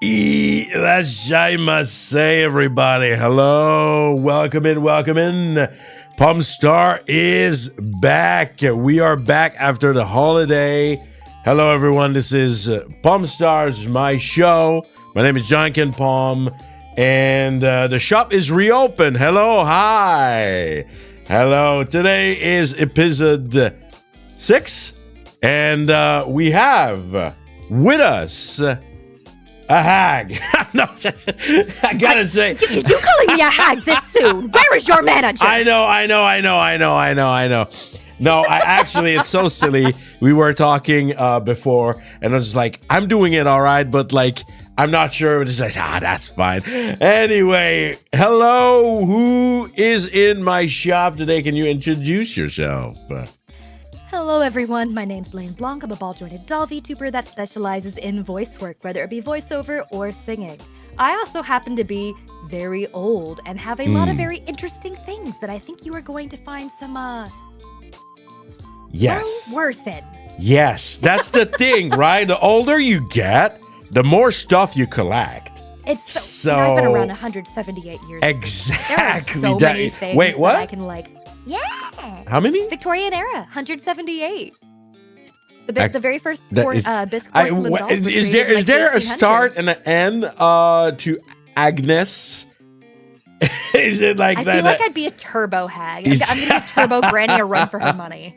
I must say, everybody. Hello, welcome in. Pomme Star is back. We are back after the holiday. Hello, everyone. This is Pomme Stars, my show. My name is Janken Pomme, and the shop is reopened. Hello, hi. Hello. Today is episode 6, and we have with us a hag. No, I gotta say. You calling me a hag this soon? Where is your manager? I know. No, actually, it's so silly. We were talking before, and I was like, I'm doing it all right, but like, I'm not sure. It's like, that's fine. Anyway, hello. Who is in my shop today? Can you introduce yourself? Hello everyone, my name's Lane Blanc. I'm a ball-jointed doll VTuber that specializes in voice work, whether it be voiceover or singing. I also happen to be very old and have a lot of very interesting things that I think you are going to find some, yes, well worth it. Yes, that's the thing, right? The older you get, the more stuff you collect. It's so I've been around 178 years. Exactly. There are so many things Wait, what? that I can like. Yeah. How many? Victorian era, 178. The very first bisque porcelain dolls was is created there in, like, a start and an end to Agnes? Is it like I that? feel like I'd be a turbo hag. I'm gonna give Turbo Granny a run for her money.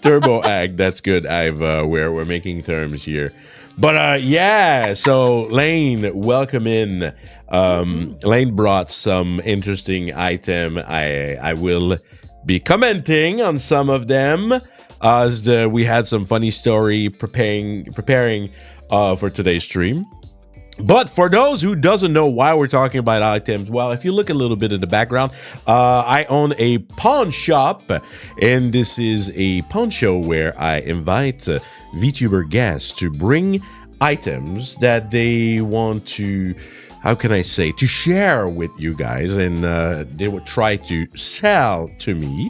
Turbo Ag, that's good. We're making terms here. But yeah, so Lane, welcome in. Lane brought some interesting item. I will be commenting on some of them as we had some funny story preparing for today's stream. But for those who doesn't know why we're talking about items, well, if you look a little bit in the background, I own a pawn shop, and this is a pawn show where I invite VTuber guests to bring items that they want to, how can I say, to share with you guys, and they would try to sell to me,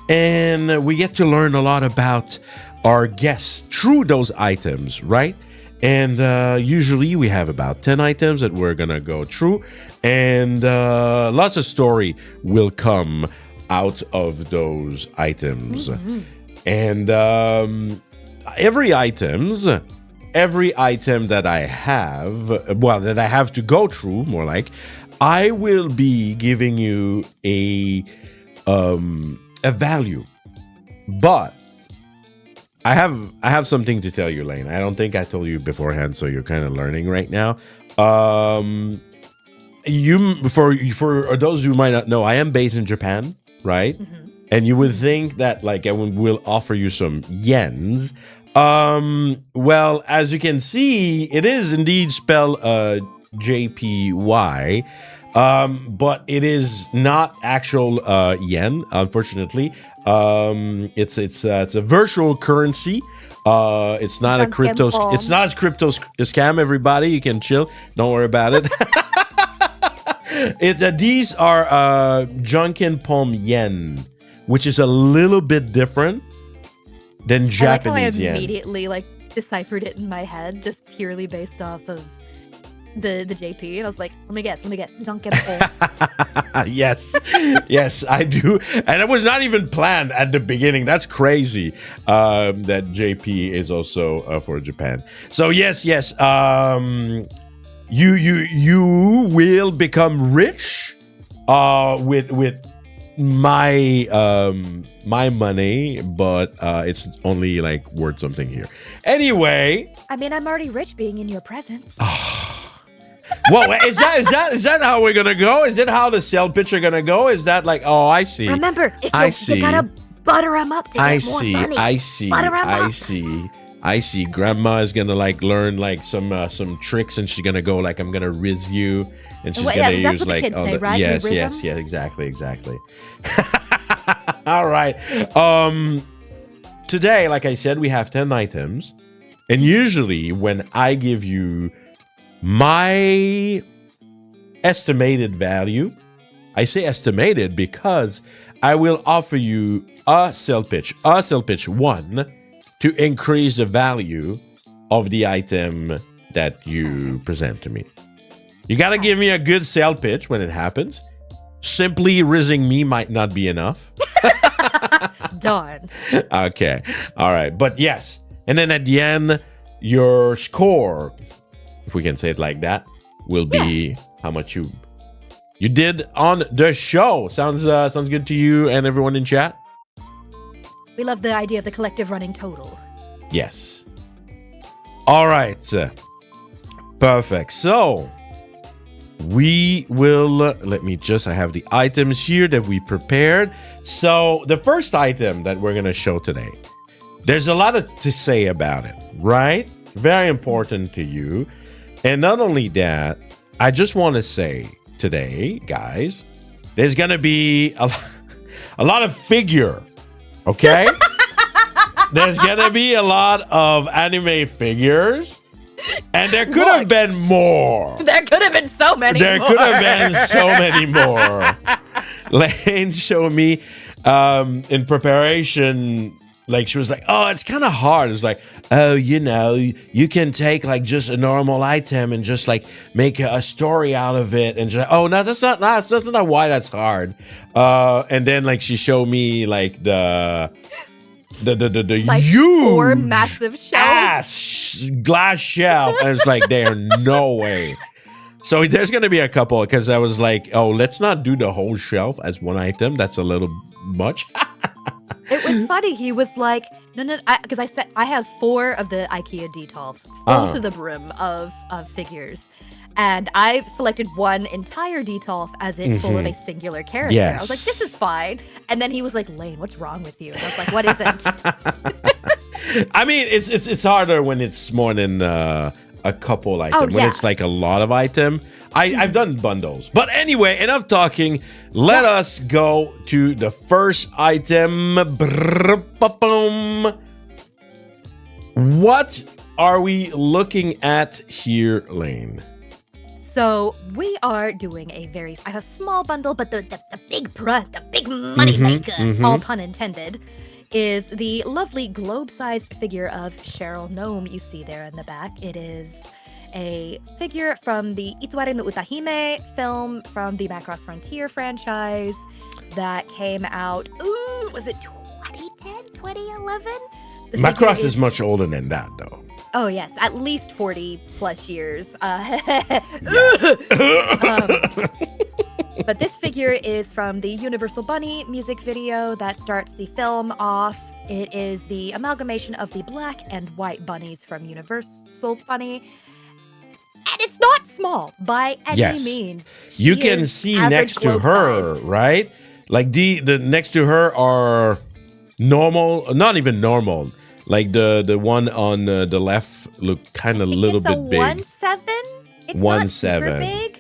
and we get to learn a lot about our guests through those items, right? And usually we have about 10 items that we're gonna go through, and lots of story will come out of those items. And every item that I have, well, that I have to go through, more like, I will be giving you a value, but I have something to tell you, Lane. I don't think I told you beforehand, so you're kind of learning right now. For those who might not know, I am based in Japan, right? And you would think that like I will offer you some yens. Well, as you can see, it is indeed spelled JPY. But it is not actual yen, unfortunately. It's a virtual currency. It's not a crypto. It's not a crypto scam. Everybody, you can chill. Don't worry about it. These are Janken Pomme yen, which is a little bit different than Japanese yen. I immediately deciphered it in my head, just purely based off of the JP, and I was like, let me guess, Janken Pomme. yes, I do, and it was not even planned at the beginning. That's crazy. That JP is also for Japan. So yes. You will become rich with my money, but it's only like worth something here. Anyway, I mean, I'm already rich being in your presence. Whoa, is that how we're gonna go? Is that how the sell pitch are gonna go? Is that like, oh, I see. Remember, you gotta butter them up to get more money. I see. Grandma is gonna like learn like some tricks, and she's gonna go like, I'm gonna riz you, and she's gonna use like, right? yes, exactly. All right. Today, like I said, we have 10 items, and usually when I give you my estimated value, I say estimated because I will offer you a sell pitch 1 to increase the value of the item that you present to me. You got to give me a good sale pitch when it happens. Simply rizzing me might not be enough. Darn. Okay. All right. But yes. And then at the end, your score, if we can say it like that, will be how much you did on the show. Sounds good to you and everyone in chat? We love the idea of the collective running total. Yes. All right. Perfect. So we will, I have the items here that we prepared. So the first item that we're going to show today, there's a lot to say about it, right? Very important to you. And not only that, I just want to say today, guys, there's going to be a lot of figure, okay? There's going to be a lot of anime figures. And there could have been more. There could have been so many more. There could have been so many more. Lane showed me in preparation, like she was like, oh, it's kind of hard. It's like, oh, you can take like just a normal item and just like make a story out of it. And just, oh, no, that's not why that's hard. And then like she showed me like the like huge 4 massive shelves, glass shelf, and it's like there no way. So there's gonna be a couple because I was like, oh, let's not do the whole shelf as one item. That's a little much. It was funny. He was like, no, because I said I have 4 of the IKEA Detolfs full to the brim of figures. And I selected one entire Detolf as it full of a singular character. Yes. I was like, this is fine. And then he was like, Lane, what's wrong with you? And I was like, what isn't? I mean, it's harder when it's more than a couple item. When it's like a lot of item. I've done bundles. But anyway, enough talking. Let us go to the first item. What are we looking at here, Lane? So we are doing a small bundle, but the big money maker, all pun intended, is the lovely globe-sized figure of Cheryl Gnome you see there in the back. It is a figure from the Itsuware no Utahime film from the Macross Frontier franchise that came out, was it 2010, 2011? Macross is much older than that, though. Oh, yes. At least 40 plus years. But this figure is from the Universal Bunny music video that starts the film off. It is the amalgamation of the black and white bunnies from Universal Bunny. And it's not small by any means. You can see next to her, right? Like the next to her are normal, not even normal. Like the one on the left look kind of a little bit big. 1.7. It's 1.7. Not super big,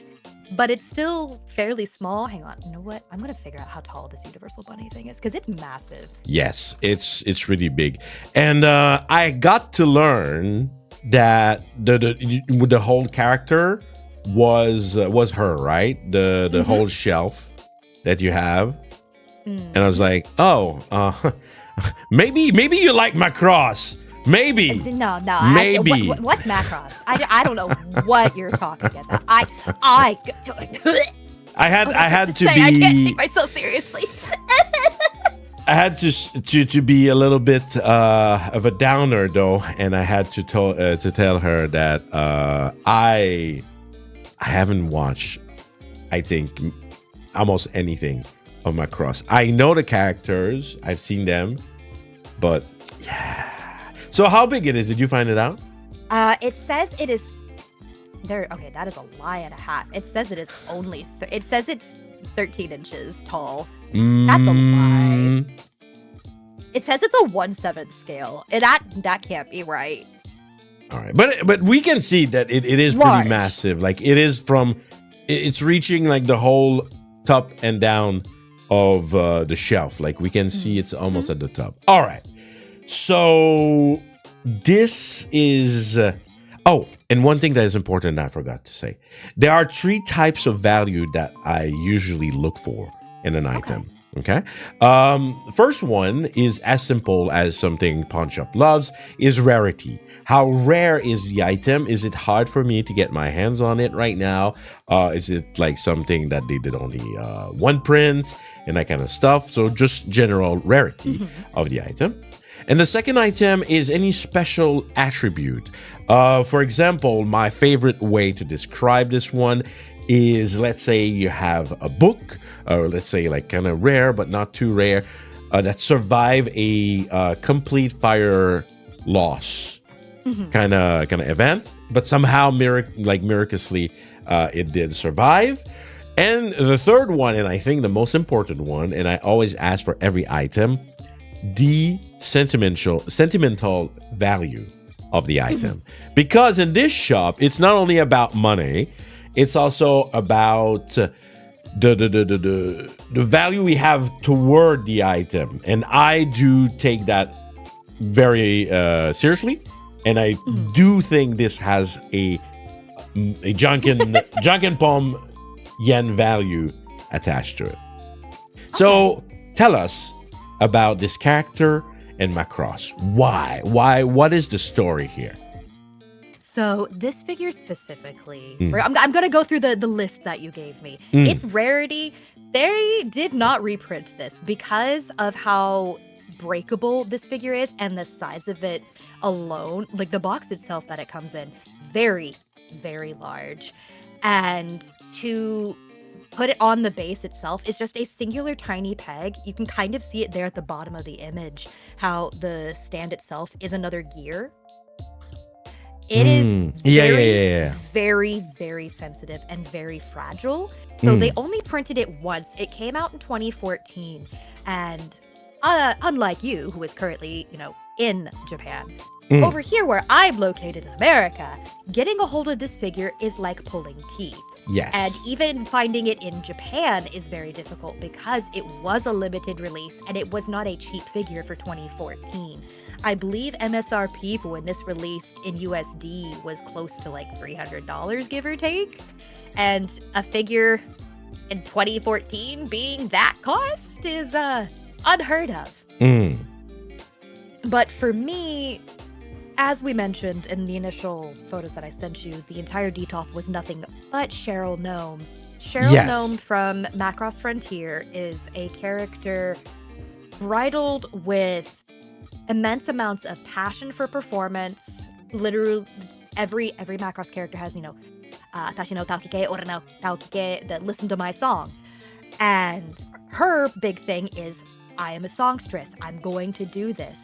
but it's still fairly small. Hang on, you know what? I'm gonna figure out how tall this Universal Bunny thing is because it's massive. Yes, it's really big, and I got to learn that the whole character was her, right? The whole shelf that you have, and I was like, oh. Maybe you like Macross. Maybe. No. Maybe. What's Macross? I don't know what you're talking about. I had to be. I can't take myself seriously. I had to be a little bit of a downer though, and I had to tell her that I haven't watched, I think, almost anything of Macross. I know the characters, I've seen them, but yeah. So how big it is? Did you find it out? It says it is there. Okay, that is a lie and a half. It says it is only. It says it's 13 inches tall. That's a lie. It says it's a 1/7 scale. That can't be right. All right, but we can see that it is large. Pretty massive. Like it is it's reaching like the whole top and down of the shelf. Like we can see it's almost at the top. All right, so this is and one thing that is important I forgot to say, there are 3 types of value that I usually look for in an item. Okay. First one is as simple as something Pawn Shop loves is rarity. How rare is the item? Is it hard for me to get my hands on it right now? Is it like something that they did only one print and that kind of stuff? So just general rarity of the item. And the second item is any special attribute. For example, my favorite way to describe this one is, let's say you have a book, or let's say like kind of rare but not too rare, that survive a complete fire loss kind of event, but somehow miraculously it did survive. And the third one, and I think the most important one, and I always ask for every item, the sentimental value of the item. Because in this shop, it's not only about money, it's also about the value we have toward the item. And I do take that very seriously. And I do think this has a Janken Pomme yen value attached to it. So tell us about this character and Macross. Why? What is the story here? So this figure specifically, I'm going to go through the list that you gave me. Its rarity, they did not reprint this because of how breakable this figure is and the size of it alone. Like the box itself that it comes in, very, very large. And to put it on the base itself is just a singular tiny peg. You can kind of see it there at the bottom of the image, how the stand itself is another gear. It is very, very sensitive and very fragile. So they only printed it once. It came out in 2014. And unlike you, who is currently, in Japan, over here where I'm located in America, getting a hold of this figure is like pulling teeth. Yes. And even finding it in Japan is very difficult because it was a limited release and it was not a cheap figure for 2014. I believe MSRP for when this released in USD was close to like $300, give or take. And a figure in 2014 being that cost is unheard of. But for me, as we mentioned in the initial photos that I sent you, the entire detolf was nothing but Cheryl Gnome. Cheryl Gnome from Macross Frontier is a character bridled with immense amounts of passion for performance. Literally, every Macross character has, Tashi no Taokike, Ora no Taokike, that listen to my song. And her big thing is, I am a songstress. I'm going to do this.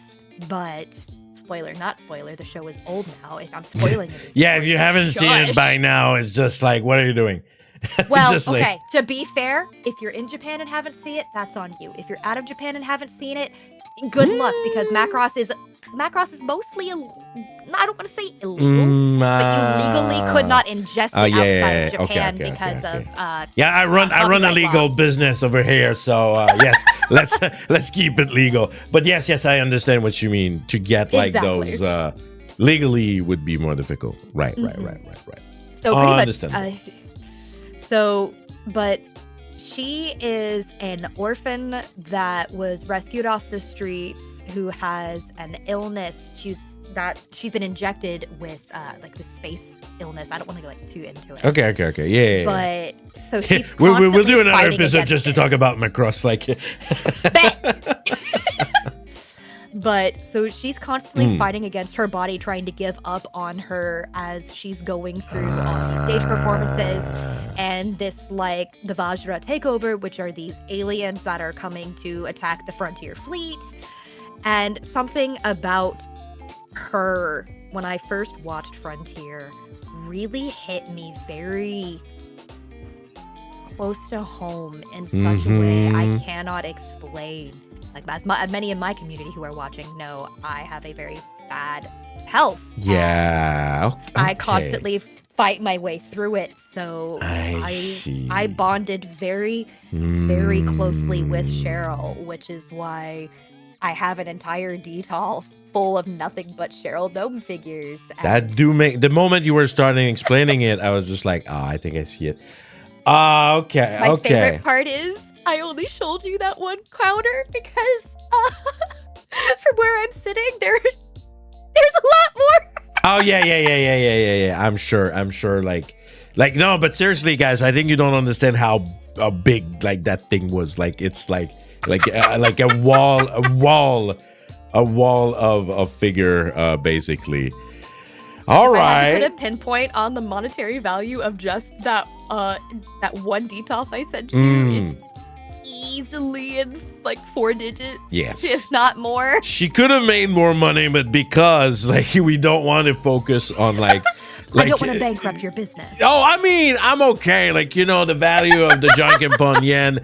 But spoiler, not spoiler, the show is old now. If I'm spoiling it. If you haven't seen it by now, it's just like, what are you doing? Well, okay, to be fair, if you're in Japan and haven't seen it, that's on you. If you're out of Japan and haven't seen it, good luck, because Macross is mostly, I don't want to say illegal, but you legally could not ingest it outside of Japan because of I run a legal business over here, so yes, let's keep it legal. But yes, I understand what you mean. To get like those legally would be more difficult. Right. So pretty much. But she is an orphan that was rescued off the streets, who has an illness. She's been injected with like the space illness. I don't want to go too into it. Okay. Yeah. But so she's we'll do another episode just to talk about Macross, like. But so she's constantly fighting against her body, trying to give up on her as she's going through all these stage performances and this like the Vajra takeover, which are these aliens that are coming to attack the Frontier fleet. And something about her, when I first watched Frontier, really hit me very close to home in such a way I cannot explain. Like as many in my community who are watching know, I have a very bad health. Yeah. Okay. I constantly fight my way through it. So I bonded very, very closely with Cheryl, which is why I have an entire detolf full of nothing but Cheryl Gnome figures. That do make, the moment you were starting explaining it, I was just like, I think I see it. Okay. My favorite part is I only showed you that one counter because from where I'm sitting, there's a lot more. Oh yeah. I'm sure. Like no, but seriously, guys, I think you don't understand how big like that thing was. Like it's like a wall of figure, basically. All I right. had to put a pinpoint on the monetary value of just that one detoff I sent you. It's easily in like 4 digits. Yes. If not more. She could have made more money, but because like we don't want to focus on like I don't want to bankrupt your business. Oh, I mean, I'm okay. Like, you know, the value of the Janken Pon yen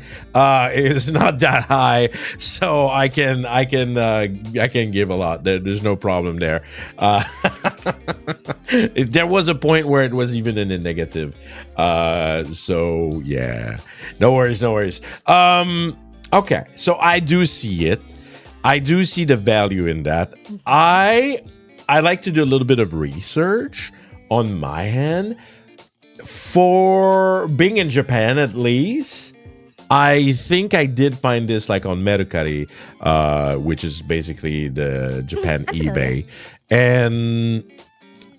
is not that high, so I can give a lot. There's no problem there. There was a point where it was even in the negative. So yeah, no worries. Okay, so I do see it. I do see the value in that. I like to do a little bit of research on my hand. For being in Japan, at least, I think I did find this like on Mercari, which is basically the Japan eBay. And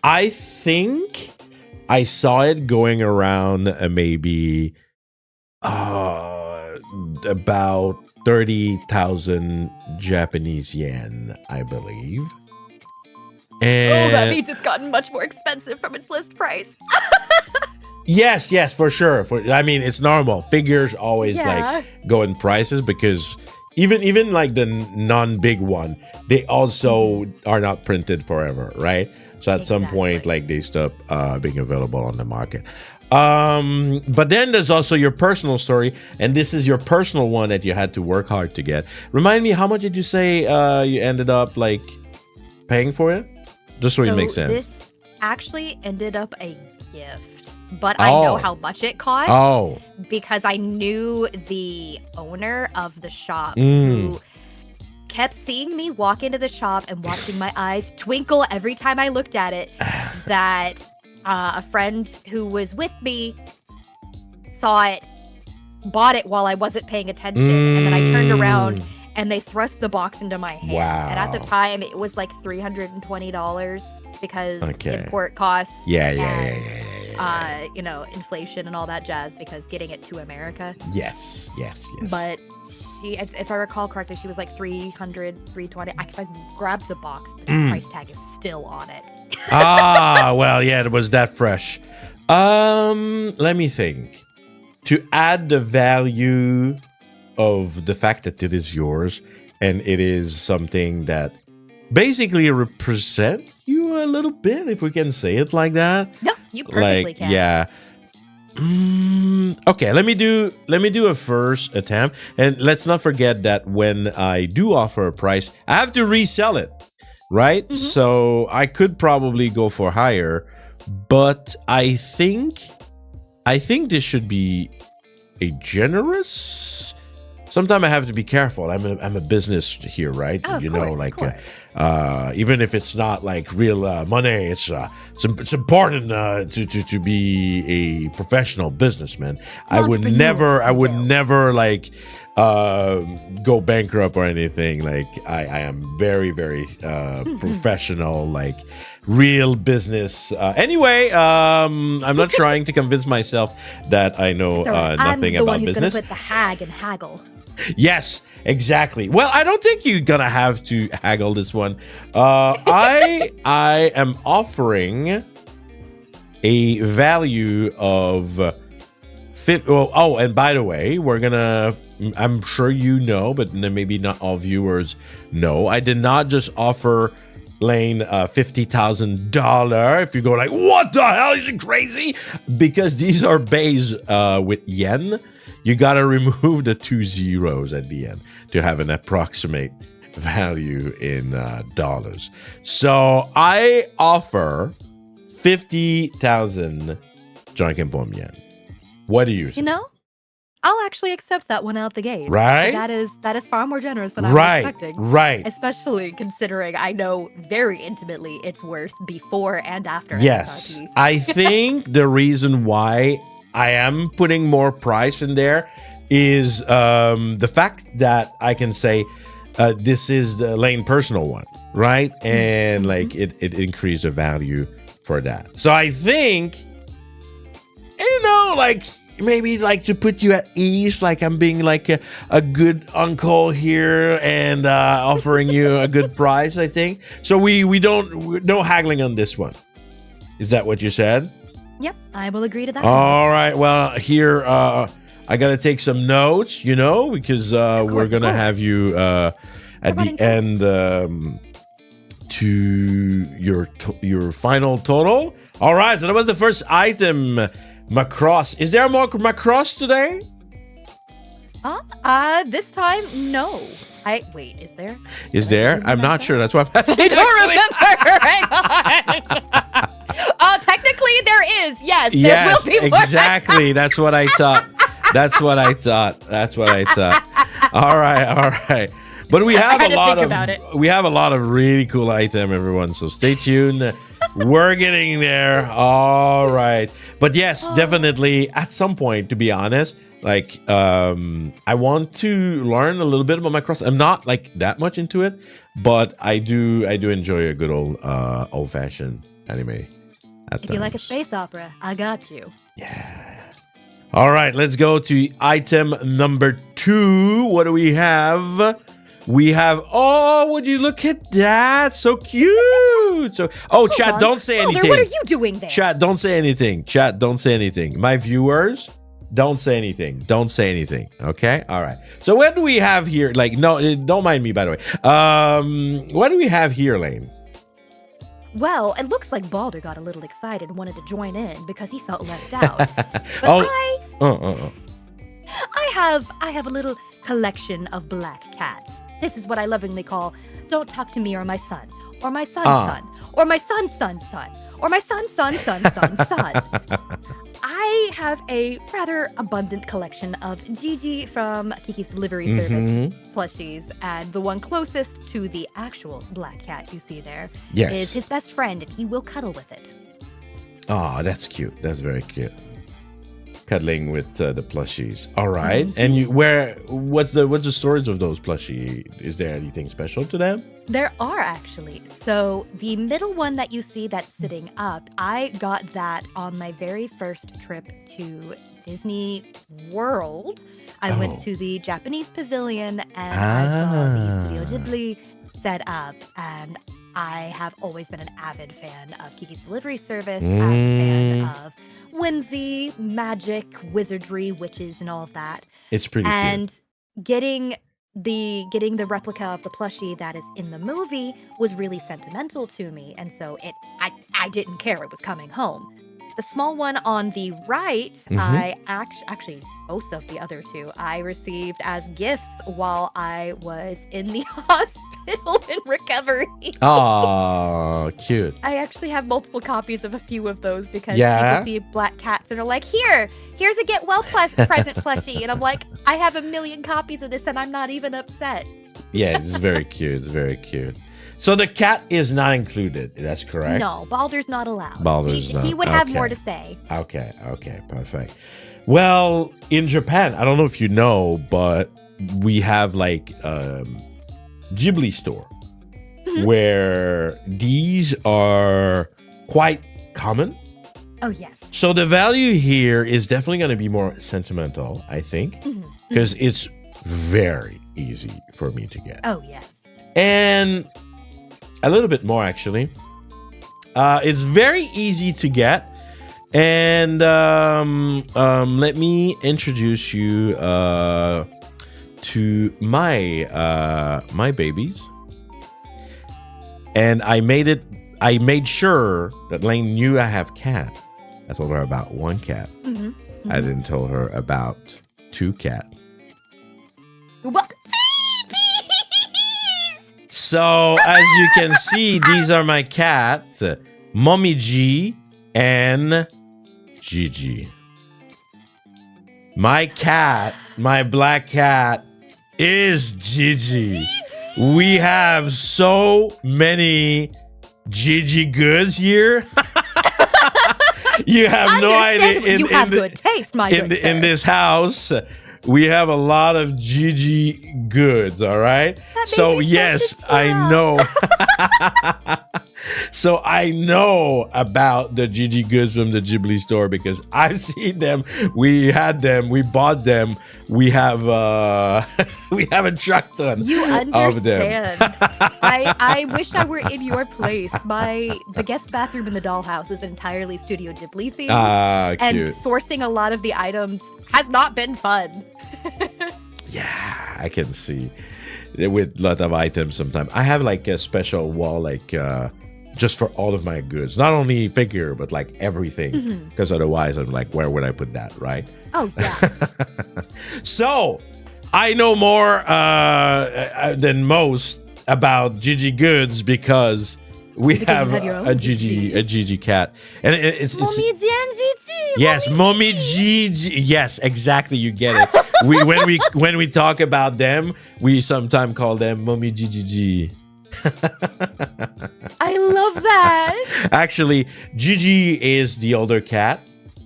I think I saw it going around maybe about 30,000 Japanese yen, I believe. And that means it's gotten much more expensive from its list price. Yes, for sure. I mean, it's normal. Figures always like go in prices because even like the non-big one, they also are not printed forever, right? So at some point, like they stop being available on the market. But then there's also your personal story, and this is your personal one that you had to work hard to get. Remind me, how much did you say you ended up like paying for it? Just so it makes sense. This actually ended up a gift, but I know how much it cost. Oh, because I knew the owner of the shop who kept seeing me walk into the shop and watching my eyes twinkle every time I looked at it. That a friend who was with me saw it, bought it while I wasn't paying attention, and then I turned around and they thrust the box into my hand. Wow. And at the time, it was like $320 because import costs. Yeah. You know, inflation and all that jazz because getting it to America. Yes. But she, if I recall correctly, she was like $300, $320. If I grabbed the box, the price tag is still on it. Well, yeah, it was that fresh. Let me think. To add the value of the fact that it is yours and it is something that basically represent you a little bit, if we can say it like that. No, you perfectly can. Yeah. Okay, let me do a first attempt, and let's not forget that when I do offer a price, I have to resell it, right? So I could probably go for higher, but I think this should be a generous. Sometimes I have to be careful. I'm a business here, right? Oh, you of know, course, like of course. even if it's not like real money, it's important to be a professional businessman. I would never like go bankrupt or anything. Like I am very, very professional, like real business. Anyway, I'm not trying to convince myself that I know nothing about business. I'm the one who's gonna put the hag and haggle. Yes, exactly. Well, I don't think you're gonna have to haggle this one. I am offering a value of 50. Oh, and by the way, I'm sure you know, but maybe not all viewers know. I did not just offer Lane $50,000. If you go like, what the hell? Is it crazy? Because these are based with yen. You got to remove the 2 zeros at the end to have an approximate value in dollars. So I offer 50,000 Janken Pomme yen. What do you think? You know, I'll actually accept that one out the gate. Right? That is far more generous than I was expecting. Right. Especially considering I know very intimately its worth before and after. Yes. MSRP. I think the reason why I am putting more price in there is the fact that I can say this is the Lane personal one, right? And like it increased the value for that. So I think, like maybe like to put you at ease, like I'm being like a good uncle here and offering you a good price, I think. So we don't, no haggling on this one. Is that what you said? Yep, I will agree to that. All right. Well, here I gotta take some notes, because we're gonna have you at the end to your final total. All right. So that was the first item, Macross. Is there more Macross today? This time, no. Wait, is there? Is there? I'm not sure. That's why I'm asking. I don't remember. Hang on. Technically, there is. Yes, there will be more. Exactly. That's what I thought. That's what I thought. All right. But we have a lot of really cool item, everyone. So stay tuned. We're getting there. All right. But yes, definitely at some point, to be honest, like I want to learn a little bit about Macross. I'm not like that much into it, but I do enjoy a good old fashioned anime. If you like a space opera, I got you. Yeah. All right, let's go to item number 2. What do we have? We have, would you look at that? So cute. Chat, don't say anything. What are you doing there? Chat, don't say anything. Chat, don't say anything. My viewers, don't say anything. Don't say anything. Okay? All right. So what do we have here? Like, no, don't mind me, by the way. What do we have here, Lane? Well, it looks like Balder got a little excited and wanted to join in because he felt left out. But I have a little collection of black cats. This is what I lovingly call "Don't Talk to Me or My Son," or "My Son's Son," or "My Son's Son's Son," or "My Son's Son's Son's Son's Son." I have a rather abundant collection of Gigi from Kiki's Delivery Service plushies, and the one closest to the actual black cat you see there is his best friend, and he will cuddle with it. Oh, that's cute. That's very cute. Cuddling with the plushies. All right. And what's the storage of those plushie? Is there anything special to them? There are actually. So the middle one that you see that's sitting up, I got that on my very first trip to Disney World. I went to the Japanese pavilion and I saw the Studio Ghibli set up, and I have always been an avid fan of Kiki's Delivery Service, a fan of whimsy, magic, wizardry, witches, and all of that. It's pretty cute. And getting the replica of the plushie that is in the movie was really sentimental to me, and so I didn't care it was coming home. The small one on the right, I actually both of the other two I received as gifts while I was in the hospital in recovery. Oh, cute. I actually have multiple copies of a few of those because people see black cats and are like, here's a get well present plushie. And I'm like, I have a million copies of this and I'm not even upset. Yeah, it's very cute. It's very cute. So the cat is not included. That's correct? No, Balder's not allowed. He would have more to say. Okay, perfect. Well, in Japan, I don't know if you know, but we have like Ghibli store where these are quite common. Oh, yes. So the value here is definitely going to be more sentimental, I think, because it's very easy for me to get. Oh, yes. And a little bit more, actually. It's very easy to get. And let me introduce you to my babies. And I made sure that Lane knew I have cat. I told her about one cat. I didn't tell her about 2 cats. What? So, as you can see, these are my cats, Mommy G and Gigi. My cat, my black cat, is Gigi. We have so many Gigi goods here. You have no idea. You have good taste, my good sir. In this house, we have a lot of Gigi goods, all right? That So made me yes, so I tear know. So I know about the Gigi goods from the Ghibli store because I've seen them. We had them. We bought them. We have we have a truck ton You of them. understand. I wish I were in your place. The guest bathroom in the dollhouse is entirely Studio Ghibli themed, Ah, and cute. sourcing a lot of the items has not been fun. Yeah, I can see. With a lot of items sometimes. I have like a special wall, like just for all of my goods. Not only figure, but like everything. Because otherwise I'm like, where would I put that, right? Oh yeah. So, I know more than most about Gigi goods because we Because you have have your own a Gigi. Gigi cat. And it's Mommy Janzi. yes, Mommy Gigi. Yes, exactly. You get it. When we talk about them, we sometimes call them Mommy Gigi. I love that. Actually, Gigi is the older cat,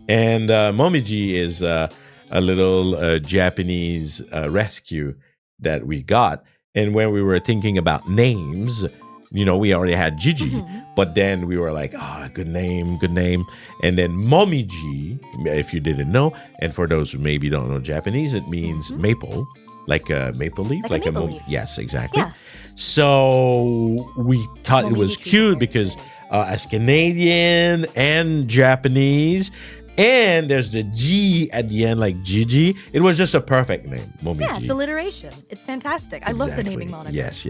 and Momiji is a little Japanese rescue that we got. And when we were thinking about names, you know, we already had Gigi, but then we were like, good name. And then Momiji, if you didn't know, and for those who maybe don't know Japanese, it means maple. Like a maple leaf, Like a maple leaf. Yes, exactly. Yeah. So we thought it was Momiji cute is because as Canadian and Japanese, and there's the G at the end, like Gigi. It was just a perfect name, Momiji. Yeah, it's alliteration. It's fantastic. I love the naming moniker. Yes.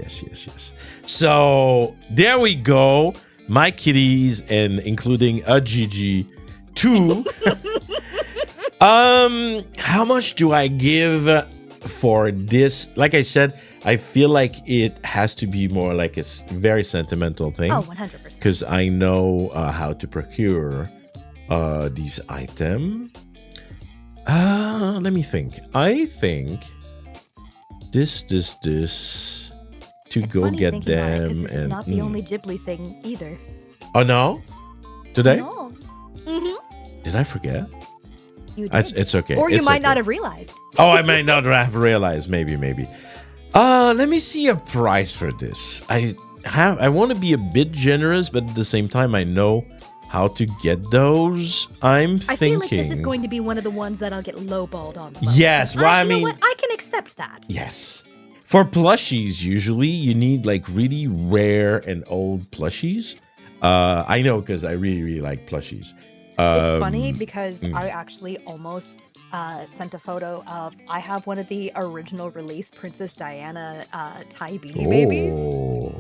So there we go. My kitties, and including a Gigi, 2. How much do I give for this? Like I said, I feel like it has to be more like a very sentimental thing. Oh, 100%. Because I know how to procure these items. Let me think. I think this to It's go funny get thinking about it, 'cause them. this is And not the only Ghibli thing either. oh no, today No. did I forget? You did. It's okay. Or you It's might okay. not have realized. Oh, I might not have realized. Maybe. Let me see a price for this. I want to be a bit generous, but at the same time, I know how to get those. I feel thinking. like this is going to be one of the ones that I'll get lowballed on. the most. Yes, well, I you know mean- what? I can accept that. Yes. For plushies, usually you need like really rare and old plushies. I know because I really like plushies. It's funny because mm. I actually almost sent a photo of. I have one of the original release Princess Diana Thai Beanie Babies. Oh.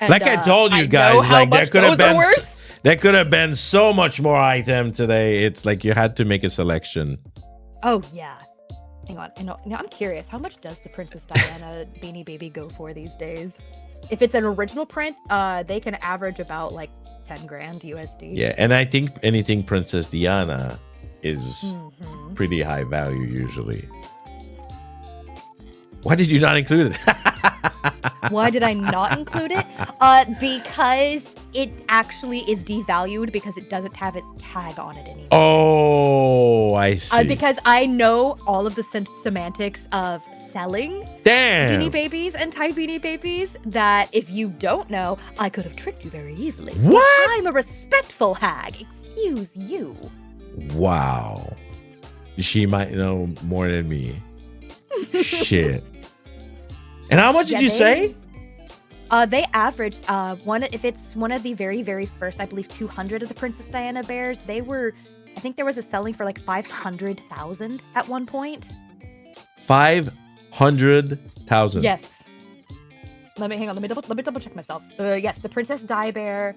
And, Like I told you know guys, how like there much could have those are been worth. there could have been so much more item today. It's like you had to make a selection. Oh yeah. Hang on. I'm curious. How much does the Princess Diana Beanie Baby go for these days? If it's an original print, they can average about like 10 grand USD. Yeah, and I think anything Princess Diana is Mhm. pretty high value usually. Why did you not include it? Why did I not include it? Because it actually is devalued because it doesn't have its tag on it anymore. Oh, I see. Because I know all of the semantics of selling Damn. Beanie Babies and Thai Beanie Babies that if you don't know, I could have tricked you very easily. What? I'm a respectful hag. Excuse you. Wow. She might know more than me. Shit. And how much did you say? They averaged if it's one of the very, very first, I believe 200 of the Princess Diana bears, I think there was a selling for like 500,000 at one point. 500,000. Yes. Let me double check myself. Yes, the Princess Di bear.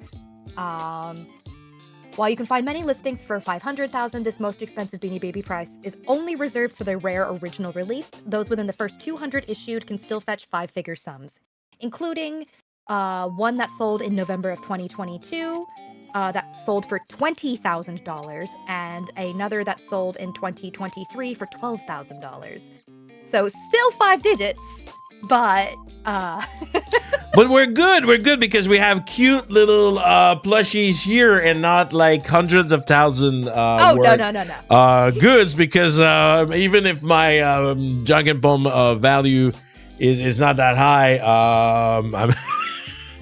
While you can find many listings for 500,000, this most expensive Beanie Baby price is only reserved for the rare original release. Those within the first 200 issued can still fetch 5-figure sums, including one that sold in November of 2022 that sold for $20,000 and another that sold in 2023 for $12,000. So still 5 digits, but But we're good. We're good because we have cute little plushies here and not like hundreds of thousand no. goods. Because even if my Janken Pomme value is not that high,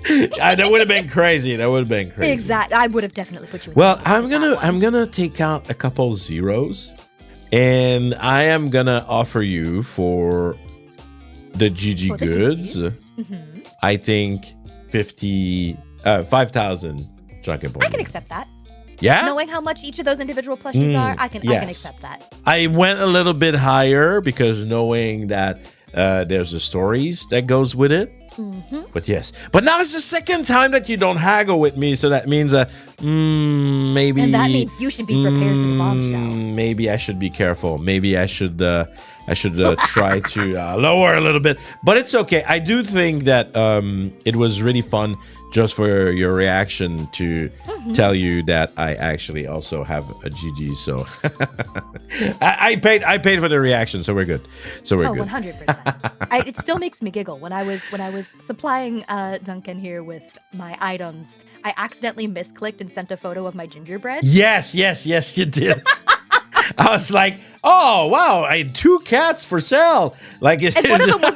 that would have been crazy. That would have been crazy. Exactly. I would have definitely put you in. Well, I'm gonna take out a couple zeros, and I am gonna offer you for the GG goods. I think 5,000 Janken Pomme. I can accept that. Yeah. Knowing how much each of those individual plushies are, I can accept that. I went a little bit higher because knowing that there's the stories that goes with it. But yes, but now it's the second time that you don't haggle with me, so that means maybe. And that means you should be prepared for the bombshell. Maybe I should be careful. Maybe I should try to lower a little bit, but it's okay. I do think that it was really fun just for your reaction to tell you that I actually also have a GG. So I paid for the reaction, so we're good. So we're good. 100%. It still makes me giggle when I was supplying Duncan here with my items. I accidentally misclicked and sent a photo of my gingerbread. Yes, you did. I was like, oh wow, I had 2 cats for sale. Like and one of them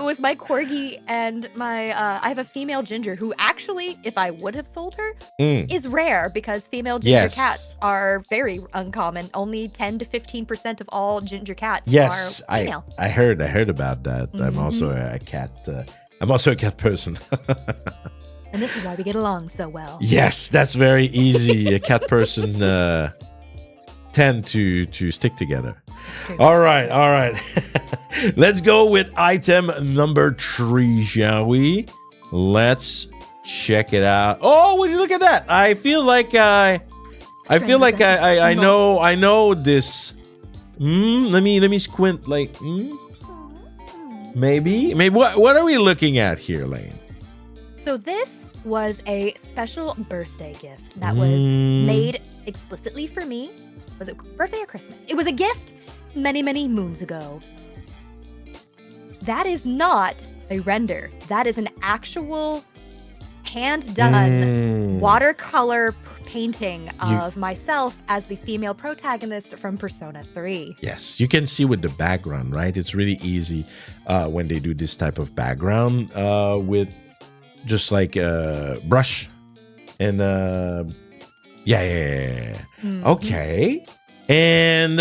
was my corgi and my I have a female ginger who actually, if I would have sold her, is rare because female ginger cats are very uncommon. Only 10 to 15% of all ginger cats are female. I heard about that. I'm also a cat. I'm also a cat person. And this is why we get along so well. Yes, that's very easy. A cat person tend to stick together. All right. Let's go with item number 3, shall we? Let's check it out. Oh, would you look at that? I feel like I know this. Let me squint. Like, maybe. What are we looking at here, Lane? So this was a special birthday gift that was made explicitly for me. Was it birthday or Christmas? It was a gift many, many moons ago. That is not a render. That is an actual hand-done watercolor painting of myself as the female protagonist from Persona 3. Yes, you can see with the background, right? It's really easy when they do this type of background with just like a brush and okay. And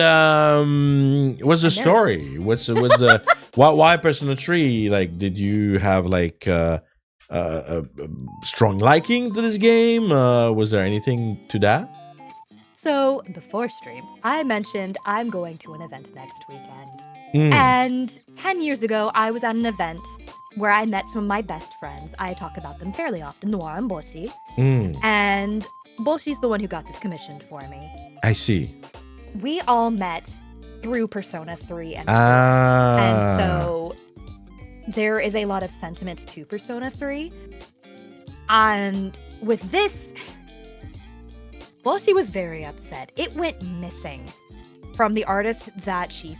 what's the story? What's the why Persona 3? Like, did you have like a strong liking to this game? Was there anything to that? So before stream, I mentioned I'm going to an event next weekend. And 10 years ago, I was at an event where I met some of my best friends. I talk about them fairly often, Noir and Boshi. And Boshi's the one who got this commissioned for me. I see. We all met through Persona 3 and so there is a lot of sentiment to Persona 3. And with this, Boshi was very upset. It went missing from the artist that she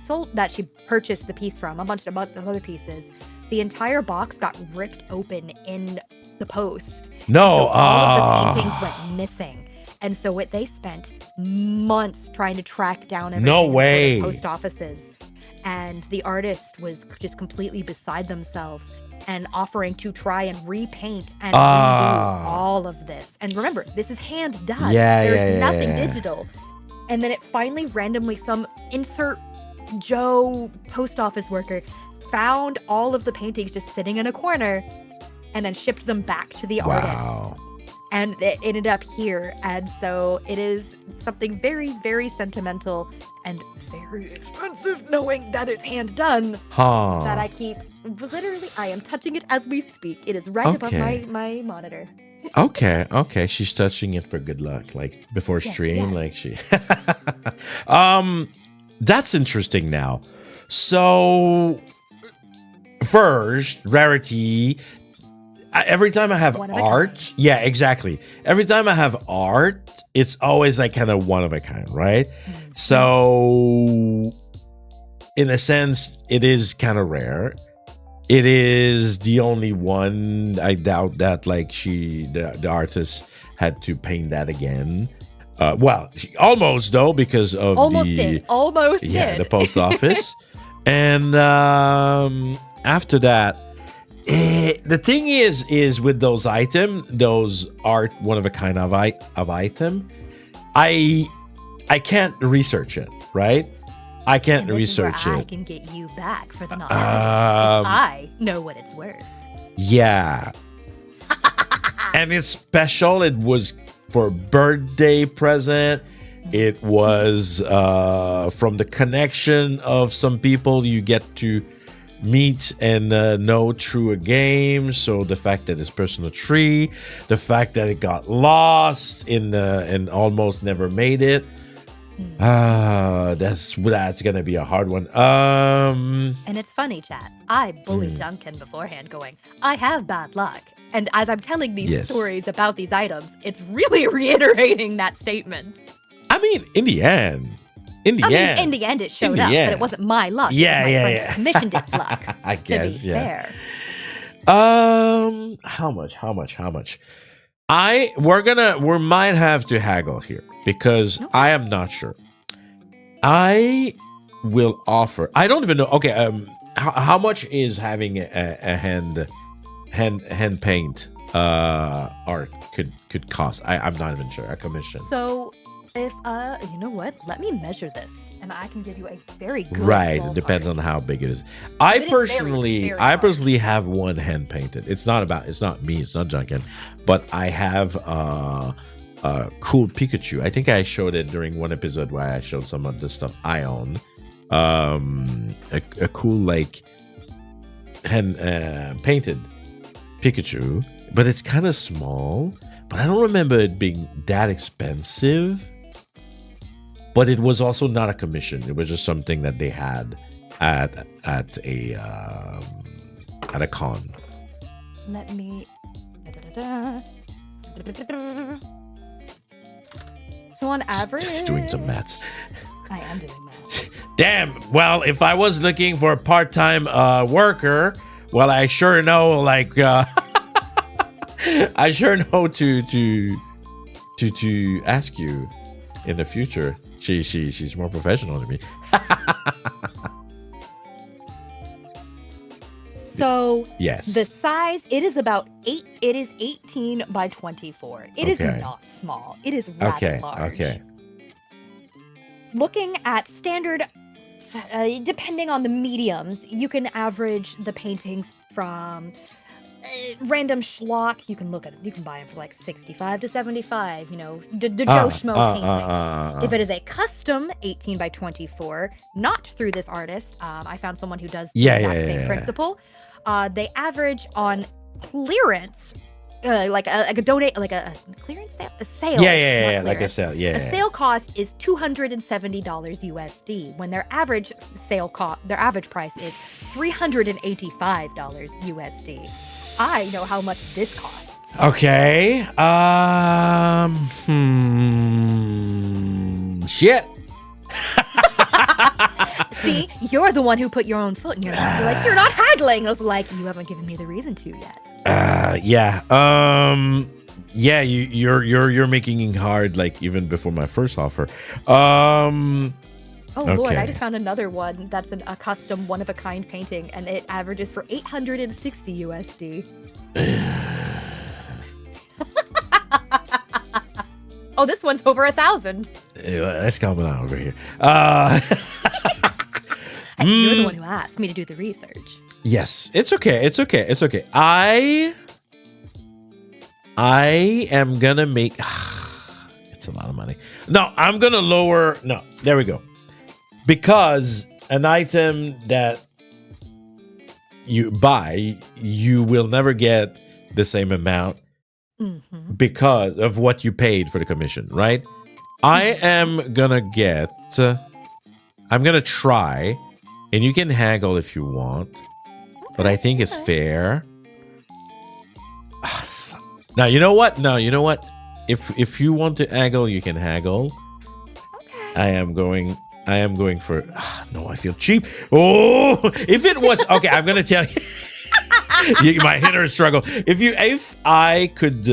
purchased the piece from, a bunch of other pieces. The entire box got ripped open in the post. No, so all of the paintings went missing. And so they spent months trying to track down everything. No way. In post offices. And the artist was just completely beside themselves and offering to try and repaint and redo all of this. And remember, this is hand done. There's nothing digital. And then it finally randomly, some insert Joe post office worker found all of the paintings just sitting in a corner and then shipped them back to the artist. And it ended up here. And so it is something very, very sentimental and very expensive, knowing that it's hand done. That I keep, literally, I am touching it as we speak. It is right above my monitor. Okay. She's touching it for good luck, like before stream, like she. That's interesting now. So, first, rarity. Every time I have art, exactly. Every time I have art, it's always like kind of one of a kind, right? So, in a sense, it is kind of rare. It is the only one. I doubt that like the artist had to paint that again. Well, she almost though, because of almost did. The post office. And after that, the thing is with those art one of a kind of item, I can't research it, right? I can't research it. I can get you back for the not. I know what it's worth. Yeah. And it's special. It was for a birthday present. It was from the connection of some people you get to meet and know through a game. So the fact that it's personal tree, the fact that it got lost and almost never made it. That's gonna be a hard one. And it's funny, chat. I bullied Janken beforehand, going, I have bad luck. And as I'm telling these stories about these items, it's really reiterating that statement. I mean, in the end, it showed up, but it wasn't my luck. Yeah. Commissioned its luck. I guess, to be fair. How much? We might have to haggle here because I am not sure. I will offer. I don't even know. Okay, how much is having a hand paint art could cost? I'm not even sure. A commission. So if you know what? Let me measure this, and I can give you a very good. Right, it depends on how big it is. I personally have one hand painted. It's not me. It's not Janken, but I have a cool Pikachu. I think I showed it during one episode where I showed some of the stuff I own. A cool like hand painted Pikachu, but it's kind of small. But I don't remember it being that expensive. But it was also not a commission. It was just something that they had at a con. Let me. So on average, just doing some maths. I am doing maths. Damn. Well, if I was looking for a part-time worker, well, I sure know. Like, I sure know to ask you in the future. She's more professional than me. So yes, the size, it is about 8. It is 18 by 24. It is not small. It is rather large. Okay. Looking at standard, depending on the mediums, you can average the paintings from random schlock. You can buy them for like 65 to 75. You know, the Joe Schmo painting. If it is a custom 18 by 24, not through this artist, I found someone who does the same principle. They average on clearance, like a clearance sale, a sale. Yeah, like a sale. Yeah. A sale cost is $270 USD. When their average price is $385 USD. I know how much this costs. Okay. Shit. See, you're the one who put your own foot in your mouth. You're like, you're not haggling. I was like, you haven't given me the reason to yet. Yeah. Yeah, you're making it hard, like even before my first offer. Oh Lord, I just found another one that's a custom one-of-a-kind painting, and it averages for $860 USD. Oh, this one's over 1,000. Let's come on over here. And you're the one who asked me to do the research. Yes, it's okay. I am gonna make. It's a lot of money. No, I'm gonna lower. No, there we go. Because an item that you buy, you will never get the same amount because of what you paid for the commission, right? I am gonna get. I'm gonna try, and you can haggle if you want, but I think it's fair. Now you know what? If you want to haggle, you can haggle. Okay. I am going for. No, I feel cheap. Oh, if it was okay, I'm gonna tell you. My inner struggle. If I could,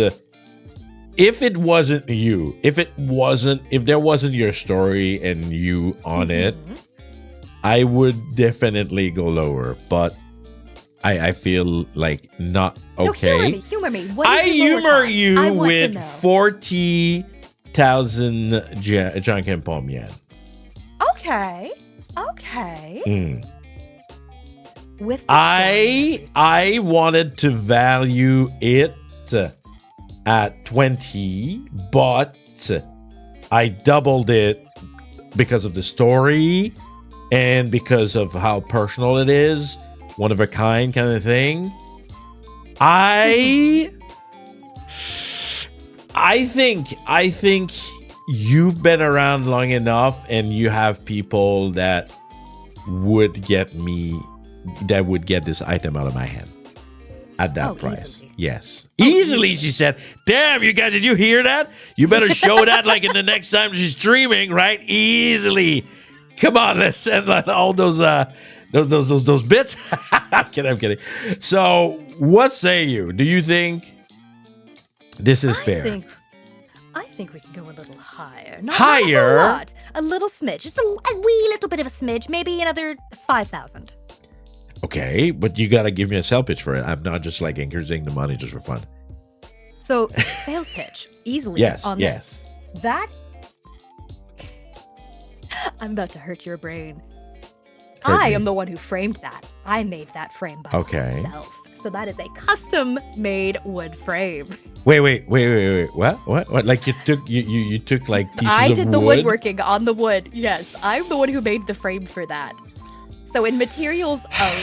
if it wasn't you, if there wasn't your story and you on it, I would definitely go lower. But I feel like not okay. No, humor me. What I is your humor lower cost? I you want to with know. 40,000 Janken Pomme yen. Okay. With the I wanted to value it at 20, but I doubled it because of the story and because of how personal it is, one of a kind of thing. I think you've been around long enough and you have people that would get this item out of my hand at that price. Easily. Yes. Easily, she said. Damn, you guys, did you hear that? You better show that like in the next time she's streaming, right? Easily. Come on, let's send all those bits. I'm kidding. So, what say you? Do you think this is fair? I think we can go a little higher. Not Higher? a whole lot. A little smidge. Just a wee little bit of a smidge. Maybe another 5,000. Okay, but you gotta give me a sell pitch for it. I'm not just like encouraging the money just for fun. So, sales pitch. Easily. Yes, on yes. This. That... I'm about to hurt your brain. I am the one who framed that. I made that frame by myself. So that is a custom-made wood frame. Wait. What? Like you took like pieces of wood? I did the woodworking on the wood. Yes, I'm the one who made the frame for that. So in materials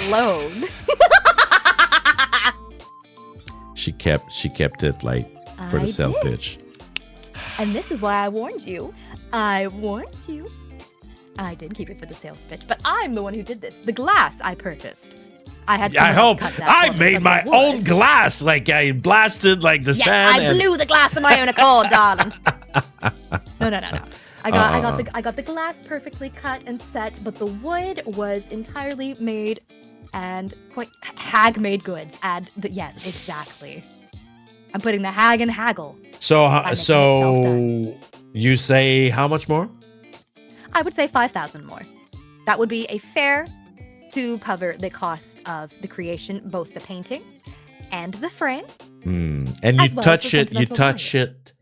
alone, she kept it like for the sell pitch. And this is why I warned you. I did keep it for the sales pitch, but I'm the one who did this. The glass I purchased. I made my own glass. Like I blasted like the sand. I blew the glass of my own accord, darling. No. I got the glass perfectly cut and set, but the wood was entirely made and quite hag-made goods. Yes, exactly. I'm putting the hag and haggle. So you say how much more? I would say 5,000 more. That would be a fair to cover the cost of the creation, both the painting and the frame. And you touch it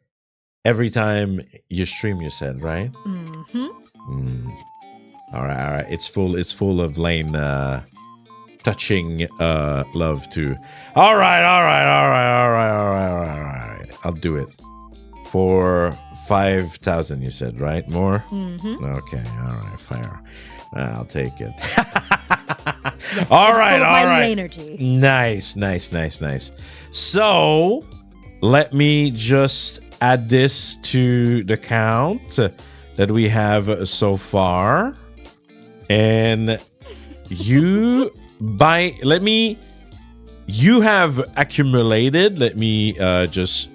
every time you stream, you said, right? All right. It's full of Lane touching love too. All right. I'll do it. For 5,000, you said, right? More? Okay, all right, fair. I'll take it. Yes, all right. Energy. Nice. So, let me just add this to the count that we have so far. And you have accumulated. Let me just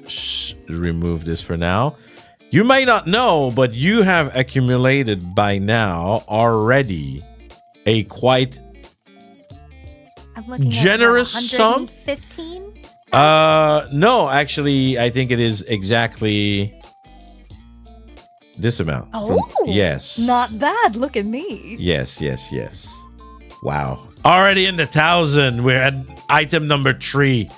remove this for now. You might not know, but you have accumulated by now already a quite generous sum. 115? No, actually, I think it is exactly this amount. Yes. Not bad. Look at me. Yes. Wow. Already in the 1,000. We're at item number 3.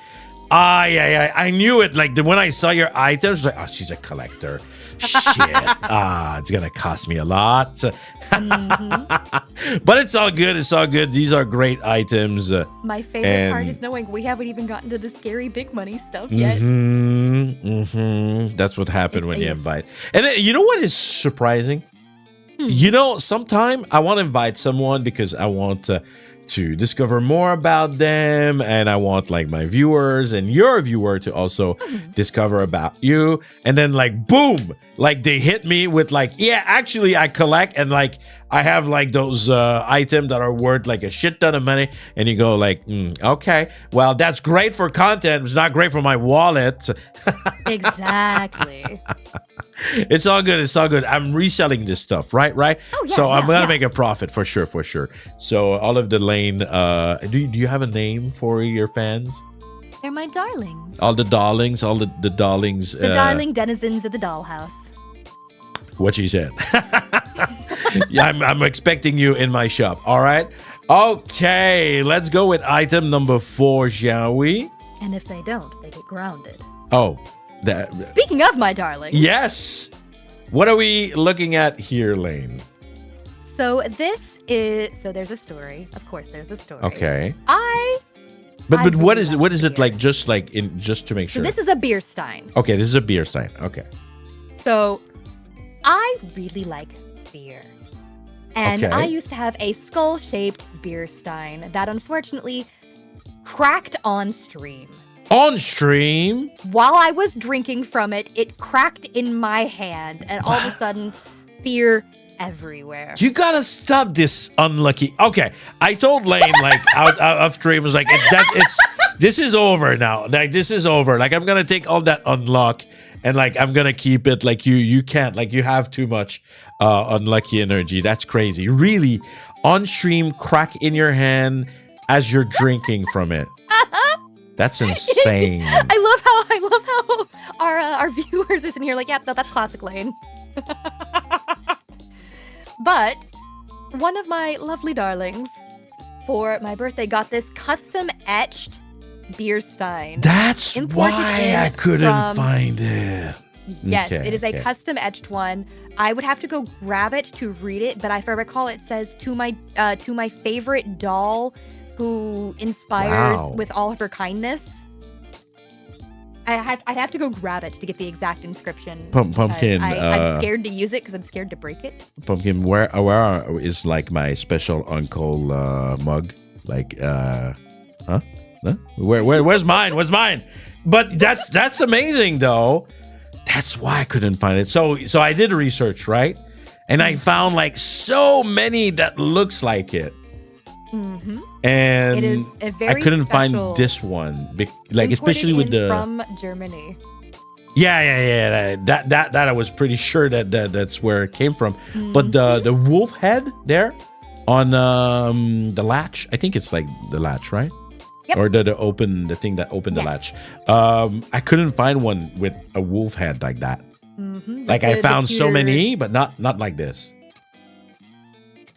I knew it. Like when I saw your items, like, oh, she's a collector. Shit. It's gonna cost me a lot. But it's all good. These are great items. My favorite part is knowing we haven't even gotten to the scary big money stuff yet. That's what happened when you invite. And you know what is surprising? You know, sometime I want to invite someone because I want to discover more about them, and I want like my viewers and your viewer to also discover about you. And then like boom, like they hit me with like, yeah, actually I collect, and like I have like those items that are worth like a shit ton of money, and you go like, okay, well, that's great for content. It's not great for my wallet. Exactly. It's all good. It's all good. I'm reselling this stuff, right? Oh, yeah, so I'm gonna yeah. make a profit for sure. So all of the Lane, do you have a name for your fans? They're my darlings. All the darlings, the darlings. The darling denizens of the dollhouse. What she said. Yeah, I'm expecting you in my shop. All right. Okay, let's go with item number 4, shall we? And if they don't, they get grounded. Oh, Speaking of my darling. yes. What are we looking at here, Lane? So there's a story. Of course, there's a story. Okay. But But what is it? What is it like? Just to make sure. So this is a beer stein. Okay, this is a beer stein. Okay. So I really like beer. And Okay. I used to have a skull-shaped beer stein that unfortunately cracked on stream. On stream? While I was drinking from it, it cracked in my hand, and all of a sudden, beer everywhere. You gotta stop this unlucky. Okay, I told Lane like out of stream was like this is over now. Like this is over. Like I'm gonna take all that unlock and like I'm gonna keep it. Like you can't. Like you have too much unlucky energy. That's crazy. Really, on stream, crack in your hand as you're drinking from it. That's insane. I love how our viewers are sitting here like, yeah, no, that's classic Lane. But one of my lovely darlings for my birthday got this custom etched beer stein. That's Imported why in I couldn't from- find it. Yes, Okay, it is a okay. custom etched one. I would have to go grab it to read it, but if I recall, it says to my favorite doll, who inspires Wow. with all of her kindness. I'd have to go grab it to get the exact inscription. Pumpkin. I'm scared to use it because I'm scared to break it. Pumpkin, where is like my special uncle mug? Like, huh? Where's mine? Where's mine? But that's amazing though. That's why I couldn't find it. So I did research, right? And I found like so many that looks like it. Mm-hmm. And It is a very I couldn't special, find this one, like imported especially with in the from Germany. yeah. That I was pretty sure that's where it came from. But the wolf head there on the latch, I think it's like the latch, right? Yep. Or the thing that opened the latch. I couldn't find one with a wolf head like that. Mm-hmm. Like I found so many, but not like this.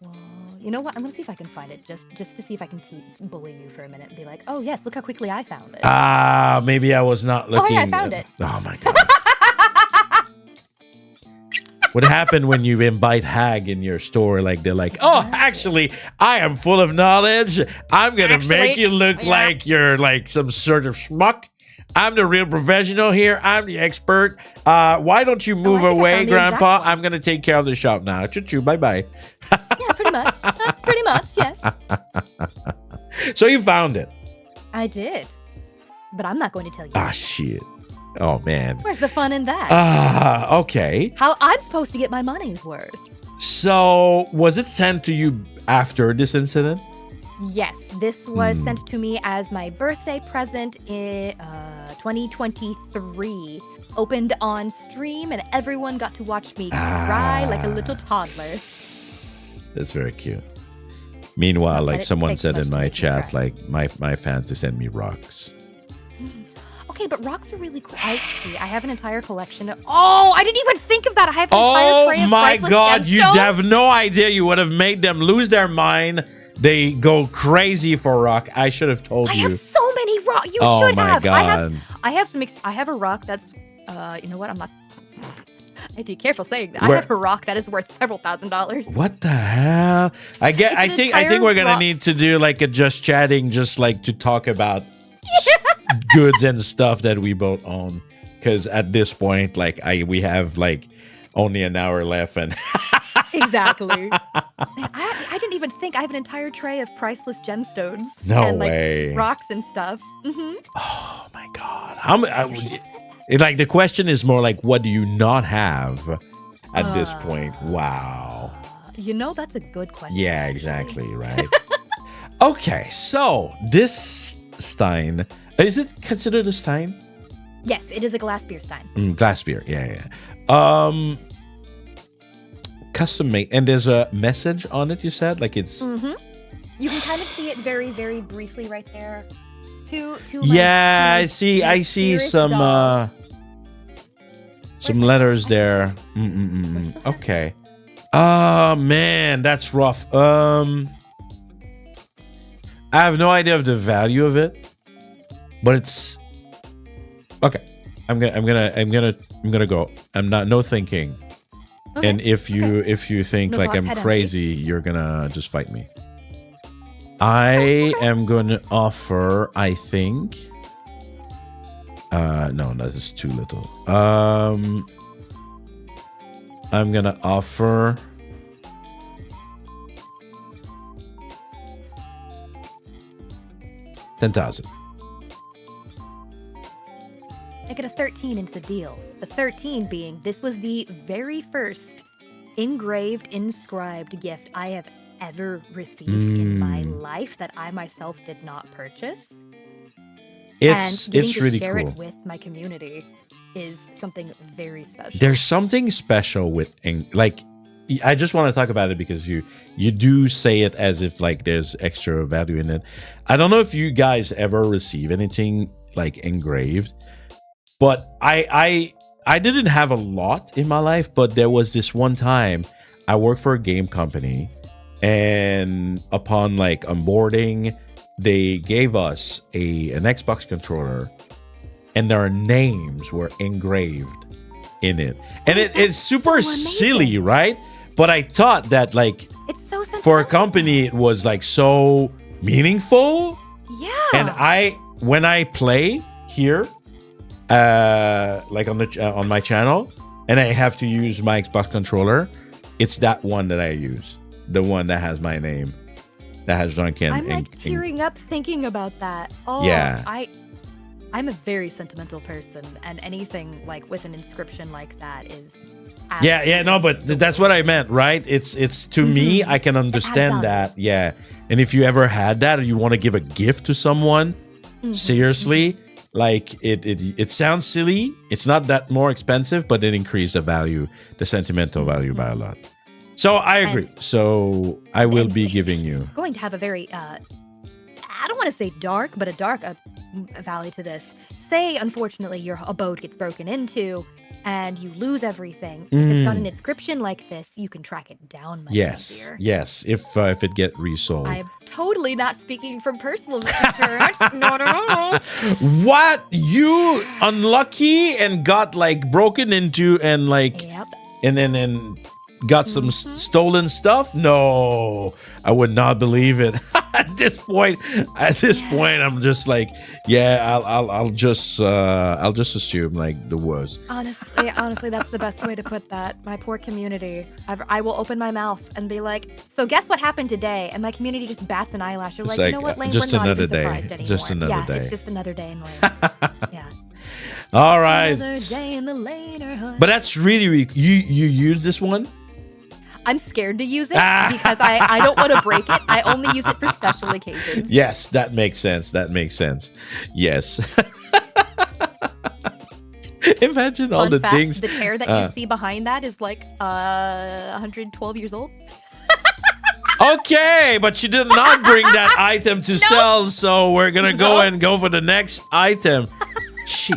Well, you know what? I'm gonna see if I can find it just to see if I can bully you for a minute and be like, oh yes, look how quickly I found it. Maybe I was not looking. I found it. Oh my god. What happened when you invite Hag in your store? Like they're like, oh, actually, I am full of knowledge. I'm gonna make you look like you're like some sort of schmuck. I'm the real professional here. I'm the expert. Why don't you move I think I away, found the exact Grandpa? one. I'm gonna take care of the shop now. Choo-choo, bye-bye. Yeah, pretty much. Pretty much, yes. So you found it. I did. But I'm not going to tell you. Ah, shit. Oh, man. Where's the fun in that? Okay. How I'm supposed to get my money's worth. So was it sent to you after this incident? Yes, this was sent to me as my birthday present in 2023. Opened on stream, and everyone got to watch me cry like a little toddler. That's very cute. Meanwhile, But like it someone takes said much in to my make me chat, cry. like my fans to send me rocks. Okay, but rocks are really cool. I have an entire collection of. Oh, I didn't even think of that. I have an entire tray Oh of my priceless god, you gemstones. have no idea. You would have made them lose their mind. They go crazy for rock. I should have told I you. have so many rocks. You Oh should my have. god. I have some. I have a rock that's. You know what? I'm not. I have to be careful saying that. Where- I have a rock that is worth several $1,000s. What the hell? I It's I an think entire we're gonna rock. need to do like a just chatting, just like to talk about goods and stuff that we both own. Because at this point, like we have like only an hour left, and Exactly. Man, I didn't even think. I have an entire tray of priceless gemstones. No and, like, way. Rocks and stuff. Mm-hmm. oh my god, how You should have many? said that. Like the question is more like, what do you not have at this point? Wow. You know, that's a good question. Yeah, exactly, right? Okay, so this stein, is it considered a stein? Yes, it is a glass beer stein. Glass beer, yeah. Custom made, and there's a message on it, you said? Like it's... You can kind of see it very, very briefly right there. Yeah, I see some letters there. Okay. Oh man, that's rough. I have no idea of the value of it, but it's okay. I'm gonna go. I'm not no thinking. Okay. And if you think like I'm crazy, you're gonna just fight me. I am going to offer, I think. No, that is too little. I'm going to offer 10,000. I get a 13 into the deal. The 13 being this was the very first inscribed gift I have ever received in my life that I myself did not purchase. It's really share cool. It with my community is something very special. There's something special with like I just want to talk about it because you do say it as if like there's extra value in it. I don't know if you guys ever receive anything like engraved, but I didn't have a lot in my life, but there was this one time I worked for a game company. And upon like onboarding, they gave us an Xbox controller, and their names were engraved in it. And it's super silly, right? But I thought that like it's so for a company, it was like so meaningful. Yeah. And when I play here, like on my channel, and I have to use my Xbox controller, it's that one that I use. The one that has my name, that has Janken. I'm like tearing up thinking about that. Oh, yeah. I'm a very sentimental person, and anything like with an inscription like that is. Yeah, no, but that's what I meant, right? It's to me, I can understand that. Yeah, and if you ever had that, or you want to give a gift to someone, seriously, like it sounds silly. It's not that more expensive, but it increased the value, the sentimental value by a lot. So I agree. So I will be giving you. Going to have a very, I don't want to say dark, but a dark valley to this. Say, unfortunately, your abode gets broken into and you lose everything. If it's got an inscription like this, you can track it down much easier. Yes, if it get resold. I'm totally not speaking from personal experience. No. What? You unlucky and got like broken into and like, and then got some stolen stuff? No, I would not believe it. At this point, I'm just like, yeah, I'll just assume like the worst. Honestly, that's the best way to put that. My poor community. I will open my mouth and be like, so guess what happened today? And my community just bats an eyelash. They're like, you know what, Lane, just we're not another even day. surprised anymore. Just another day. It's just another day in Lane. Yeah. All right. Another day in the Lanerhood. But that's really you use this one? I'm scared to use it because I don't want to break it. I only use it for special occasions. Yes, that makes sense. Yes. Imagine all the things. The chair that you see behind that is like 112 years old. Okay, but you did not bring that item to sell, so we're going to go for the next item.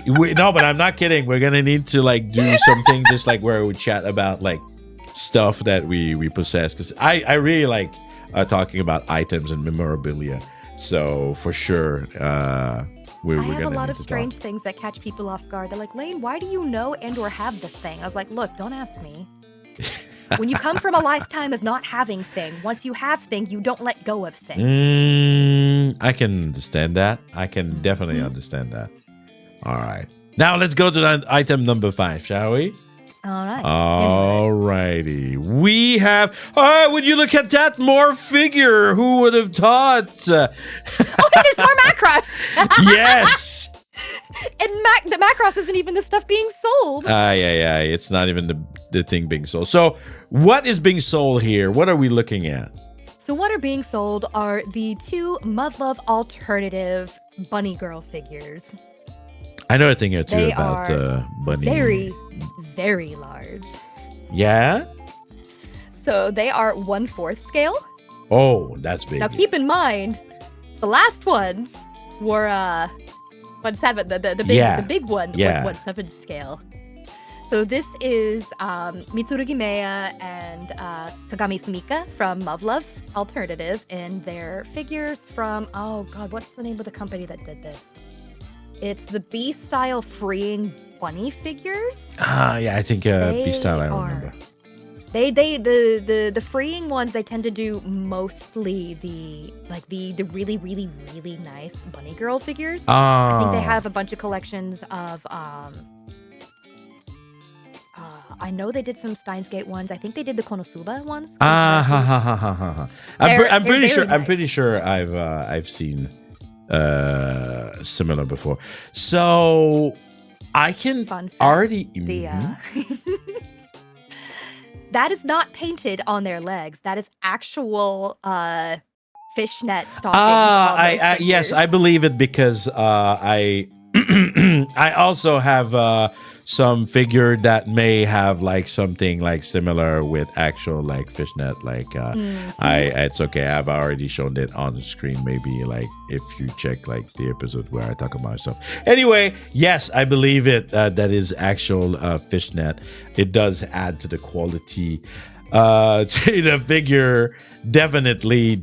No, but I'm not kidding. We're going to need to like do something just like where we chat about like stuff that we possess, because I really like talking about items and memorabilia. So for sure, we're I have gonna a lot need of to strange talk. things that catch people off guard. They're like, Lane, why do you know and or have this thing? I was like, look, don't ask me. When you come from a lifetime of not having thing, once you have thing, you don't let go of thing. I can understand that. I can definitely understand that. All right, now let's go to item number 5, shall we? All right. All righty. We have... would you look at that? More figure. Who would have thought? Oh, there's more Minecraft. Yes. And the Macross isn't even the stuff being sold. Yeah. It's not even the thing being sold. So what is being sold here? What are we looking at? So what are being sold are the 2 Muv-Luv alternative bunny girl figures. I know a thing or two They about are bunny. very, very large. Yeah? So they are 1/4 scale. Oh, that's big. Now keep in mind, the last ones were 1/7. The big one was 1/7 scale. So this is Mitsurugi Meiya and Kagami Sumika from Muv-Luv Alternative in their figures from, oh god, what's the name of the company that did this? It's the B-Style Freeing Bunny figures. Yeah, I think B-Style, I remember. The freeing ones, they tend to do mostly the really, really, really nice bunny girl figures. I think they have a bunch of collections of I know they did some Steins Gate ones. I think they did the Konosuba ones. I'm pretty sure. Nice. I'm pretty sure I've seen similar before. So I can already. That is not painted on their legs. That is actual fishnet stockings. Yes, I believe it because I I also have some figure that may have like something like similar with actual like fishnet. Like it's okay. I've already shown it on the screen. Maybe like if you check like the episode where I talk about stuff. Anyway, yes, I believe it. That is actual fishnet. It does add to the quality to the figure. Definitely.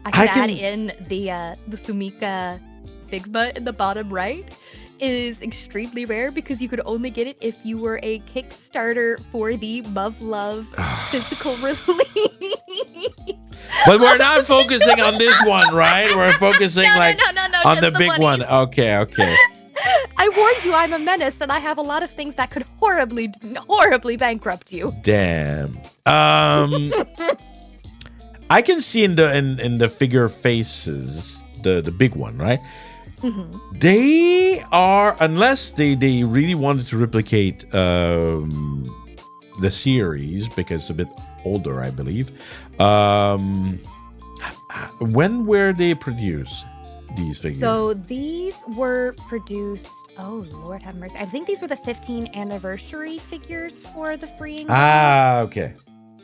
I can add in the Sumika Figma in the bottom right. Is extremely rare because you could only get it if you were a Kickstarter for the Muv-Luv physical release. But we're not focusing on this one, right? We're focusing on the big one. Okay. I warned you, I'm a menace, and I have a lot of things that could horribly bankrupt you. Damn. I can see in the figure faces the big one, right? Mm-hmm. They are, unless they really wanted to replicate the series because it's a bit older, I believe. When were they produced, these figures? So these were produced, oh Lord have mercy, I think these were the 15th anniversary figures for the freeing. Okay.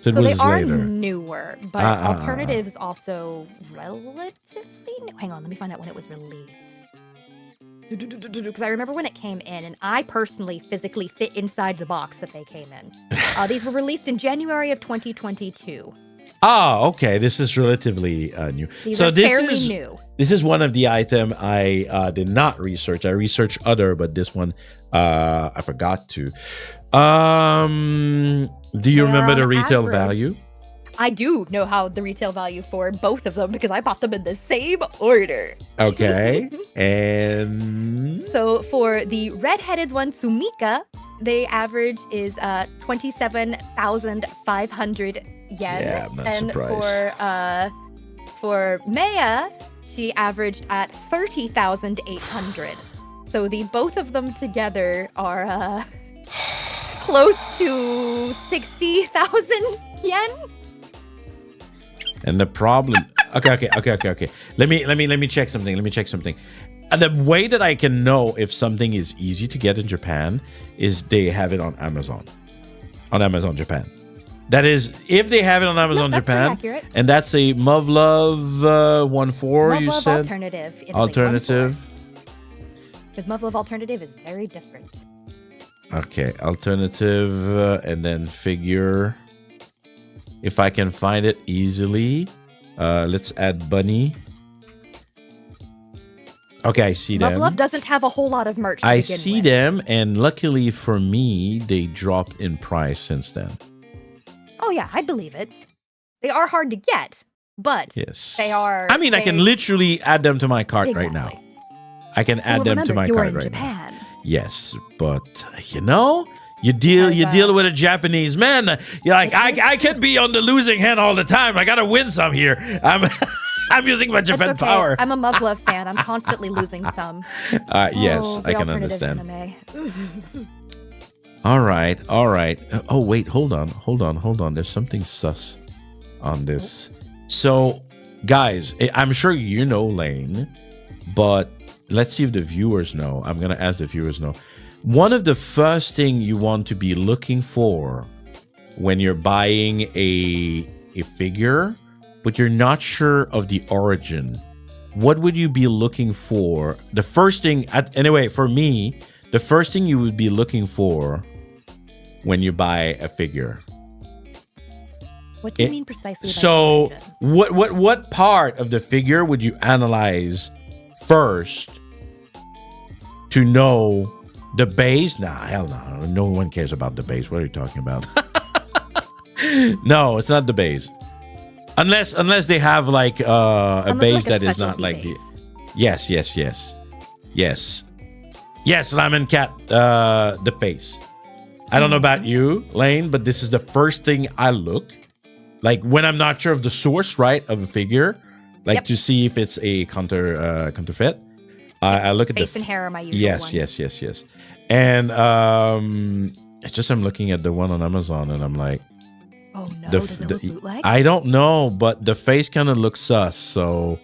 So they are later. Newer, but Alternative is also relatively new. Hang on, let me find out when it was released. Because I remember when it came in, and I personally physically fit inside the box that they came in. These were released in January of 2022. Oh, okay. This is relatively new. These are fairly new. This is one of the item I did not research. I researched other, but this one I forgot to. Do you remember the retail value? I do know how the retail value for both of them because I bought them in the same order. Okay. And so for the red-headed one, Sumika, the average is 27,500 yen. Yeah, I'm not and surprised. For Meiya, she averaged at 30,800. So the both of them together are close to 60,000 yen. And the problem. Okay. Let me check something. The way that I can know if something is easy to get in Japan is they have it on Amazon. On Amazon Japan. That is, if they have it on Amazon Japan, and that's a Muv-Luv 1/4, you said? Alternative. Because Muv-Luv Alternative is very different. Okay, Alternative, and then figure. If I can find it easily, let's add Bunny. Okay, I see them. Muv-Luv doesn't have a whole lot of merch to I begin see with. them, and luckily for me, they dropped in price since then. Oh yeah, I believe it. They are hard to get, but yes, they are. I mean, I can literally add them to my cart right now. I can add them to my cart right now. Yes, but you know, you deal with a Japanese man. You're like, I could be on the losing hand all the time. I gotta win some here. I'm using my Japan That's okay. power. I'm a Muv-Love fan. I'm constantly losing some. Yes, The I can alternative understand. anime. All right. Oh, wait, hold on. There's something sus on this. So, guys, I'm sure you know Lane, but let's see if the viewers know. I'm going to ask the viewers know. One of the first thing you want to be looking for when you're buying a figure, but you're not sure of the origin, what would you be looking for? The first thing, anyway, for me, the first thing you would be looking for when you buy a figure. What do you mean precisely? So, what part of the figure would you analyze first to know the base? Nah, hell no. No one cares about the base. What are you talking about? No, it's not the base. Unless they have like a base that is not like the. Yes. Lemon Cat, the face. I don't know about you, Lane, but this is the first thing I look. Like when I'm not sure of the source, right, of a figure, like to see if it's a counterfeit. I look at face the and hair are my usual one. Yes. And it's just I'm looking at the one on Amazon and I'm like, oh no, does it look bootleg? I don't know, but the face kind of looks sus. So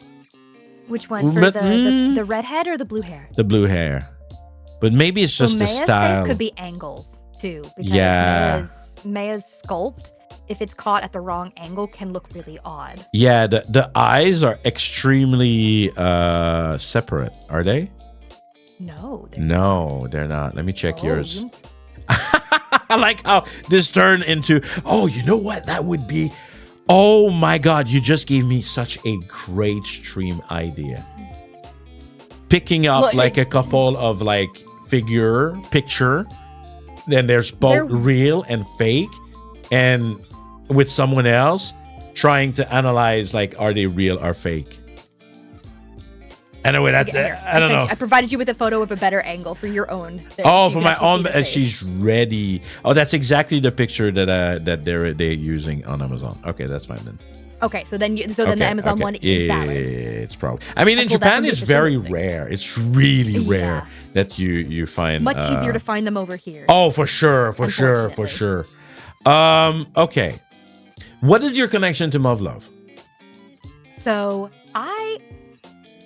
which one? For the red head or the blue hair? The blue hair, but maybe it's just the style. Face could be angles too. Because Maya's sculpt, if it's caught at the wrong angle, can look really odd. Yeah, the eyes are extremely separate. Are they? No, they're not. Let me check yours. I like how this turned into, oh, you know what? That would be, oh my God, you just gave me such a great stream idea. Picking up like a couple of like picture, then there's both real and fake, and with someone else trying to analyze like, are they real or fake? Anyway, that's I don't know. I provided you with a photo of a better angle for your own thing. Oh, for my own, and she's ready. Oh, that's exactly the picture that they're using on Amazon. Okay, that's fine then. Okay, so then the Amazon one is valid. It's probably. I mean, in Japan, it's very rare. It's really rare that you find much easier to find them over here. Oh, for sure. Okay, what is your connection to Muv-Love? So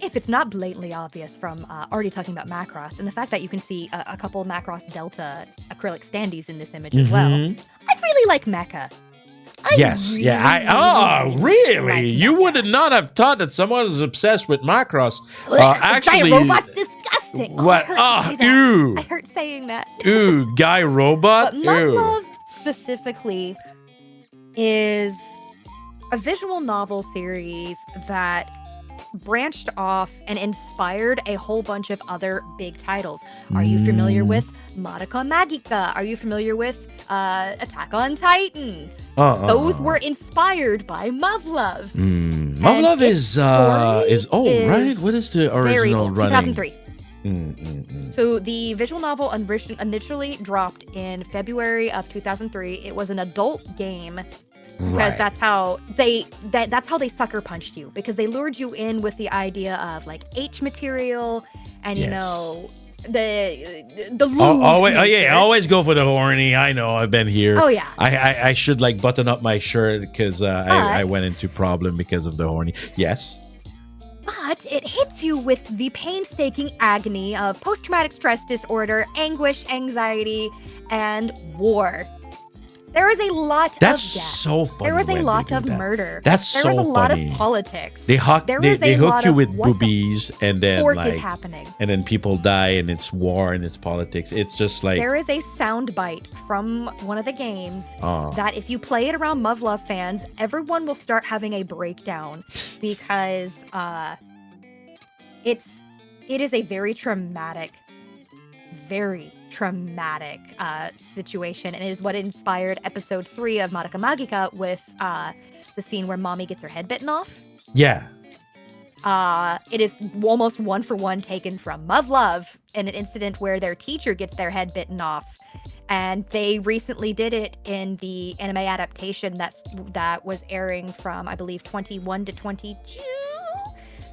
if it's not blatantly obvious from already talking about Macross, and the fact that you can see a couple of Macross Delta acrylic standees in this image as well, I really like Mecha. Really? You would not have thought that someone was obsessed with Macross. Actually, Giant Robot's disgusting. What? Ew. I hurt saying that. Ew, Guy Robot? But Muv-Love specifically is a visual novel series that branched off and inspired a whole bunch of other big titles. Are you familiar with Madoka Magica? Are you familiar with Attack on Titan? Those were inspired by Muv-Love. Muv-Love is old, right? What is the original running? 2003. So the visual novel initially dropped in February of 2003. It was an adult game. Because that's how they sucker punched you, because they lured you in with the idea of like H material and you know the always go for the horny. I know, I've been here. Oh yeah, I should like button up my shirt because I went into problem because of the horny. Yes, but it hits you with the painstaking agony of post-traumatic stress disorder, anguish, anxiety, and war. There was a lot of death. So funny. There was a lot of murder. That's so funny. There was a lot of politics. They hook you with boobies, and then like is happening. And then people die, and it's war and it's politics. It's just like there is a sound bite from one of the games that if you play it around Muv-Love fans, everyone will start having a breakdown because it is a very traumatic situation, and it is what inspired episode 3 of Madoka Magica with the scene where mommy gets her head bitten off. Yeah. It is almost one for one taken from Muv-Love in an incident where their teacher gets their head bitten off, and they recently did it in the anime adaptation that was airing from, I believe, 21 to 22.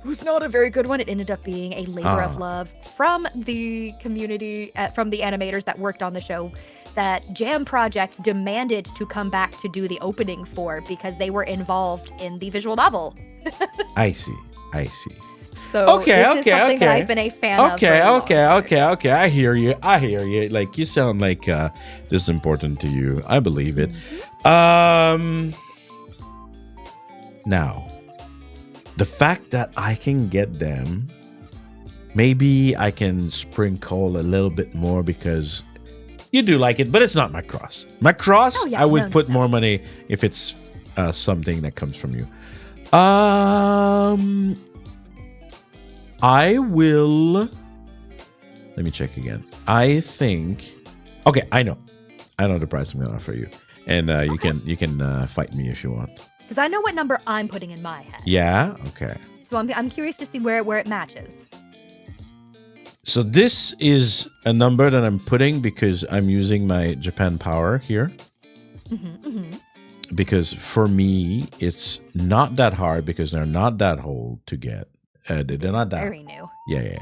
who's not a very good one. It ended up being a labor of love from the community, from the animators that worked on the show, that Jam Project demanded to come back to do the opening for because they were involved in the visual novel. I see. So Okay. that I've been a fan of. Okay. I hear you. Like, you sound like this is important to you. I believe it. Now, the fact that I can get them, maybe I can sprinkle a little bit more because you do like it, but it's not my cross. My cross, I would put more money if it's something that comes from you. I will. Let me check again. I think. Okay, I know the price I'm gonna offer you, and you can fight me if you want. Because I know what number I'm putting in my head. Yeah. Okay. So I'm curious to see where it matches. So this is a number that I'm putting because I'm using my Japan power here. Because for me, it's not that hard because they're not that old to get. They're not that very new. Yeah.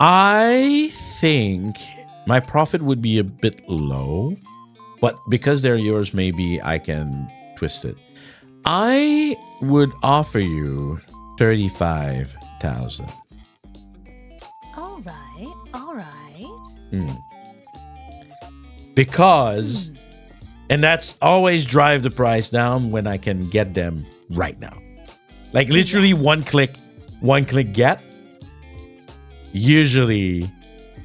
I think my profit would be a bit low, but because they're yours, maybe I can twist it. I would offer you 35,000. All right. Because, and that's always drive the price down when I can get them right now. Like literally one click get. Usually,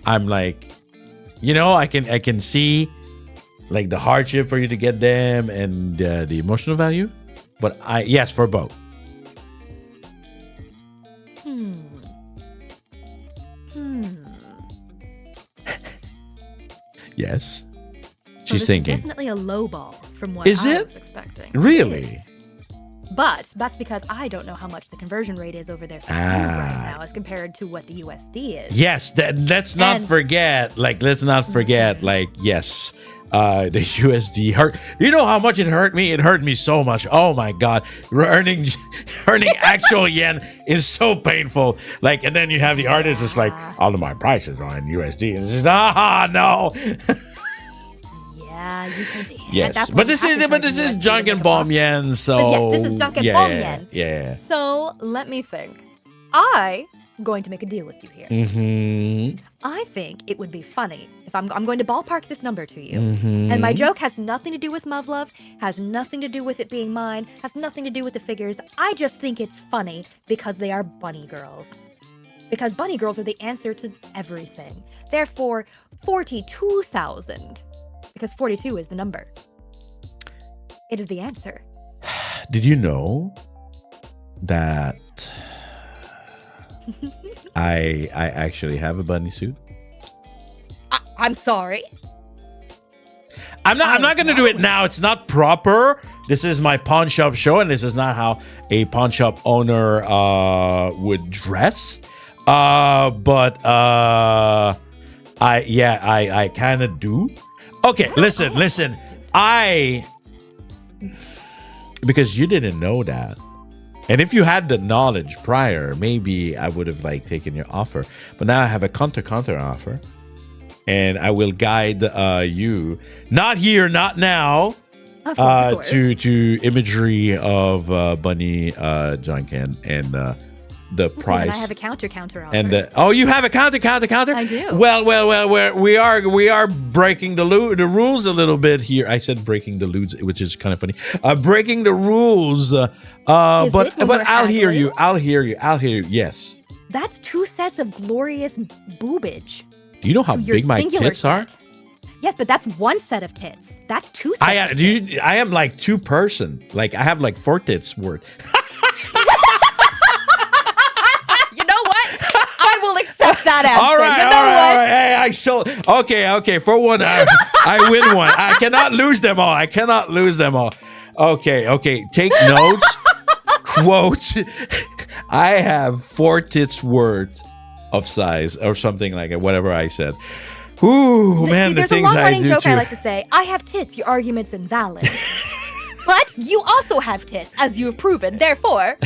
I'm like, I can see like the hardship for you to get them and the emotional value. But yes, for both. Yes. So She's thinking. Definitely a low ball from what I was expecting. Really? But that's because I don't know how much the conversion rate is over there for right now as compared to what the USD is. Yes, let's not forget. Yes, the USD hurt. You know how much it hurt me? It hurt me so much. Oh my God, earning actual yen is so painful. Like, and then you have the artist is like, all of my prices are in USD, and it's just, no. Yeah, you can. Yes, but this is Janken bomb yen. So but yes, this is Janken bomb yen. Yeah. So let me think. I'm going to make a deal with you here. I think it would be funny if I'm going to ballpark this number to you. And my joke has nothing to do with Muv-Love, has nothing to do with it being mine, has nothing to do with the figures. I just think it's funny because they are bunny girls. Because bunny girls are the answer to everything. Therefore, 42,000. Because 42 is the number. It is the answer. Did you know that I actually have a bunny suit? I'm sorry. I'm not going to do it now. It's not proper. This is my pawn shop show, and this is not how a pawn shop owner would dress. But I kind of do. Okay, listen. Because you didn't know that. And if you had the knowledge prior, maybe I would have taken your offer. But now I have a counter offer. And I will guide you, not here, not now, to imagery of Bunny Janken and the price. And I have a counter offer. And you have a counter. I do. Well, we are breaking the rules a little bit here. I said breaking the rules, which is kind of funny. Breaking the rules. But I'll hear you. Yes. That's 2 sets of glorious boobage. Do you know how big my tits are? Yes, but that's 1 set of tits. That's 2 sets. I am like 2 person. Like I have 4 tits worth. You know what? I will accept that answer. All right. Hey, okay. For one, I win one. I cannot lose them all. Okay. Take notes. Quote. I have 4 tits worth of size or something like it, whatever I said. Ooh, man, the things I do. There's a long-running joke I like to say. I have tits. Your argument's invalid. But you also have tits, as you have proven. Therefore,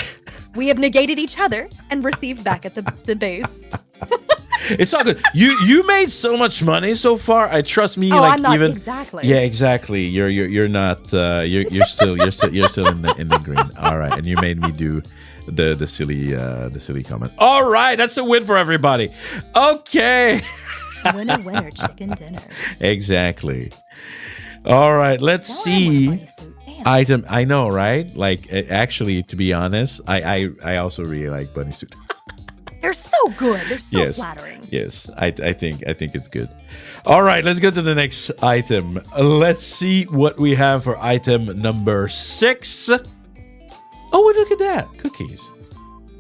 We have negated each other and received back at the base. It's all good. You made so much money so far. I trust me. Oh, like I'm not even exactly. Yeah, exactly. You're not. You're still in the green. All right, and you made me do the silly comment. All right, that's a win for everybody. Okay. Winner, winner, chicken dinner. Exactly. All right, let's see. Item. I know, right? Like, actually, to be honest, I also really like bunny suit. They're so good. They're so flattering. Yes, I think it's good. All right, let's go to the next item. Let's see what we have for item number 6. Oh, look at that. Cookies.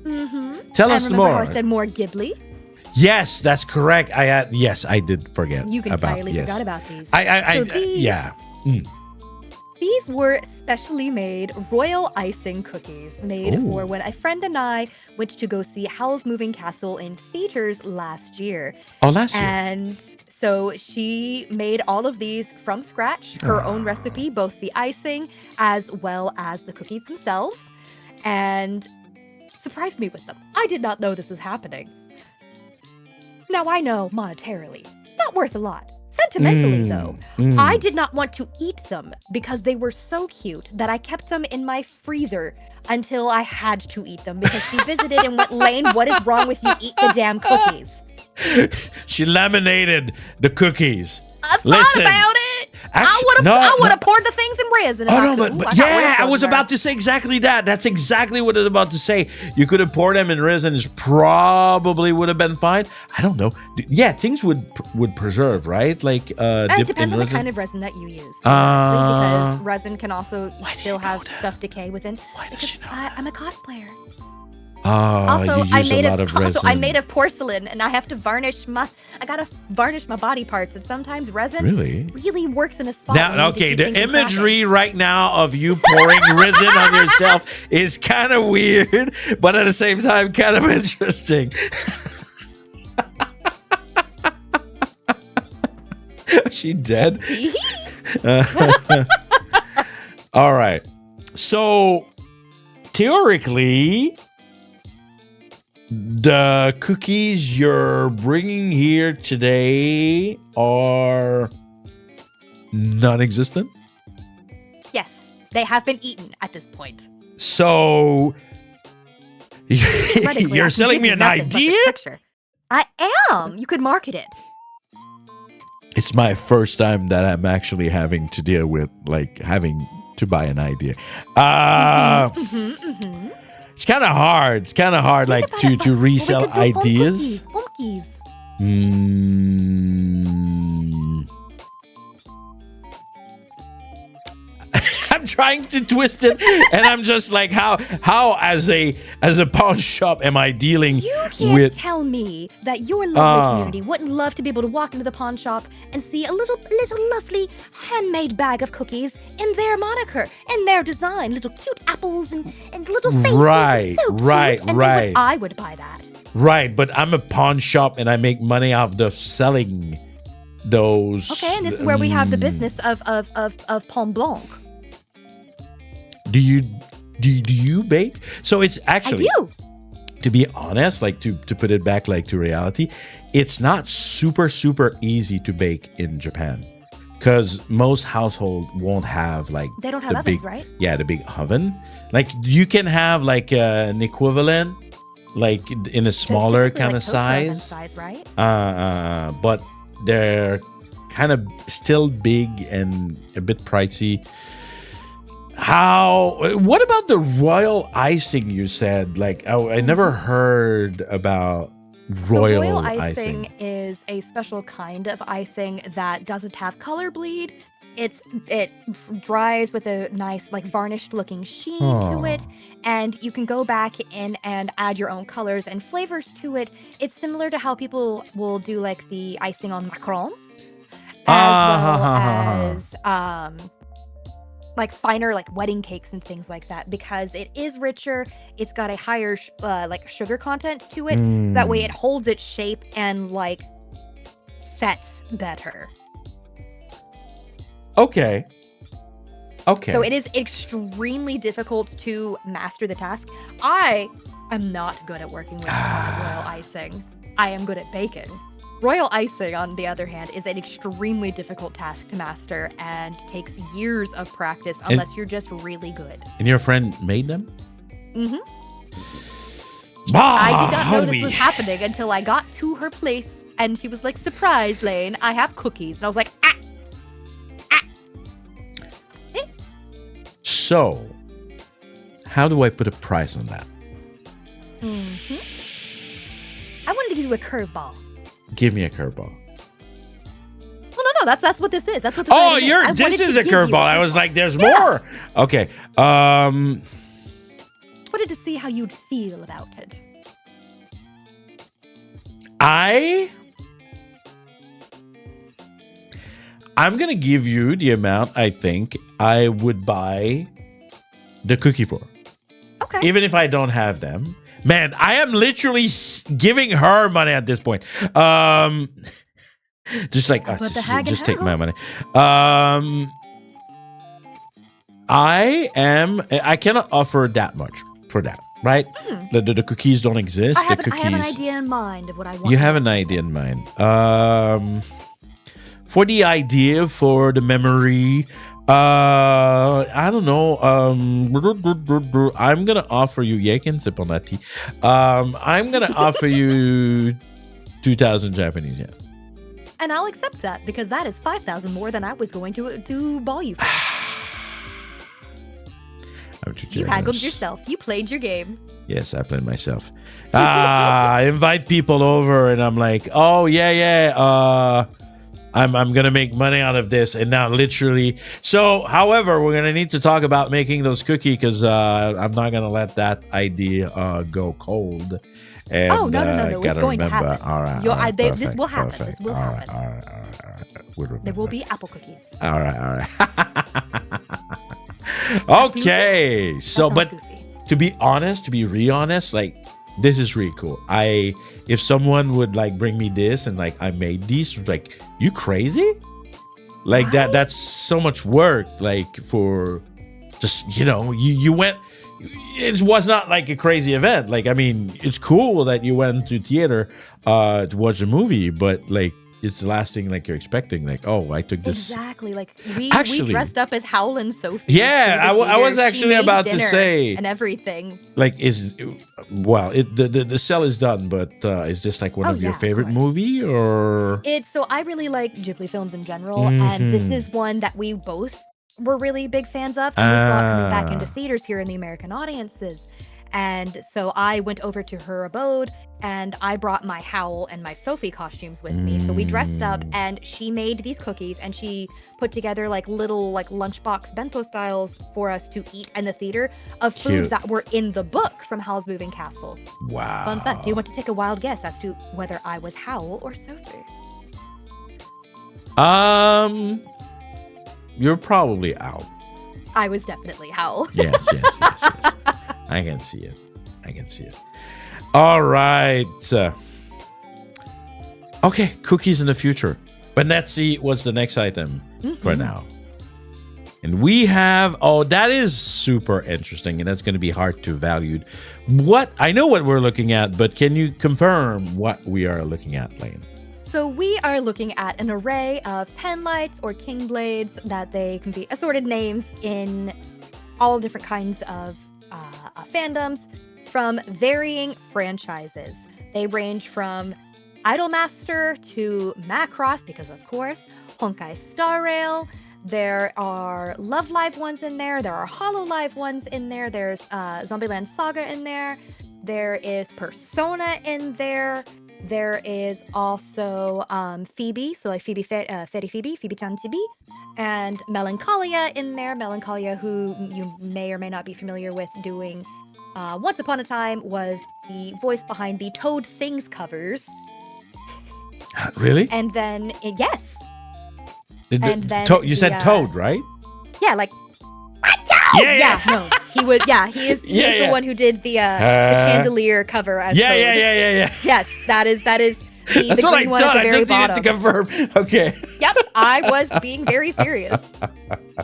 Mm-hmm. Tell us more. How I said more Ghibli? Yes, that's correct. I did forget. You entirely forgot about these. Yeah. These were specially made royal icing cookies made for when a friend and I went to go see Howl's Moving Castle in theaters last year. Oh, last year. And so she made all of these from scratch, her own recipe, both the icing as well as the cookies themselves, and surprised me with them. I did not know this was happening. Now I know monetarily, not worth a lot. Sentimentally, though, I did not want to eat them because they were so cute that I kept them in my freezer until I had to eat them because she visited and went, Lane, what is wrong with you? Eat the damn cookies. She laminated the cookies. I thought about it. I would have poured the things in resin. Oh, no, but yeah, I was about to say exactly that. That's exactly what I was about to say. You could have poured them in resin. It probably would have been fine. I don't know. Yeah, things would preserve, right? Like, it depends on the kind of resin that you use. Because resin can also still have stuff decay within. Why does she know? I'm a cosplayer. Also, you use a lot of resin. I'm made of porcelain, and I have to varnish my body parts, and sometimes resin really works in a spot. Now, okay, the imagery right now of you pouring resin on yourself is kind of weird, but at the same time, kind of interesting. Is she dead? All right. So, theoretically, the cookies you're bringing here today are non-existent? Yes, they have been eaten at this point. So, you're selling me an idea? I am. You could market it. It's my first time that I'm actually having to deal with, like, having to buy an idea. It's kind of hard. It's kind of hard, like, to resell ideas. Pumpkins. I'm trying to twist it, and I'm just like, how as a pawn shop am I dealing with? You can't tell me that your lovely community wouldn't love to be able to walk into the pawn shop and see a little lovely handmade bag of cookies in their moniker, in their design, little cute apples and little faces. Right, so cute. right. I would buy that. Right, but I'm a pawn shop, and I make money off the selling those. Okay, and this is where we have the business of Pomme Blanc. Do you bake? So it's actually, I do. To be honest, like to put it back like to reality, it's not super easy to bake in Japan because most households won't have like they don't have the ovens, big, right? Yeah, the big oven. Like you can have like an equivalent, like in a smaller kind of size, right? But they're kind of still big and a bit pricey. What about the royal icing you said? Like, I never heard about royal icing. Is a special kind of icing that doesn't have color bleed. It dries with a nice, like, varnished looking sheen to it, and you can go back in and add your own colors and flavors to it. It's similar to how people will do like the icing on macarons, as well as like finer, like wedding cakes and things like that, because it is richer. It's got a higher like sugar content to it. That way it holds its shape and like sets better. Okay. Okay. So it is extremely difficult to master the task. I am not good at working with royal icing. I am good at baking. Royal icing, on the other hand, is an extremely difficult task to master and takes years of practice unless you're just really good. And your friend made them? Mm-hmm. I did not know this was happening until I got to her place and she was like, "Surprise, Lane, I have cookies." And I was like, "Ah! Ah!" So, how do I put a price on that? I wanted to give you a curveball. Give me a curveball. Well, no, that's what this is. That's what this is. This is a curveball. I was like, there's more. Okay. Wanted to see how you'd feel about it. I'm gonna give you the amount I think I would buy the cookie for. Okay. Even if I don't have them. Man, I am literally giving her money at this point. Just like, just take my money. I cannot offer that much for that, right? The cookies don't exist. I have an idea in mind of what I want. You have an idea in mind. For the idea, for the memory, I don't know. I'm gonna offer you. Yeah, I can sip on that tea. I'm gonna offer you 2,000 Japanese yen. And I'll accept that because that is 5,000 more than I was going to ball you for. You haggled yourself. You played your game. Yes, I played myself. I invite people over, and I'm like, oh yeah. I'm gonna make money out of this, and now literally. So, however, we're gonna need to talk about making those cookies because I'm not gonna let that idea go cold. And, no! It's going to happen. All right. This will happen. Perfect. This will happen. All right. There will be apple cookies. All right. Okay. So, but to be really honest, like, this is really cool. If someone would like bring me this and like I made these, like, you crazy? Like right? that's so much work. Like for just you went. It was not like a crazy event. Like, I mean, it's cool that you went to theater to watch a movie, but like it's the last thing like you're expecting. Like, oh, I took this. Exactly. Like we dressed up as Howl and Sophie. Yeah, I was actually about to say and everything. Like, the sell is done, but is this like one of your favorite movie or? So I really like Ghibli films in general, and this is one that we both were really big fans of. And it's not coming back into theaters here in the American audiences. And so I went over to her abode and I brought my Howl and my Sophie costumes with me. So we dressed up and she made these cookies and she put together like little like lunchbox bento styles for us to eat in the theater of foods that were in the book from Howl's Moving Castle. Wow. Fun fact. Do you want to take a wild guess as to whether I was Howl or Sophie? You're probably out. I was definitely Howl. Yes. I can see it. All right. Okay, cookies in the future. But let's see what's the next item for now. And we have, that is super interesting, and that's going to be hard to value. I know what we're looking at, but can you confirm what we are looking at, Lane? So we are looking at an array of pen lights or king blades that they can be assorted names in all different kinds of fandoms from varying franchises. They range from Idolmaster to Macross, because of course, Honkai Star Rail. There are Love Live ones in there. There are Hololive ones in there. There's Zombieland Saga in there. There is Persona in there. There is also Phoebe, so like Phoebe, Phoebe-chan Tibi, and Melancholia in there. Melancholia, who you may or may not be familiar with doing Once Upon a Time, was the voice behind the Toad Sings covers. Really? And then, yes. You said Toad, right? Yeah, like, no. He was, he is the one who did the chandelier cover as Toad. Yeah. Yes, that is the That's what green one at the very bottom. I just needed to confirm. Okay. Yep, I was being very serious.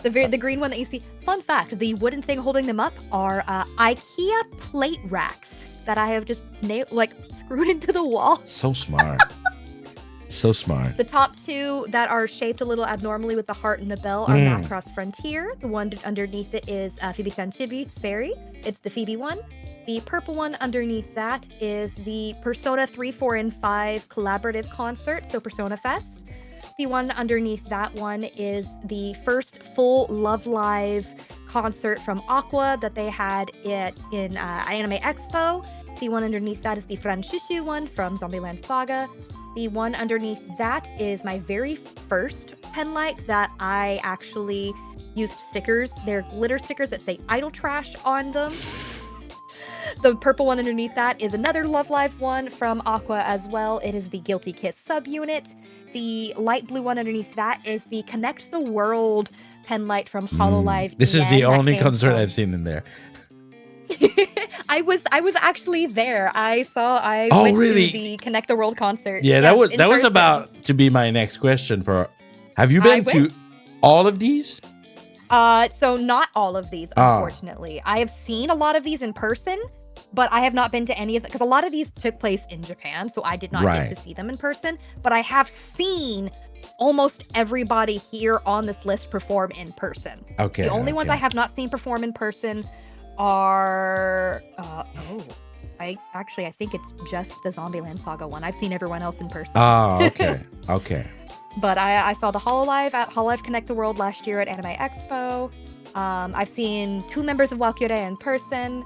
The green one that you see. Fun fact: the wooden thing holding them up are IKEA plate racks that I have just screwed into the wall. So smart. So smart. The top two that are shaped a little abnormally with the heart and the bell are Macross Frontier. The one underneath it is Phoebe Chantibi's Fairy. It's the Phoebe one. The purple one underneath that is the Persona 3, 4, and 5 collaborative concert, so Persona Fest. The one underneath that one is the first full Love Live concert from Aqua that they had in Anime Expo. The one underneath that is the Franshushu one from Zombieland Saga. The one underneath that is my very first pen light that I actually used stickers. They're glitter stickers that say idle trash on them. The purple one underneath that is another Love Live one from Aqua as well. It is the Guilty Kiss subunit. The light blue one underneath that is the Connect the World pen light from Hololive. This is the only concert I've seen in there. I was actually there. I went to the Connect the World concert. Yeah, yes, that was about to be my next question. Have you been to all of these? So not all of these, unfortunately. I have seen a lot of these in person, but I have not been to any of them because a lot of these took place in Japan, so I did not get to see them in person. But I have seen almost everybody here on this list perform in person. Okay. The only ones I have not seen perform in person are I think it's just the Zombieland Saga one. I've seen everyone else in person. Oh, okay. Okay. But I saw the Hololive at Hololive Connect the World last year at Anime Expo. I've seen 2 members of Walkyure in person.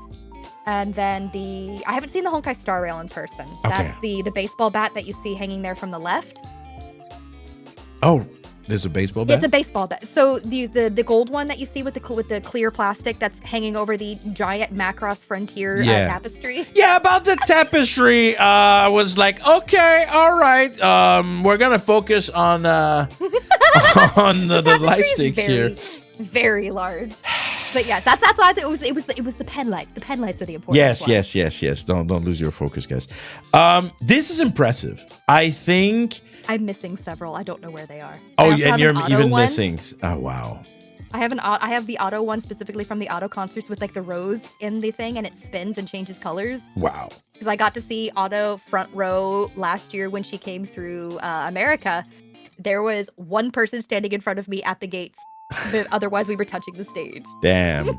And then I haven't seen the Honkai Star Rail in person. That's the baseball bat that you see hanging there from the left. Oh, there's a baseball bat? It's a baseball bat. So the gold one that you see with the clear plastic that's hanging over the giant Macross Frontier tapestry. Yeah, about the tapestry, I was like, okay, all right. We're gonna focus on on the light stick here. Very large. But yeah, that's why it was the pen light. The pen lights are the important ones. Yes. Don't lose your focus, guys. This is impressive. I think I'm missing several. I don't know where they are. Oh, and you're even missing. Oh, wow. I have the auto one specifically from the auto concerts with like the rose in the thing and it spins and changes colors. Wow. Because I got to see Auto front row last year when she came through America. There was one person standing in front of me at the gates. But otherwise, we were touching the stage. Damn.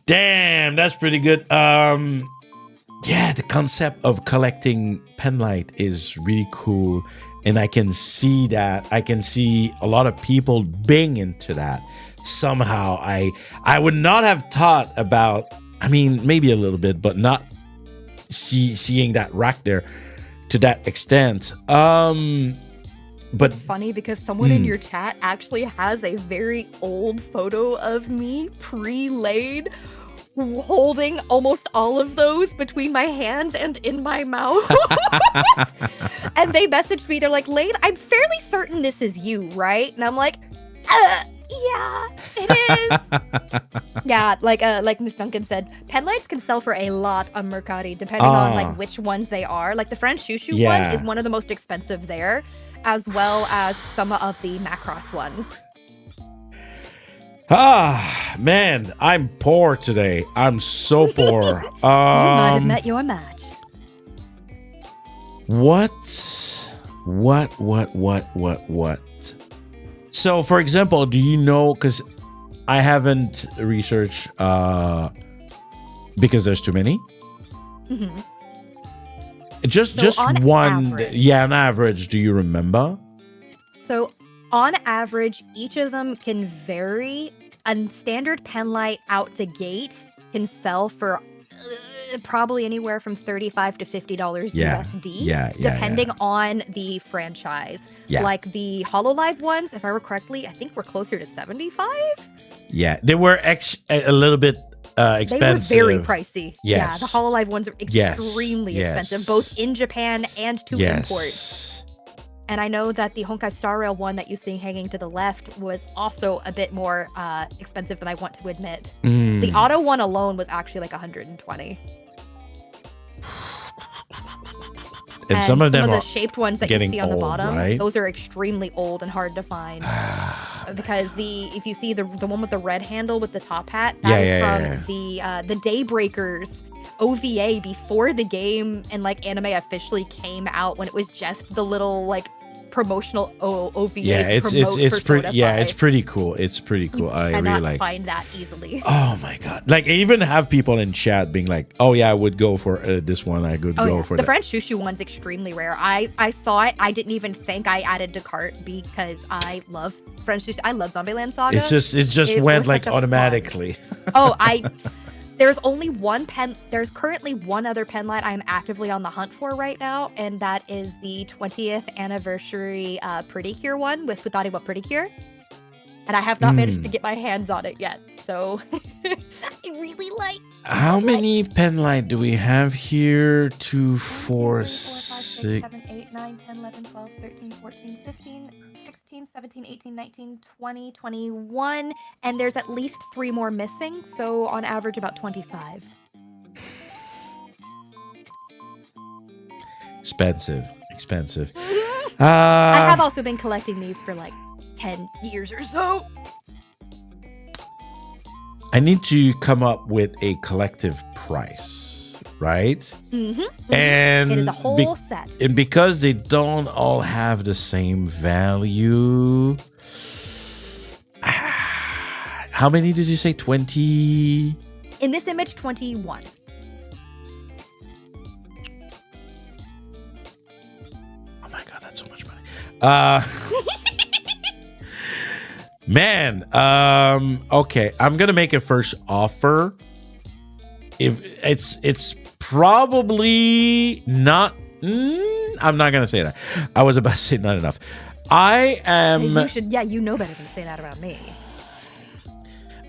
Damn, that's pretty good. Yeah, the concept of collecting pen light is really cool. And I can see that. I can see a lot of people being into that. Somehow, I would not have thought about, I mean, maybe a little bit, but not seeing that rack there to that extent. But it's funny because someone in your chat actually has a very old photo of me pre-laid holding almost all of those between my hands and in my mouth. And they messaged me, they're like, Lane, I'm fairly certain this is you, right? And I'm like, yeah, it is. Yeah, like Miss Duncan said, pen lights can sell for a lot on Mercari, depending on like which ones they are. Like the Franshushu one is one of the most expensive there, as well as some of the Macross ones. Ah, man, I'm poor today. I'm so poor. You might have met your match. What? So, for example, do you know, because I haven't researched, because there's too many. Mm-hmm. Just one. Average, yeah, on average, do you remember? So, on average, each of them can vary. A standard pen light out the gate can sell for probably anywhere from $35 to $50 USD, depending on the franchise. Yeah. Like the Hololive ones, if I remember correctly, I think we're closer to $75. Yeah, they were a little bit expensive. They were very pricey. Yes. Yeah, the Hololive ones are extremely expensive, both in Japan and to import. And I know that the Honkai Star Rail one that you see hanging to the left was also a bit more expensive than I want to admit. The auto one alone was actually like $120. And some of the shaped ones that you see on the bottom, those are extremely old and hard to find. because if you see the one with the red handle with the top hat, from the Daybreakers OVA before the game and like anime officially came out, when it was just the little like promotional OVA. Yeah, it's pretty. Yeah, it's pretty cool. It's pretty cool. I really find that easily. Oh my god! Like, I even have people in chat being like, "Oh yeah, I would go for this one. I could go for the that." French Shushu one's extremely rare. I saw it. I didn't even think I added to cart because I love French Shushu. I love Zombieland Saga. It just went like automatically. There's currently one other pen light I'm actively on the hunt for right now, and that is the 20th anniversary Pretty Cure one with Futari wa Pretty Cure. And I have not managed to get my hands on it yet. So I really like. How many pen light do we have here? 2, 4, 6, 6. 7, 8, 9, 10, 11, 12, 13, 14, 15, 16, 17, 18, 19, 20, 21, and there's at least 3 more missing, so on average about 25. Expensive. I have also been collecting these for like 10 years or so. I need to come up with a collective price, right? And it is a whole set. And because they don't all have the same value, how many did you say? 20? In this image, 21. Oh my god, that's so much money. Man, okay, I'm gonna make a first offer. If it's probably not. I'm not gonna say that. I was about to say not enough. I am. You should. Yeah, you know better than to say that about me.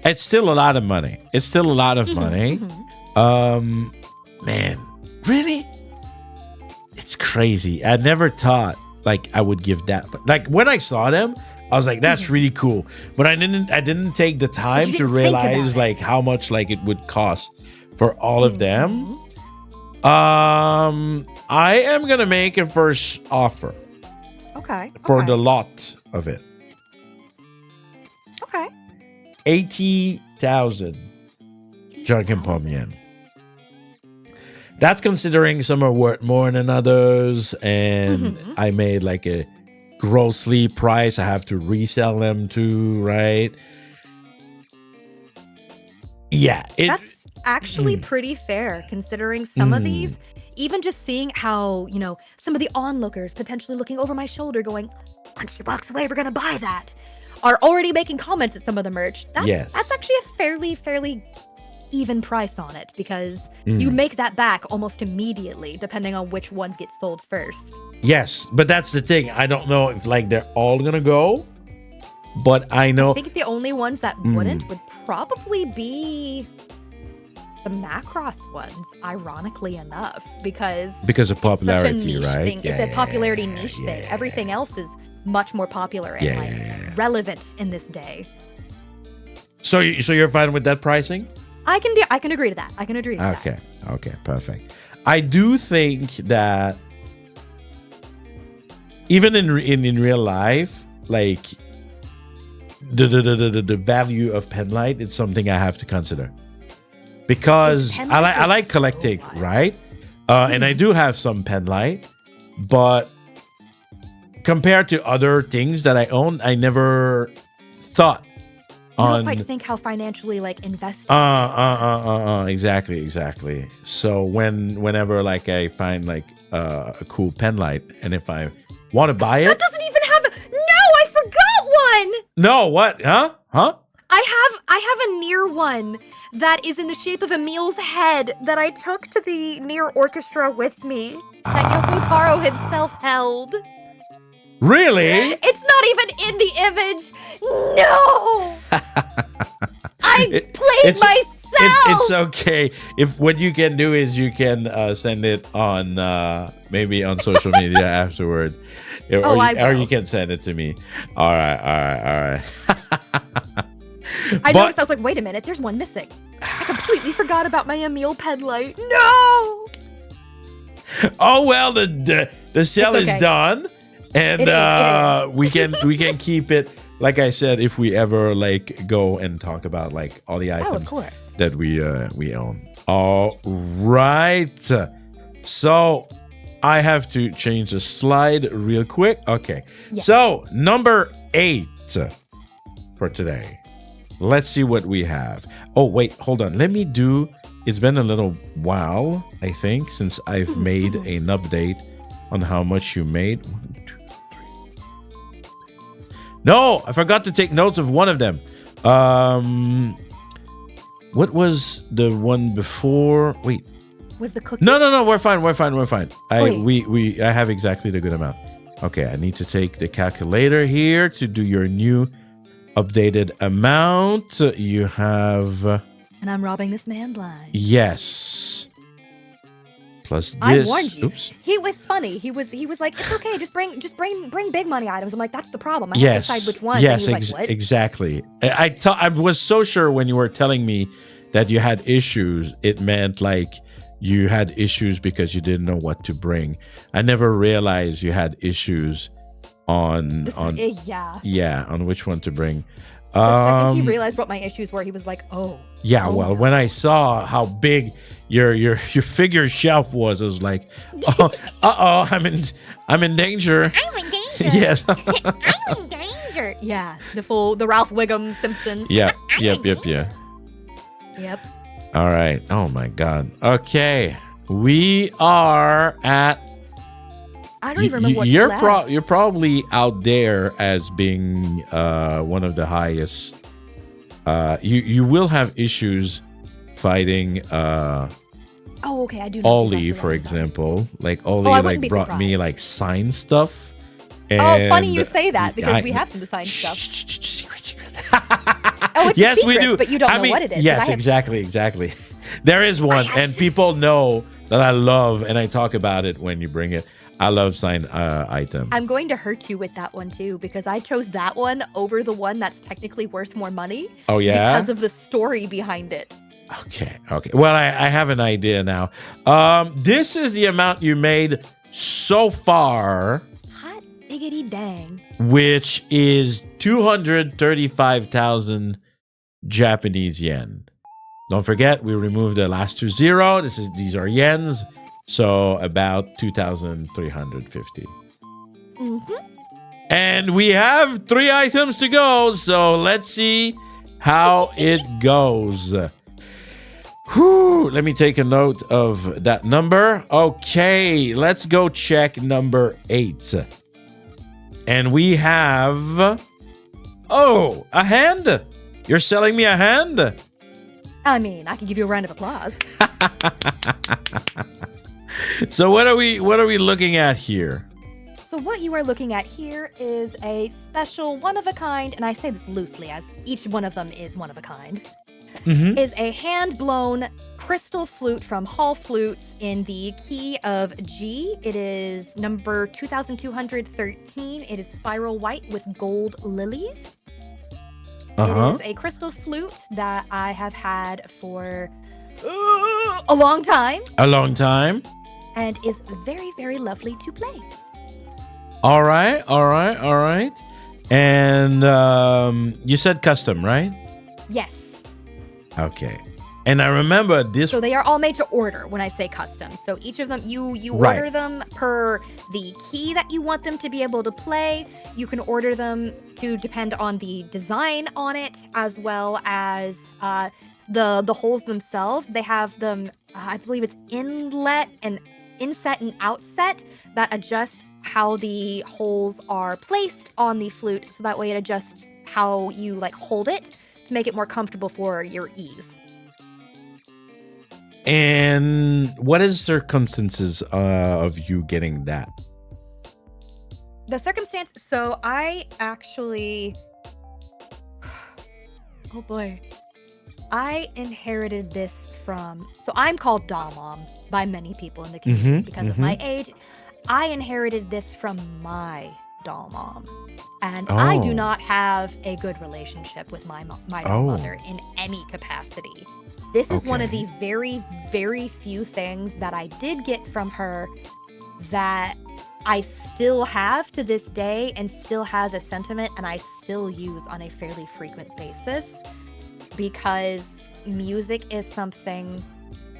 It's still a lot of money. It's still a lot of money. Man, really? It's crazy. I never thought like I would give that. Like when I saw them, I was like, that's really cool. But I didn't take the time to realize like how much like it would cost for all of them. I am gonna make a first offer. Okay. For the lot of it. Okay. 80,000 Janken Pomme yen. That's considering some are worth more than others, and I made like a grossly price. I have to resell them too, right? Yeah, that's actually pretty fair considering some of these. Even just seeing how, you know, some of the onlookers potentially looking over my shoulder going, once you box away, we're going to buy that, are already making comments at some of the merch. That's actually a fairly even price on it, because you make that back almost immediately, depending on which ones get sold first. Yes, but that's the thing. I don't know if like they're all going to go, but I know. I think the only ones that wouldn't would probably be the Macross ones, ironically enough, because of popularity, it's right? Thing. It's a popularity niche thing. Everything else is much more popular and relevant in this day. So you're fine with that pricing? I can agree to that. I can agree to that. Okay, perfect. I do think that even in real life, like the value of penlight, it's something I have to consider. Because I like collecting, right? And I do have some pen light, but compared to other things that I own, I never thought on. I don't quite think how financially like invested. Exactly. So whenever like I find like a cool pen light, and if I want to buy it, that doesn't even have. No, I forgot one. No, what? Huh? I have a Nier one that is in the shape of Emil's head that I took to the Nier orchestra with me, that Yokotaro himself held. Really? It's not even in the image. No. I played myself. It's okay. If what you can do is you can send it on maybe on social media afterward, or you can send it to me. All right. I noticed. I was like, wait a minute. There's one missing. I completely forgot about my Emil penlight. No. Oh well, the sale is done, and we can keep it like I said, if we ever like go and talk about like all the Oh, of items course. that we own. All right. So I have to change the slide real quick. Okay. Yeah. So number 8 for today. Let's see what we have. Oh, wait, hold on. Let me do. It's been a little while, I think, since I've made an update on how much you made. 1, 2, 3. No, I forgot to take notes of one of them. What was the one before? Wait. With the cookie? No. We're fine. Wait. I have exactly the good amount. Okay, I need to take the calculator here to do your new updated amount. You have And I'm robbing this man blind. yes. Plus this. I warned you. Oops. He was funny. He was like, it's okay, just bring big money items. I'm like, that's the problem. I have Yes. to decide which one. Yes, and he was like, what? exactly. I was so sure when you were telling me that you had issues, it meant like you had issues because you didn't know what to bring. I never realized you had issues on Yeah. on which one to bring. The second he realized what my issues were, he was like, oh. Yeah, oh well, no. when I saw how big your figure shelf was, I was like, I'm in danger. I'm in danger. Yes. I'm in danger. Yeah, the Ralph Wiggum Simpsons. Yep. Yep. All right. Oh my God. Okay. We are at. I don't even remember what You're probably out there as being one of the highest. You will have issues fighting Oh, okay. I do know Ollie, exactly for what I'm example. Like Ollie I wouldn't like be brought me surprised. like sign stuff. Oh, funny and- you say that because I- we have some design stuff. Secret. Oh, it's Yes, a secret, we do. but you don't know what it is. Yes, but I have- exactly. There is one, and people know that I love, and I talk about it when you bring it. I love signed item. I'm going to hurt you with that one too because I chose that one over the one that's technically worth more money. Oh yeah. Because of the story behind it. Okay. Well, I have an idea now. This is the amount you made so far, Hot diggity dang. which is 235,000 Japanese yen. Don't forget, we removed the last 20. These are yens, so about 2,350. Mm-hmm. And we have 3 items to go, so let's see how it goes. Whew, let me take a note of that number. Okay, let's go check number 8. And we have... Oh, a hand! You're selling me a hand? I mean, I can give you a round of applause. So what are we looking at here? So what you are looking at here is a special one-of-a-kind, and I say this loosely as each one of them is one of a kind, Mm-hmm. is a hand-blown crystal flute from Hall Flutes in the key of G. It is number 2213. It is spiral white with gold lilies. Uh-huh. It is a crystal flute that I have had for a long time A long time. and is very, very lovely to play. All right. And you said custom, right? Yes. Okay. And I remember this. So they are all made to order when I say custom. So each of them, you Right. order them per the key that you want them to be able to play. You can order them to depend on the design on it, as well as the holes themselves. They have them, I believe it's inset and outset that adjust how the holes are placed on the flute, so that way it adjusts how you like hold it to make it more comfortable for your ease. And what is circumstances of you getting that? The circumstance, so I actually, oh boy, I inherited this from, so I'm called doll mom by many people in the community because of my age. I inherited this from my doll mom, and I do Oh. not have a good relationship with my doll Oh. mother in any capacity. This is one of Okay. the very, very few things that I did get from her that I still have to this day and still has a sentiment and I still use on a fairly frequent basis, because music is something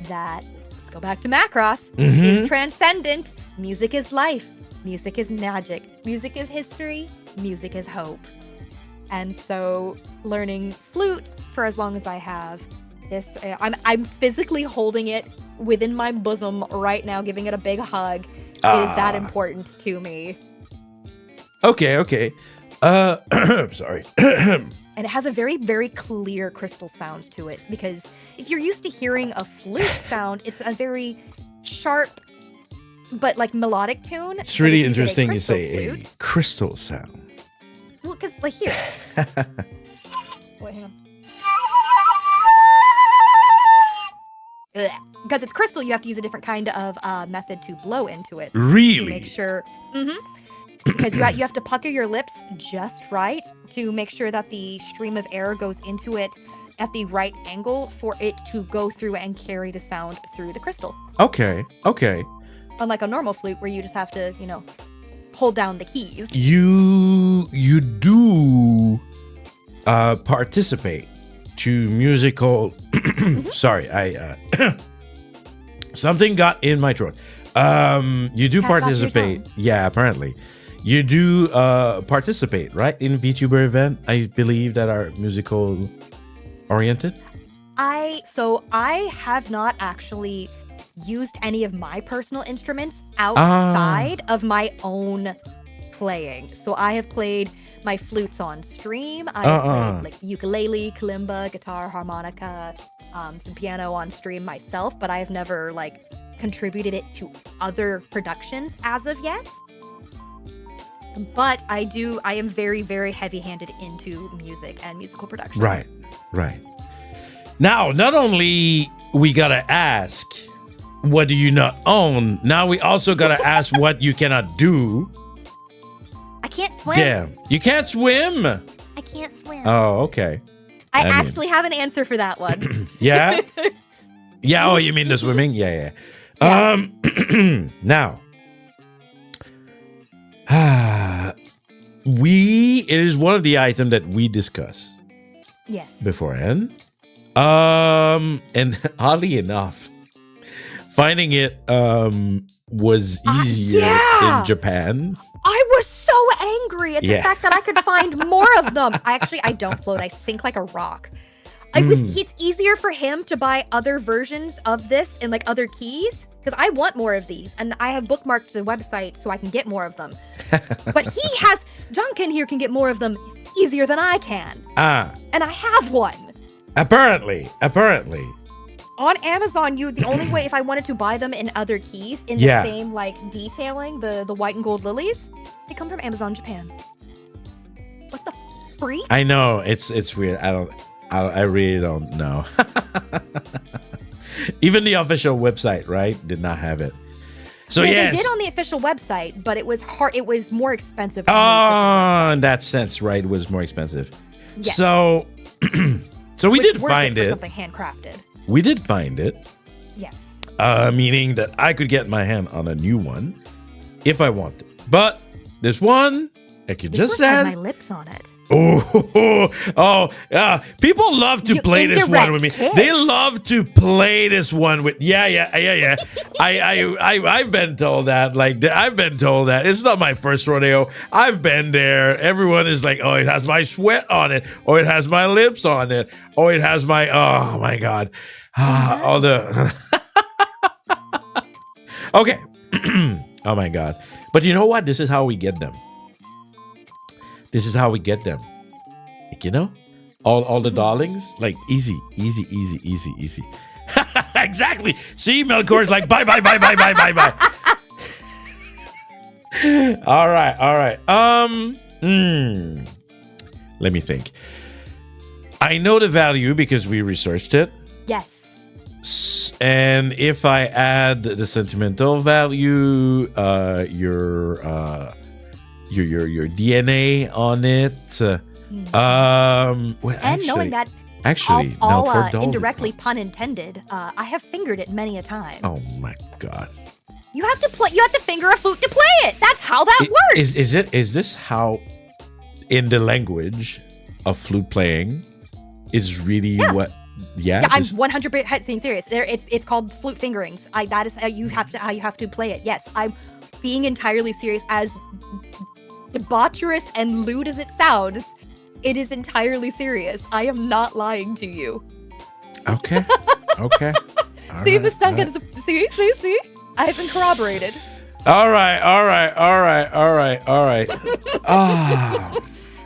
that, let's go back to Macross, is transcendent. Music is life. Music is magic. Music is history. Music is hope. And so learning flute for as long as I have, I'm physically holding it within my bosom right now, giving it a big hug. Is that important to me? Okay. Sorry. And it has a very, very clear crystal sound to it, because if you're used to hearing a flute sound, it's a very sharp but like melodic tune. It's really interesting you say flute, a crystal sound. well, because like here. Wait, hang on. Because it's crystal, you have to use a different kind of method to blow into it. Really? To make sure. Because you have to pucker your lips just right to make sure that the stream of air goes into it at the right angle for it to go through and carry the sound through the crystal. Okay. Unlike a normal flute where you just have to, hold down the keys. You do participate to musical. Sorry, I something got in my throat. You do participate. Yeah, apparently. You do participate, right, in VTuber event, I believe, that are musical oriented? I have not actually used any of my personal instruments outside of my own playing. So I have played my flutes on stream. I have played like ukulele, kalimba, guitar, harmonica, some piano on stream myself, but I have never like contributed it to other productions as of yet. But I am very, very heavy-handed into music and musical production. Right. Now, not only we gotta ask, what do you not own? Now we also gotta ask what you cannot do. I can't swim. Damn, you can't swim. I can't swim. Oh, okay. I actually have an answer for that one. Yeah? Yeah, oh, you mean the swimming? Yeah. Now, it is one of the items that we discuss. Yes. Beforehand. And oddly enough, finding it was easier in Japan. I was so angry at the fact that I could find more of them. I don't float. I sink like a rock. It's easier for him to buy other versions of this in like other keys, because I want more of these, and I have bookmarked the website so I can get more of them. But Janken here can get more of them easier than I can. And I have one. Apparently. On Amazon, the only way, if I wanted to buy them in other keys, in the same like detailing, the white and gold lilies, they come from Amazon Japan. What the freak? I know, it's weird. I really don't know. Even the official website, right, did not have it. So yes, they did on the official website, but it was hard. It was more expensive. Oh, in that sense, right? It was more expensive. Yes. So, we did find it. Something handcrafted. We did find it. Yes. Meaning that I could get my hand on a new one if I wanted. But this one, like you just said, my lips on it. People love to play this one with me. Kiss. They love to play this one with. Yeah. I've been told that. Like, I've been told that. It's not my first rodeo. I've been there. Everyone is like, oh, it has my sweat on it, or it has my lips on it, or it has my. Oh my God, all the. Okay. Oh my God. But you know what? This is how we get them. Like, all the darlings, like easy. Exactly. See, Melkor's like, bye. All right. Let me think. I know the value because we researched it. Yes. And if I add the sentimental value, your DNA on it, and knowing that, indirectly, pun intended, I have fingered it many a time. Oh my God. You have to play. You have to finger a flute to play it. That's how that works. Is this how in the language of flute playing is really what? Yeah, I'm 100% serious. It's called flute fingerings. That is how you have to play it. Yes, I'm being entirely serious. As debaucherous and lewd as it sounds, it is entirely serious. I am not lying to you. Okay. Okay. See, Miss Duncan, see? I have been corroborated. All right.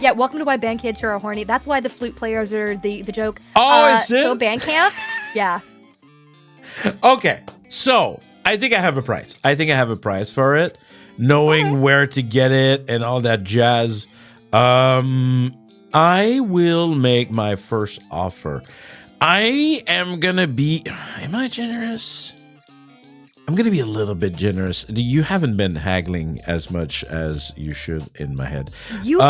Yeah, welcome to why band kids sure are horny. That's why the flute players are the joke. Oh, is it? So band camp? Yeah. Okay. So I think I have a price. For it, knowing where to get it and all that jazz. I will make my first offer. I am gonna be. Am I generous? I'm gonna be a little bit generous. You haven't been haggling as much as you should in my head. You've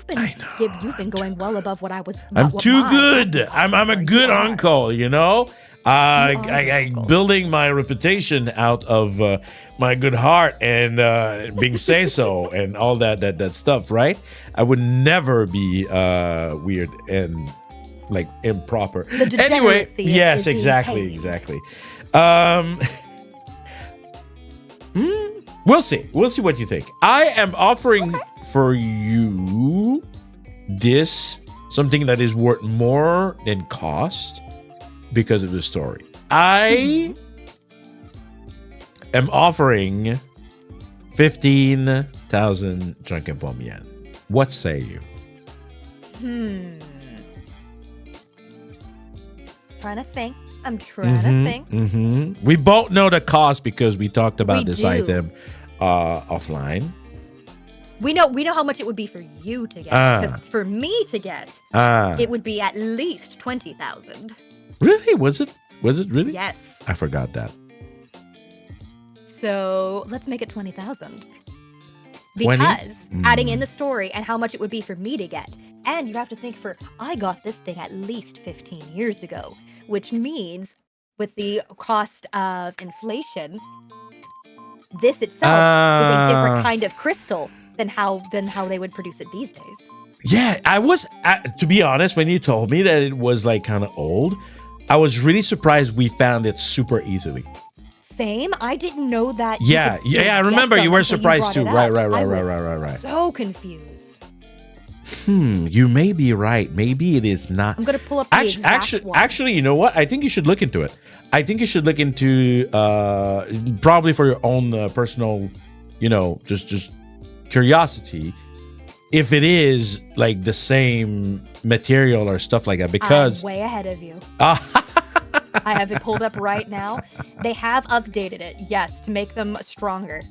been going well above what I was. I'm too good. I'm a good uncle. You know. I building my reputation out of my good heart and being say so and all that stuff. Right. I would never be weird and like improper. Anyway, yes, exactly. We'll see what you think. I am offering for you this something that is worth more than cost because of the story. I am offering 15,000 Janken Pomme yen. What say you? Trying to think. I'm trying to think. We both know the cost because we talked about this item offline. We know how much it would be for you to get. Because for me to get, it would be at least 20,000. Really? Was it really? Yes. I forgot that. So let's make it 20,000. Because adding in the story and how much it would be for me to get. And you have to think I got this thing at least 15 years ago, which means with the cost of inflation, this itself is a different kind of crystal than how they would produce it these days. Yeah, I was, to be honest, when you told me that it was like kind of old, I was really surprised we found it super easily. Same. I didn't know that. Yeah, I remember you were surprised too. Right. So confused. You may be right. Maybe it is not. I'm gonna pull up the exact one. Actually, you know what? I think you should look into it. I think you should look into probably for your own personal, just curiosity, if it is like the same material or stuff like that. Because I'm way ahead of you. I have it pulled up right now. They have updated it, yes, to make them stronger.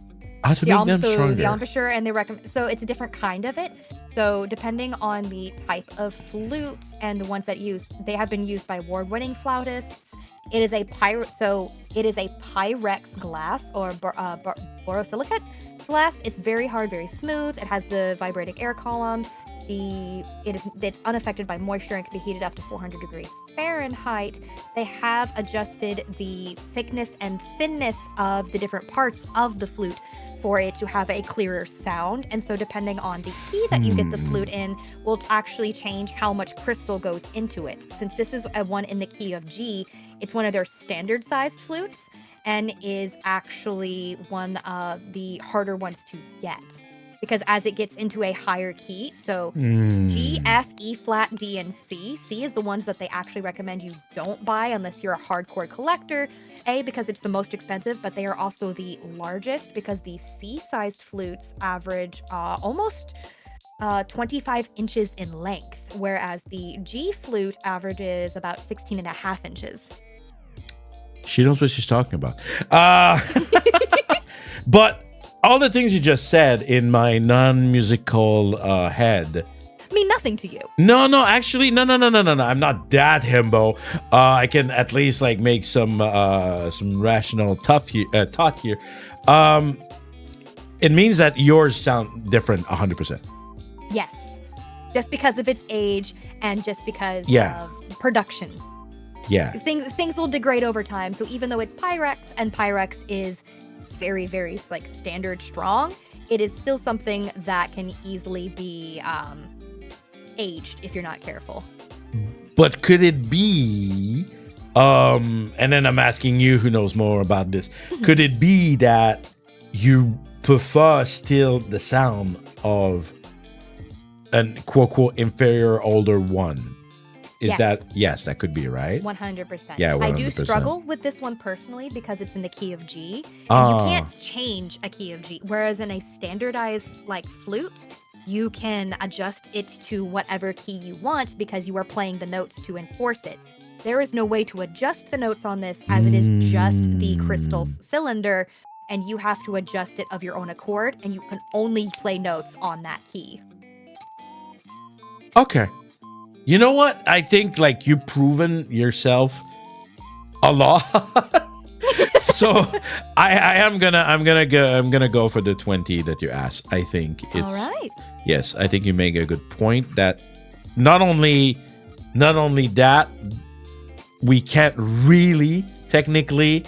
To make them stronger. The embouchure, and they recommend. So it's a different kind of it. So depending on the type of flute and the ones that they have been used by award-winning flautists. It is a Pyrex glass or borosilicate glass. It's very hard, very smooth. It has the vibrating air column. It's unaffected by moisture and can be heated up to 400 degrees Fahrenheit. They have adjusted the thickness and thinness of the different parts of the flute for it to have a clearer sound. And so depending on the key that you get the flute in will actually change how much crystal goes into it. Since this is a one in the key of G, it's one of their standard sized flutes and is actually one of the harder ones to get. Because as it gets into a higher key, so G, F, E flat, D, and C. C is the ones that they actually recommend you don't buy unless you're a hardcore collector. A, because it's the most expensive, but they are also the largest because the C-sized flutes average almost 25 inches in length, whereas the G flute averages about 16 and a half inches. She knows what she's talking about. But all the things you just said in my non-musical head mean nothing to you. No, actually, no. I'm not that himbo. I can at least like make some rational thought here. It means that yours sound different 100%. Yes, just because of its age and just because of production. Yeah, things will degrade over time. So even though it's Pyrex and Pyrex is very, very like standard strong, it is still something that can easily be aged if you're not careful. But could it be, and then I'm asking you who knows more about this, could it be that you prefer still the sound of an quote-unquote inferior older one? Is that, yes, that could be, right? 100%. Yeah, 100%. I do struggle with this one personally because it's in the key of G. And you can't change a key of G. Whereas in a standardized like flute, you can adjust it to whatever key you want because you are playing the notes to enforce it. There is no way to adjust the notes on this as it is just the crystal cylinder, and you have to adjust it of your own accord, and you can only play notes on that key. Okay. You know what? I think like you've proven yourself a lot. So I'm gonna go for the 20 that you asked. I think it's all right. Yes, I think you make a good point that not only that we can't really technically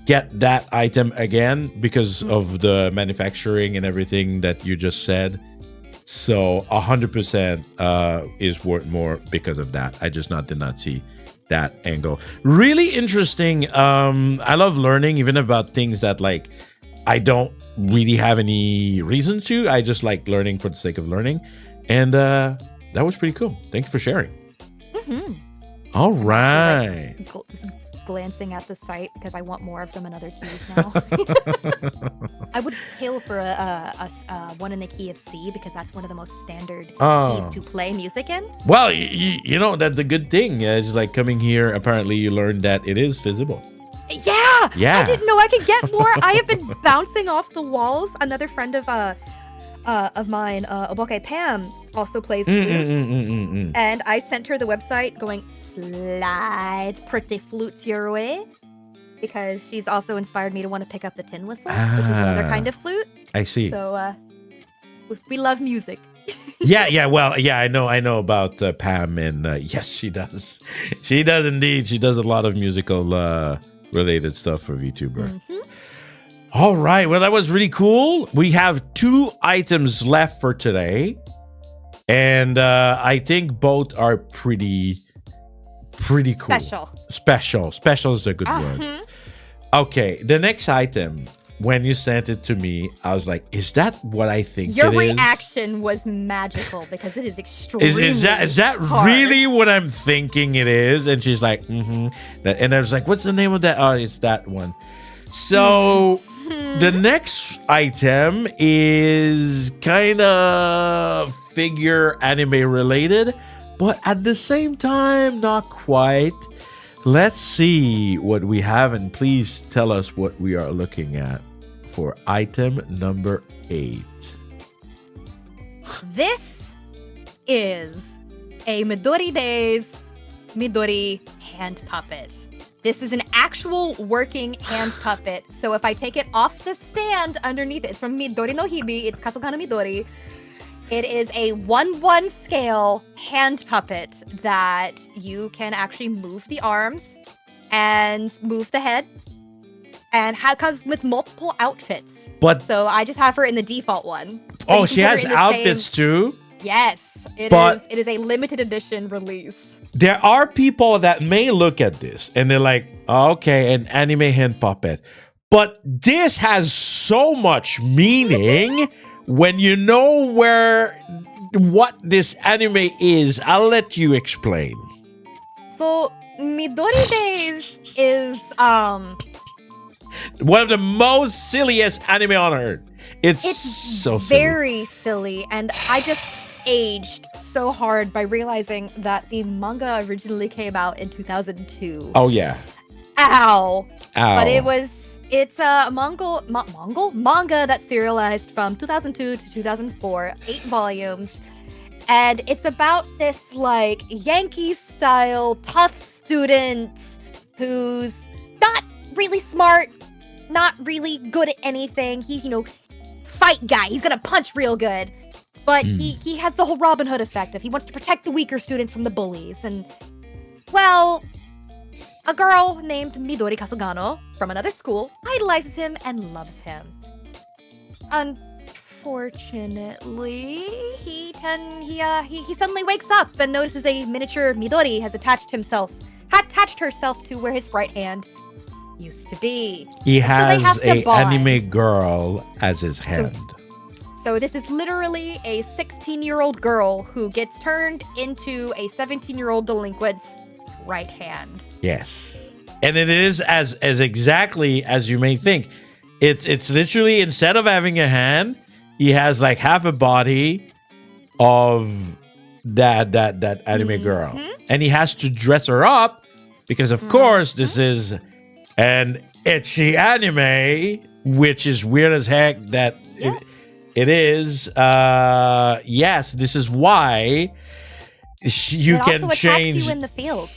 get that item again because of the manufacturing and everything that you just said. So 100% is worth more because of that. I just did not see that angle. Really interesting. I love learning even about things that like I don't really have any reason to. I just like learning for the sake of learning. And that was pretty cool. Thanks for sharing. Mm-hmm. All right. Like, glancing at the site because I want more of them in other keys now. I would kill for a one in the key of C because that's one of the most standard keys to play music in. Well, you know, that's the good thing. Is like coming here, apparently you learned that it is feasible. Yeah! Yeah. I didn't know I could get more. I have been bouncing off the walls. Another friend of mine, Oboke Pam, also plays flute. And I sent her the website going, slide pretty flute your way. Because she's also inspired me to want to pick up the tin whistle, which is another kind of flute. I see. So we love music. yeah. Well, yeah, I know about Pam, and yes, she does. She does indeed. She does a lot of musical related stuff for VTuber. Mm-hmm. All right. Well, that was really cool. We have 2 items left for today, and I think both are pretty cool. Special is a good word. Okay, the next item, when you sent it to me, I was like, is that what I think Your it is? reaction was magical because it is extremely Is that hard. really what I'm thinking it is? And she's like, and I was like, what's the name of that? Oh, it's that one. So the next item is kind of figure anime related, but at the same time, not quite. Let's see what we have, and please tell us what we are looking at for item number 8. This is a Midori Days Midori hand puppet. This is an actual working hand puppet. So if I take it off the stand underneath it, it's from Midori no Hibi, it's Kasukana Midori. It is a 1/1 scale hand puppet that you can actually move the arms and move the head, and comes with multiple outfits. So I just have her in the default one. So she has outfits too? Yes, it is a limited edition release. There are people that may look at this and they're like, okay, an anime hand puppet. But this has so much meaning. When you know what this anime is, I'll let you explain. So Midori Days is one of the most silliest anime on earth. It's so silly. Very silly, and I just aged so hard by realizing that the manga originally came out in 2002. Oh yeah. Ow. But it's a manga that's serialized from 2002 to 2004, 8 volumes. And it's about this like Yankee style tough student who's not really smart, not really good at anything. He's, fight guy. He's gonna punch real good. But he has the whole Robin Hood effect of he wants to protect the weaker students from the bullies. And, well, a girl named Midori Kasugano from another school idolizes him and loves him. Unfortunately, he suddenly wakes up and notices a miniature Midori has attached herself to where his right hand used to be. He So they have has to a bond. anime girl as his hand. So this is literally a 16-year-old girl who gets turned into a 17-year-old delinquent's right hand. Yes. And it is as exactly as you may think. It's literally, instead of having a hand, he has like half a body of that anime girl. And he has to dress her up because of course this is an ecchi anime, which is weird as heck that it is. Yes, this is why you it can also change. attacks you in the field.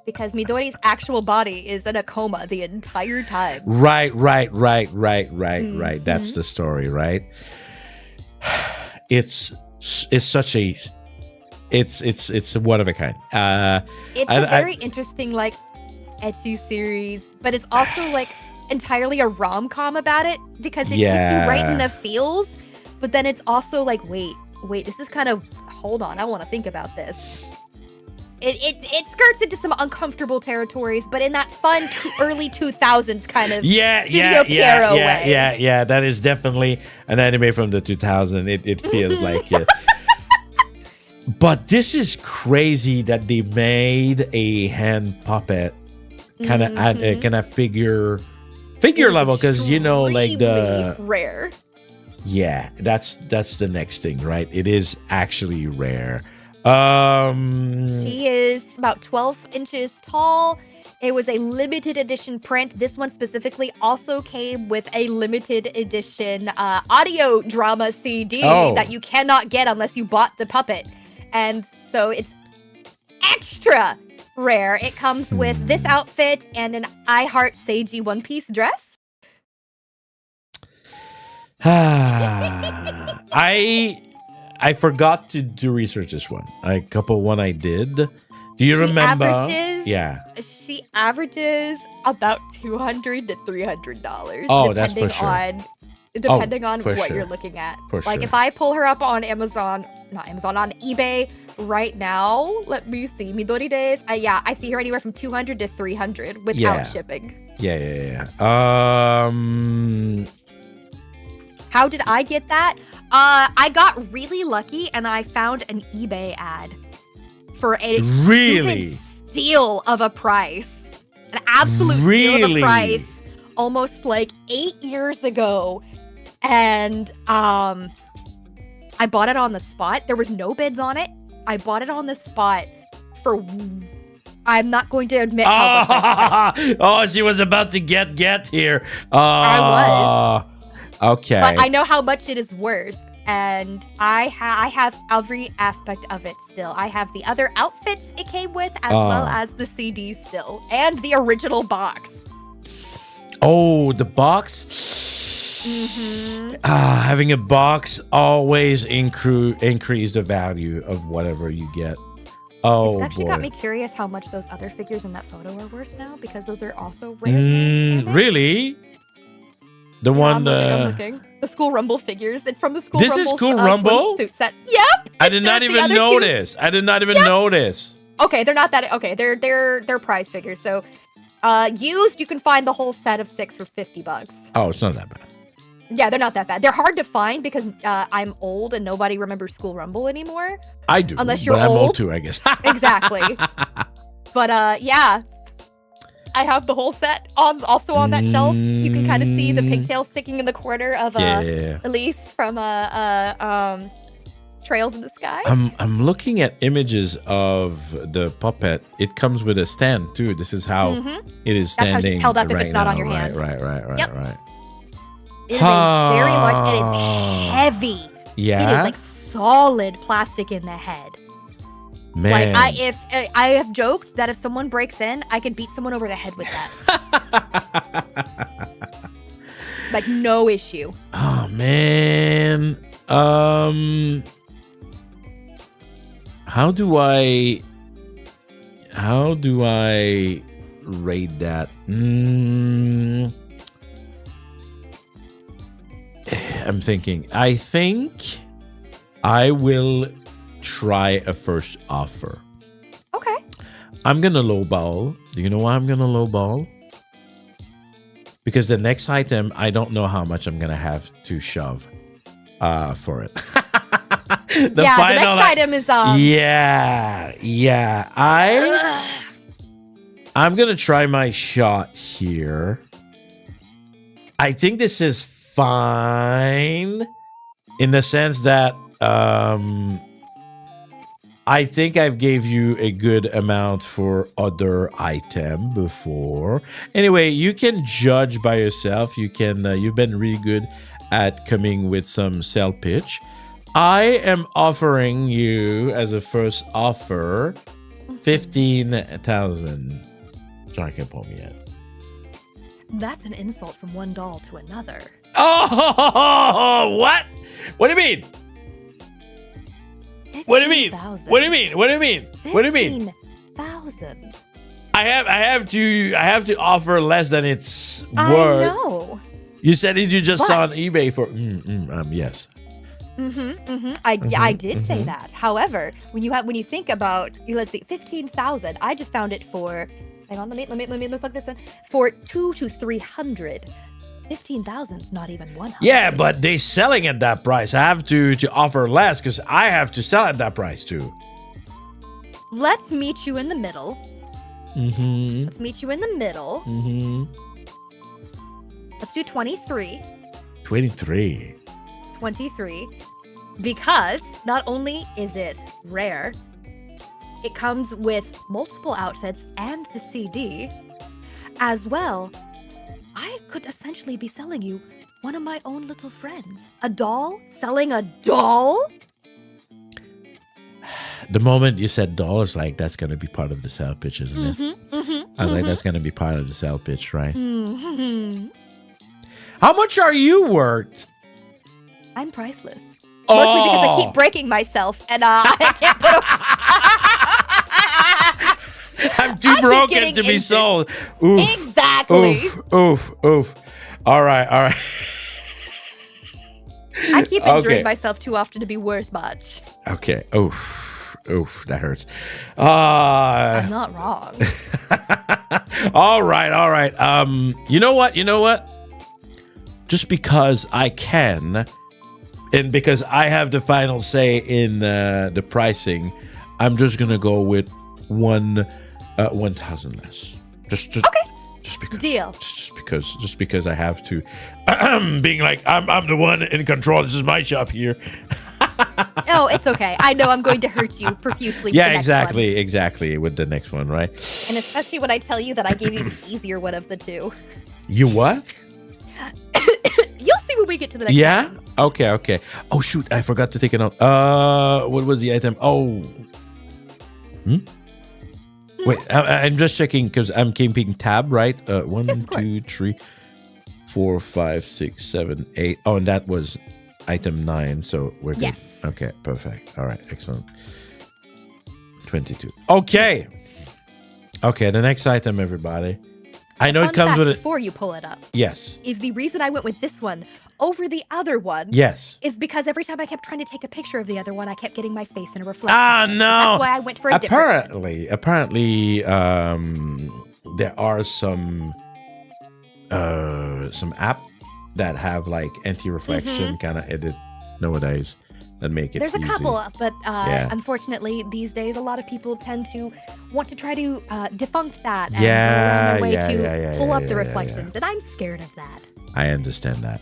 Because Midori's actual body is in a coma the entire time. Right. That's the story, right? It's such a it's one of a kind. It's a very interesting like ecchi series, but it's also like entirely a rom-com about it because it gets you right in the feels, but then it's also like wait, this is kind of, hold on, I want to think about this. It skirts into some uncomfortable territories, but in that fun early 2000s kind of Studio Pierrot way. Yeah. That is definitely an anime from the 2000s. It feels like it. But this is crazy that they made a hand puppet kind of figure level, because like the rare. Yeah, that's the next thing, right? It is actually rare. She is about 12 inches tall. It was a limited edition print. This one specifically also came with a limited edition audio drama CD that you cannot get unless you bought the puppet. And so it's extra rare. It comes with this outfit and an I Heart Seiji one piece dress. I forgot to do research this one. A couple one I did. Do you remember? She averages about $200 to $300. Oh, that's for sure. Depending on what you're looking at. Like if I pull her up on on eBay right now, let me see. Midori Days. I see her anywhere from $200 to $300 without shipping. Yeah. How did I get that? I got really lucky and I found an eBay ad for a stupid steal of a price. An absolute steal of a price almost like 8 years ago. And I bought it on the spot. There was no bids on it. I bought it on the spot for... I'm not going to admit how much I spent. Oh, she was about to get here. I was. Okay. But I know how much it is worth, and I have every aspect of it still. I have the other outfits it came with, as well as the CD still, and the original box. Oh, the box? Having a box always increase the value of whatever you get. Oh, it's actually got me curious how much those other figures in that photo are worth now, because those are also rare. Really? The one, I'm looking. The School Rumble figures. It's from the School Rumble. This is School Rumble? Suit set. Yep. I did not even notice. Notice. Okay, they're not that. Okay, they're prize figures. So, used, you can find the whole set of 6 for $50. Oh, it's not that bad. Yeah, they're not that bad. They're hard to find because I'm old and nobody remembers School Rumble anymore. I do. Unless you're but I'm old. old too, I guess. Exactly. But yeah. I have the whole set also on that shelf. You can kind of see the pigtails sticking in the corner of Elise from Trails in the Sky. I'm looking at images of the puppet. It comes with a stand too. This is how it is standing. That's how she's held up right if it's not now. on your hand. Right. It is a very large, and it's heavy. Yeah. It is like solid plastic in the head. Man. Like I have joked that if someone breaks in, I could beat someone over the head with that. Like no issue. Oh man. How do I How do I rate that? I'm thinking. I think I will try a first offer. Okay. I'm gonna lowball. Do you know why I'm gonna lowball? Because the next item, I don't know how much I'm gonna have to shove for it. The next item is Yeah. I'm gonna try my shot here. I think this is fine in the sense that I think I've gave you a good amount for other item before. Anyway, you can judge by yourself. You can. You've been really good at coming with some sell pitch. I am offering you as a first offer 15,000. Janken Pomme yet. That's an insult from one doll to another. Oh, what? What do you mean? What do you mean? 15,000. What do you mean? What do you mean? What do you mean? 15,000. I have to offer less than it's I worth. know. You said it you just saw on But- eBay for yes. I did say that. However, when you think about, let's see, 15,000, I just found it for. Hang on, let me look like this then. For 200 to 300. 15,000 is not even 100. Yeah, but they selling at that price. I have to offer less because I have to sell at that price too. Let's meet you in the middle. Mm-hmm. Let's meet you in the middle. Mm-hmm. Let's do 23. 23. 23. Because not only is it rare, it comes with multiple outfits and the CD. As well, I could essentially be selling you one of my own little friends. A doll? Selling a doll? The moment you said dollars, like that's gonna be part of the sell pitch, isn't it? I was like, that's gonna be part of the sell pitch, right? How much are you worth? I'm priceless. Mostly because I Oh, keep breaking myself and I can't put I'm too I keep broken getting to be injured. sold. Oof. Exactly. Oof. All right. I keep injuring Okay. myself too often to be worth much. Okay. Oof, that hurts. I'm not wrong. All right. You know what? Just because I can, and because I have the final say in the pricing, I'm just gonna go with 1,000 less. Just Okay. Just because. Deal. Just because I have to, being like I'm the one in control. This is my shop here. Oh, it's okay. I know I'm going to hurt you profusely. with Yeah, the next one. exactly. With the next one, right? And especially when I tell you that I gave you the easier one of the two. You what? You'll see when we get to the next Yeah. one. Okay. Oh shoot! I forgot to take a note. What was the item? Oh. Wait, I'm just checking because I'm keeping tab, right? One, Yes, of course. 2, 3, 4, 5, 6, 7, 8. Oh, and that was item 9, so we're good. Yes. Okay, perfect. All right, excellent. 22. Okay, the next item, everybody. I know Fun it comes fact with it. before you pull it up Yes. is the reason I went with this one over the other one Yes. is because every time I kept trying to take a picture of the other one, I kept getting my face in a reflection. Ah, of it. no. That's why I went for a different one. Apparently, there are some app that have like anti-reflection kind of edit nowadays that make it There's a easy. couple, but Yeah. unfortunately, these days, a lot of people tend to want to try to defunct that and Yeah, go around their way yeah, to yeah, pull up yeah, the yeah, reflections, and I'm scared of that. I understand that.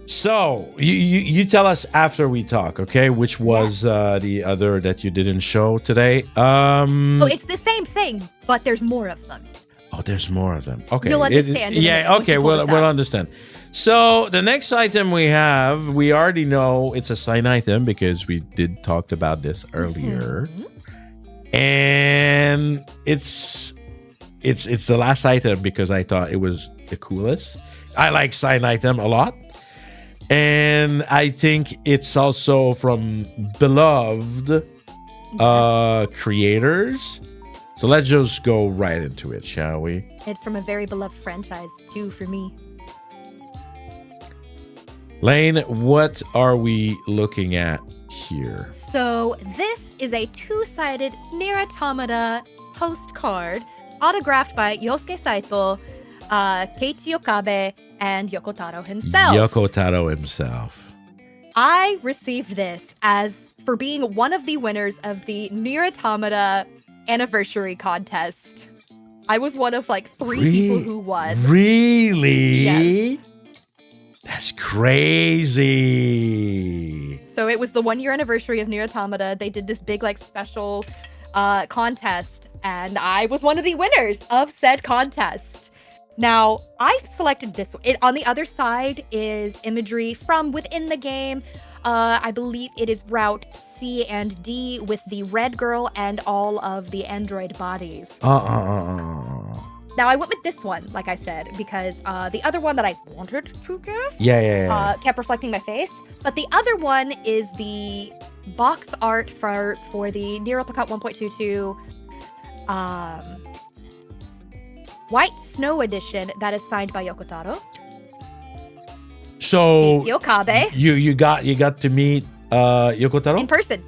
So you tell us after we talk, okay? Which was the other that you didn't show today? Oh, it's the same thing, but there's more of them. Oh, there's more of them. Okay. You'll understand in a minute Yeah, once okay, you pull this we'll up. understand. So the next item we already know it's a sign item because we did talked about this earlier. And it's the last item because I thought it was the coolest. I like sign item a lot. And I think it's also from Beloved. creators. So let's just go right into it, shall we? It's from a very beloved franchise, too, for me. Lane, what are we looking at here? So this is a two-sided Nier Automata postcard autographed by Yosuke Saito, Keiichi Okabe, and Yoko Taro himself. Yoko Taro himself. I received this as for being one of the winners of the Nier Automata anniversary contest. I was one of like three people who won. Really? Yes. That's crazy. So it was the 1 year anniversary of Nier Automata. They did this big like special contest, and I was one of the winners of said contest. Now, I selected this one. On the other side is imagery from within the game. I believe it is Route C and D with the red girl and all of the android bodies. Now, I went with this one, like I said, because the other one that I wanted to give kept reflecting my face. But the other one is the box art for the Nier Replicant 1.22 White Snow Edition that is signed by Yoko Taro. So Keiichi Okabe. You got to meet Yoko Taro In person.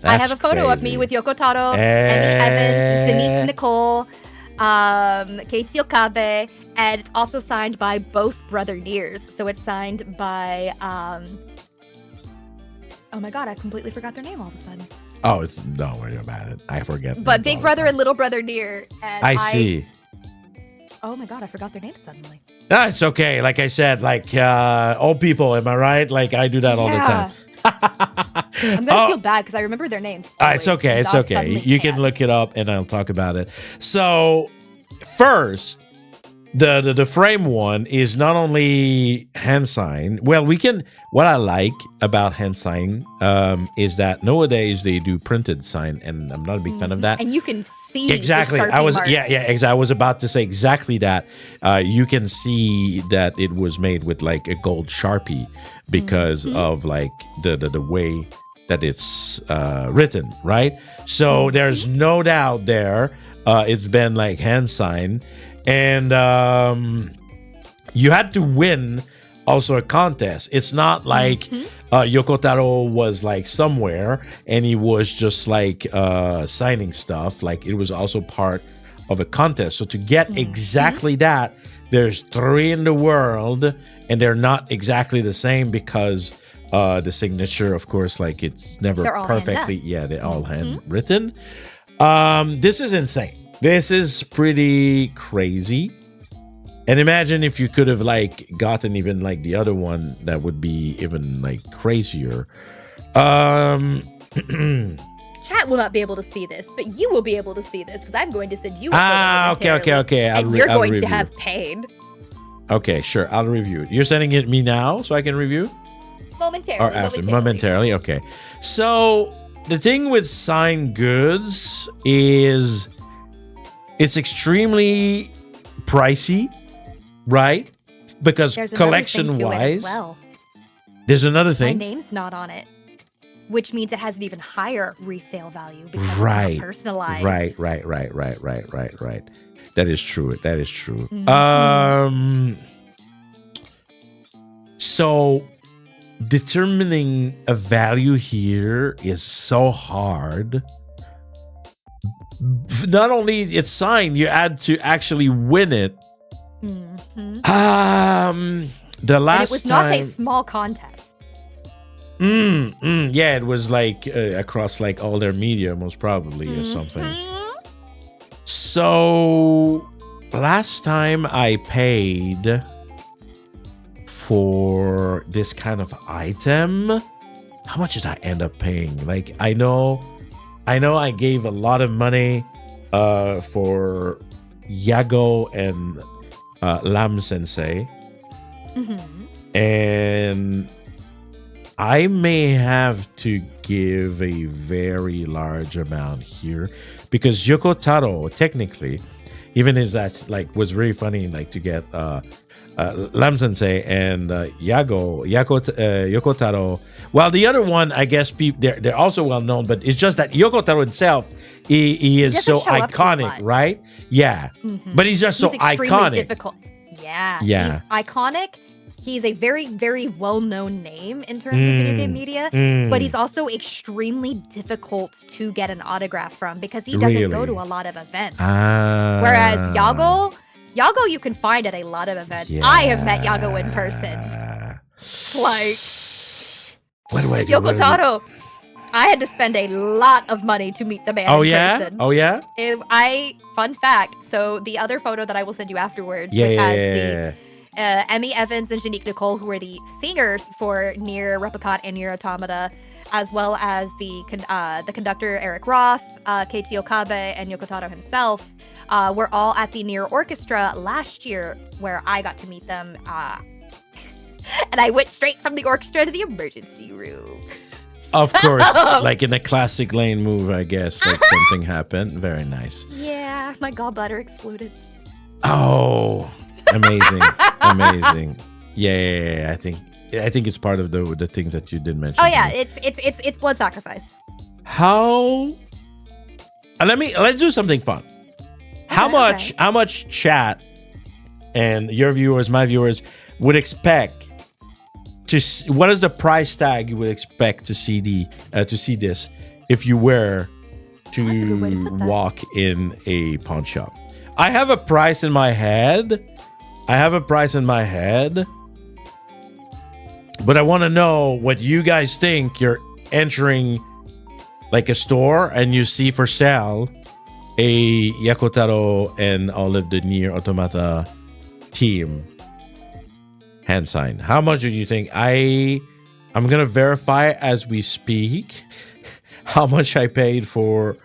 I have a photo of me with Yoko Taro, Emmy Evans, Shanice Nicole, Keiichi Okabe, and it's also signed by both brother Niers. So it's signed by, oh my god, I completely forgot their name all of a sudden. Oh, don't worry about it. I forget. But big brother and little brother Nier. And I see. Oh my god, I forgot their names suddenly. No, it's okay. Like I said, like old people, am I right? Like I do that all the time. I'm gonna feel bad because I remember their names. It's okay. It's okay. You can look it up and I'll talk about it. So first, the frame one is not only hand sign. Well, we can. What I like about hand sign is that nowadays they do printed sign, and I'm not a big fan of that. And you can see exactly. The I was mark. I was about to say exactly that. You can see that it was made with like a gold Sharpie because of like the way that it's written, right? So there's no doubt there. It's been like hand sign, and you had to win also a contest. It's not like Yoko Taro was like somewhere and he was just like signing stuff. Like it was also part of a contest. So to get exactly that, there's 3 in the world and they're not exactly the same because the signature, of course, like it's never perfectly. They're all handwritten. This is insane. This is pretty crazy. And imagine if you could have like gotten even like the other one, that would be even like crazier. Chat will not be able to see this, but you will be able to see this because I'm going to send you. Okay. And you're going to have pain. Okay, sure. I'll review it. You're sending it me now so I can review? Momentarily. Or after? Momentarily. Okay. So the thing with signed goods is it's extremely pricey. Right? Because collection-wise, there's another thing. My name's not on it, which means it has an even higher resale value because it's not personalized. Right. That is true. So determining a value here is so hard. Not only it's signed, you had to actually win it. The last it was time, not a small contest. Yeah, it was like across like all their media, most probably, or something. So last time I paid for this kind of item, how much did I end up paying? Like I know I gave a lot of money for Yago and Lam Sensei, and I may have to give a very large amount here because Yoko Taro technically even is that like was really funny, like to get Lam Sensei and Yoko Taro. Well, the other one, I guess they're also well known, but it's just that Yoko Taro himself, he is so iconic, right? Yeah, but he's just so iconic. Difficult. Yeah, yeah, he's iconic. He's a very, very well-known name in terms of video game media, but he's also extremely difficult to get an autograph from because he doesn't go to a lot of events. Whereas Yago, you can find at a lot of events. Yeah. I have met Yago in person. Like, what do I do? Yoko Taro, I had to spend a lot of money to meet the man in person. Oh, yeah? Fun fact, so the other photo that I will send you afterwards, which has the Emmy Evans and Shanique Nicole, who are the singers for Nier Replicant and Nier Automata, as well as the conductor Eric Roth, Keiichi Okabe, and Yoko Taro himself, were all at the Nier Orchestra last year, where I got to meet them. And I went straight from the orchestra to the emergency room. Of course, like in a classic Lane move, I guess, like something happened. Very nice. Yeah, my gallbladder exploded. Oh, amazing. Amazing. Yeah, I think it's part of the things that you did mention. Oh yeah, it's blood sacrifice. How? Let's do something fun. How much chat and your viewers, my viewers, would expect to see, what is the price tag you would expect to see this if you were to walk in a pawn shop? I have a price in my head. But I want to know what you guys think. You're entering like a store and you see for sale a Yoko Taro and all of the Nier Automata team hand sign. How much do you think? I'm gonna verify as we speak how much I paid for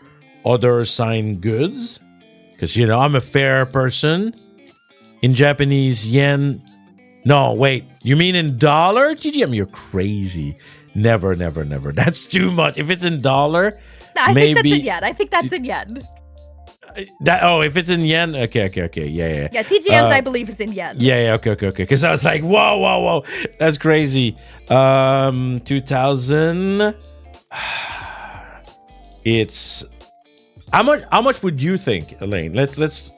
other signed goods, because I'm a fair person. In Japanese yen. No, wait. You mean in dollar? GGM, you're crazy. Never. That's too much. If it's in dollar, I maybe. I think that's in yen. If it's in yen, okay, yeah. Yeah, TGM's I believe is in yen. Yeah, okay. Because I was like, whoa, that's crazy. 2000. It's how much would you think, Elaine? Let's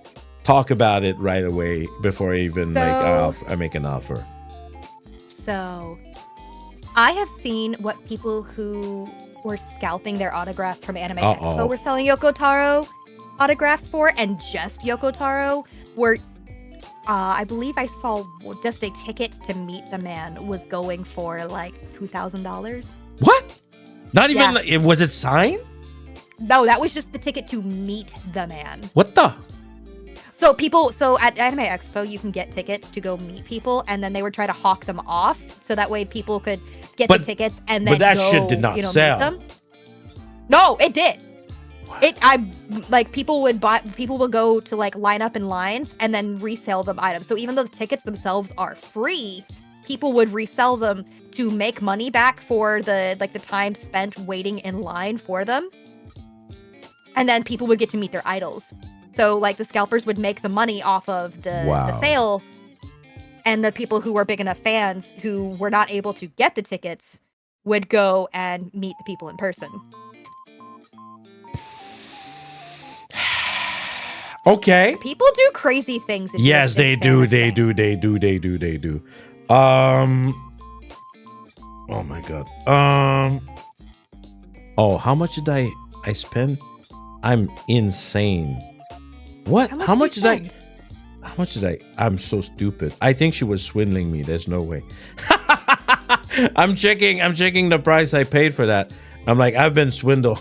talk about it right away before I even I make an offer. So, I have seen what people who were scalping their autographs from Anime Expo were selling Yoko Taro autographs for, and just Yoko Taro were, I believe I saw just a ticket to meet the man was going for like $2,000. What? Not even, was it signed? No, that was just the ticket to meet the man. What the? So at Anime Expo, you can get tickets to go meet people, and then they would try to hawk them off, so that way people could get the tickets and then shit did not sell. Meet them. No, it did. People would go to like line up in lines and then resell them items. So even though the tickets themselves are free, people would resell them to make money back for the time spent waiting in line for them. And then people would get to meet their idols. So, like, the scalpers would make the money off of the sale, and the people who were big enough fans who were not able to get the tickets would go and meet the people in person. Okay. People do crazy things. Yes, they do. They do. Oh my god. How much did I spend? I'm insane. What? How much did I? I'm so stupid. I think she was swindling me. There's no way. I'm checking the price I paid for that. I'm like, I've been swindled.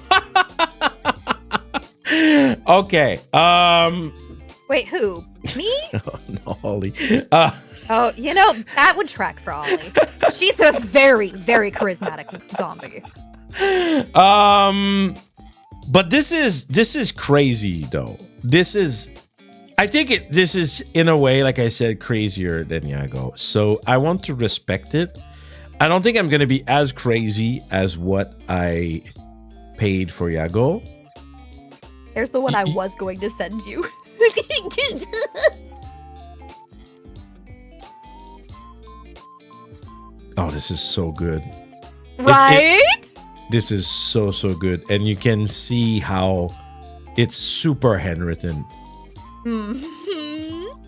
Okay. Wait, who? Me? Oh, no, Holly. That would track for Ollie. She's a very, very charismatic zombie. But this is crazy though. This is in a way, like I said, crazier than Yago. So I want to respect it. I don't think I'm gonna be as crazy as what I paid for Yago. There's the one I was going to send you. Oh, this is so good. Right? This is so good, and you can see how it's super handwritten.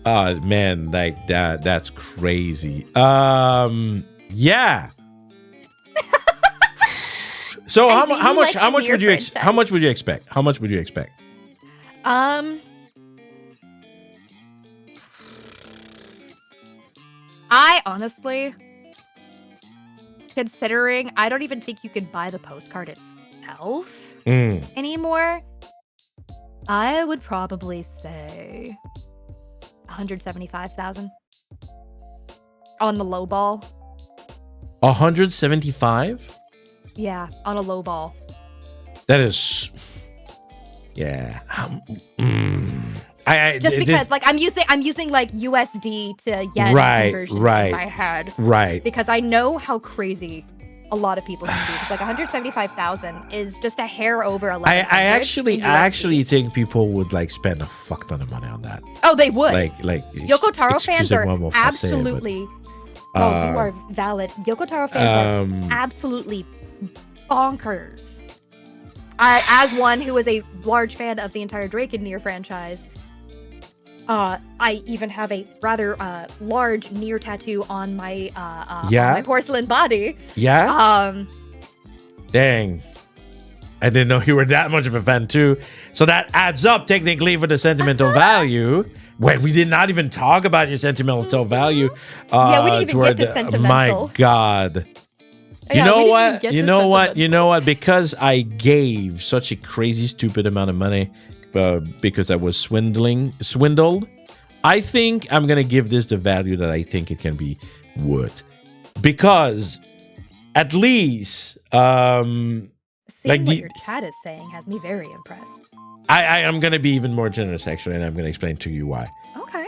Man, like that's crazy. Yeah. So how much would you expect? How much would you expect? I honestly, considering I don't even think you can buy the postcard itself anymore, I would probably say 175,000 on the low ball. 175? Yeah, on a low ball. That is, yeah. I just because like I'm using like USD to yen conversion in my head, right? Because I know how crazy a lot of people can be. It's like 175,000 is just a hair over 11. I actually think people would like spend a fuck ton of money on that. Oh, they would. Like Yoko Taro fans are absolutely. Oh, you are valid. Yoko Taro fans are absolutely bonkers. As one who is a large fan of the entire Drake and Nier franchise, I even have a rather large Nier tattoo on my on my porcelain body. Yeah. Dang. I didn't know you were that much of a fan too. So that adds up technically for the sentimental value. Wait, we did not even talk about your sentimental value. Yeah, we didn't even get to sentimental. My God. You know what? Because I gave such a crazy, stupid amount of money because I was swindled, I think I'm going to give this the value that I think it can be worth. Because at least... Seeing what your chat is saying has me very impressed. I am going to be even more generous, actually, and I'm going to explain to you why. Okay.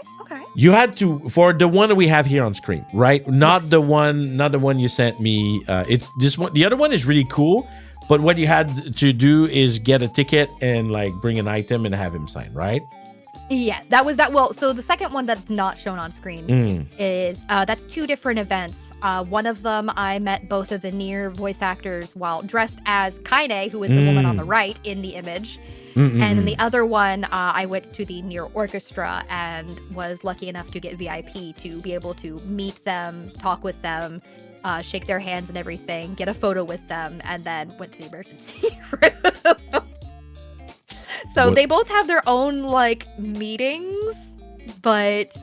You had to, for the one that we have here on screen, right? Not the one you sent me. It's this one. The other one is really cool, but what you had to do is get a ticket and like bring an item and have him sign, right? Yes, that was that. Well, so the second one that's not shown on screen is that's two different events. One of them, I met both of the Nier voice actors while dressed as Kaine, who is the woman on the right in the image. And then the other one, I went to the Nier Orchestra and was lucky enough to get VIP to be able to meet them, talk with them, shake their hands and everything, get a photo with them, and then went to the emergency room. So they both have their own like meetings, but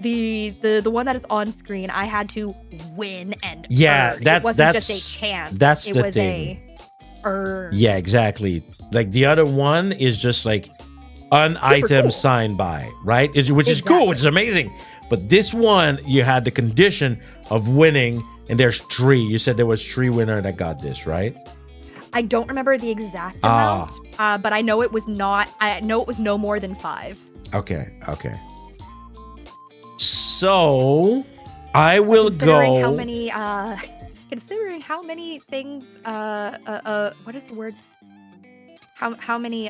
the one that is on screen, I had to win and earn. It wasn't just a chance. That's it the was thing. Earn. Yeah, exactly. Like the other one is just like an item signed by, right? Which is cool, which is amazing. But this one, you had the condition of winning, and there's 3. You said there was 3 winners that got this, right? I don't remember the exact amount, but I know it was not. I know it was no more than 5. Okay. So I will go. How many? Considering how many things. What is the word? How many?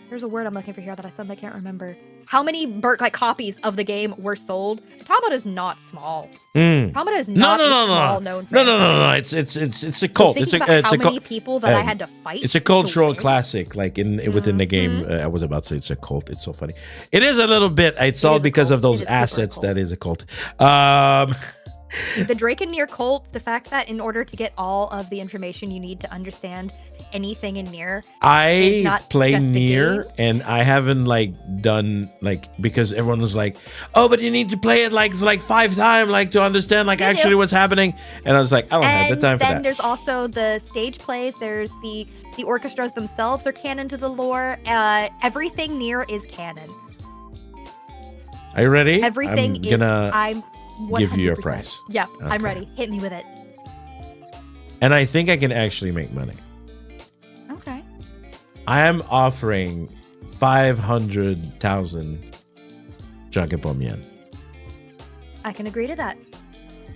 There's a word I'm looking for here that I suddenly can't remember. How many copies of the game were sold? Automata is not small. Automata is not a small known franchise. No. It's a cult. So it's how many people that I had to fight. It's a cultural classic, like within the game. I was about to say it's a cult. It's so funny. It is a little bit. It's all because of those assets. That is a cult. The Drake and Nier cult, the fact that in order to get all of the information you need to understand anything in Nier, I play Nier and I haven't done because everyone was like, oh, but you need to play it like 5 times to understand actually what's happening, and I was like, I don't have the time for that. And then there's also the stage plays. There's the orchestras themselves are canon to the lore. Everything Nier is canon. Are you ready? Everything I'm 100%. Give you your price. Yep, okay. I'm ready. Hit me with it. And I think I can actually make money. Okay. I am offering 500,000 Janken Pomme yen. I can agree to that.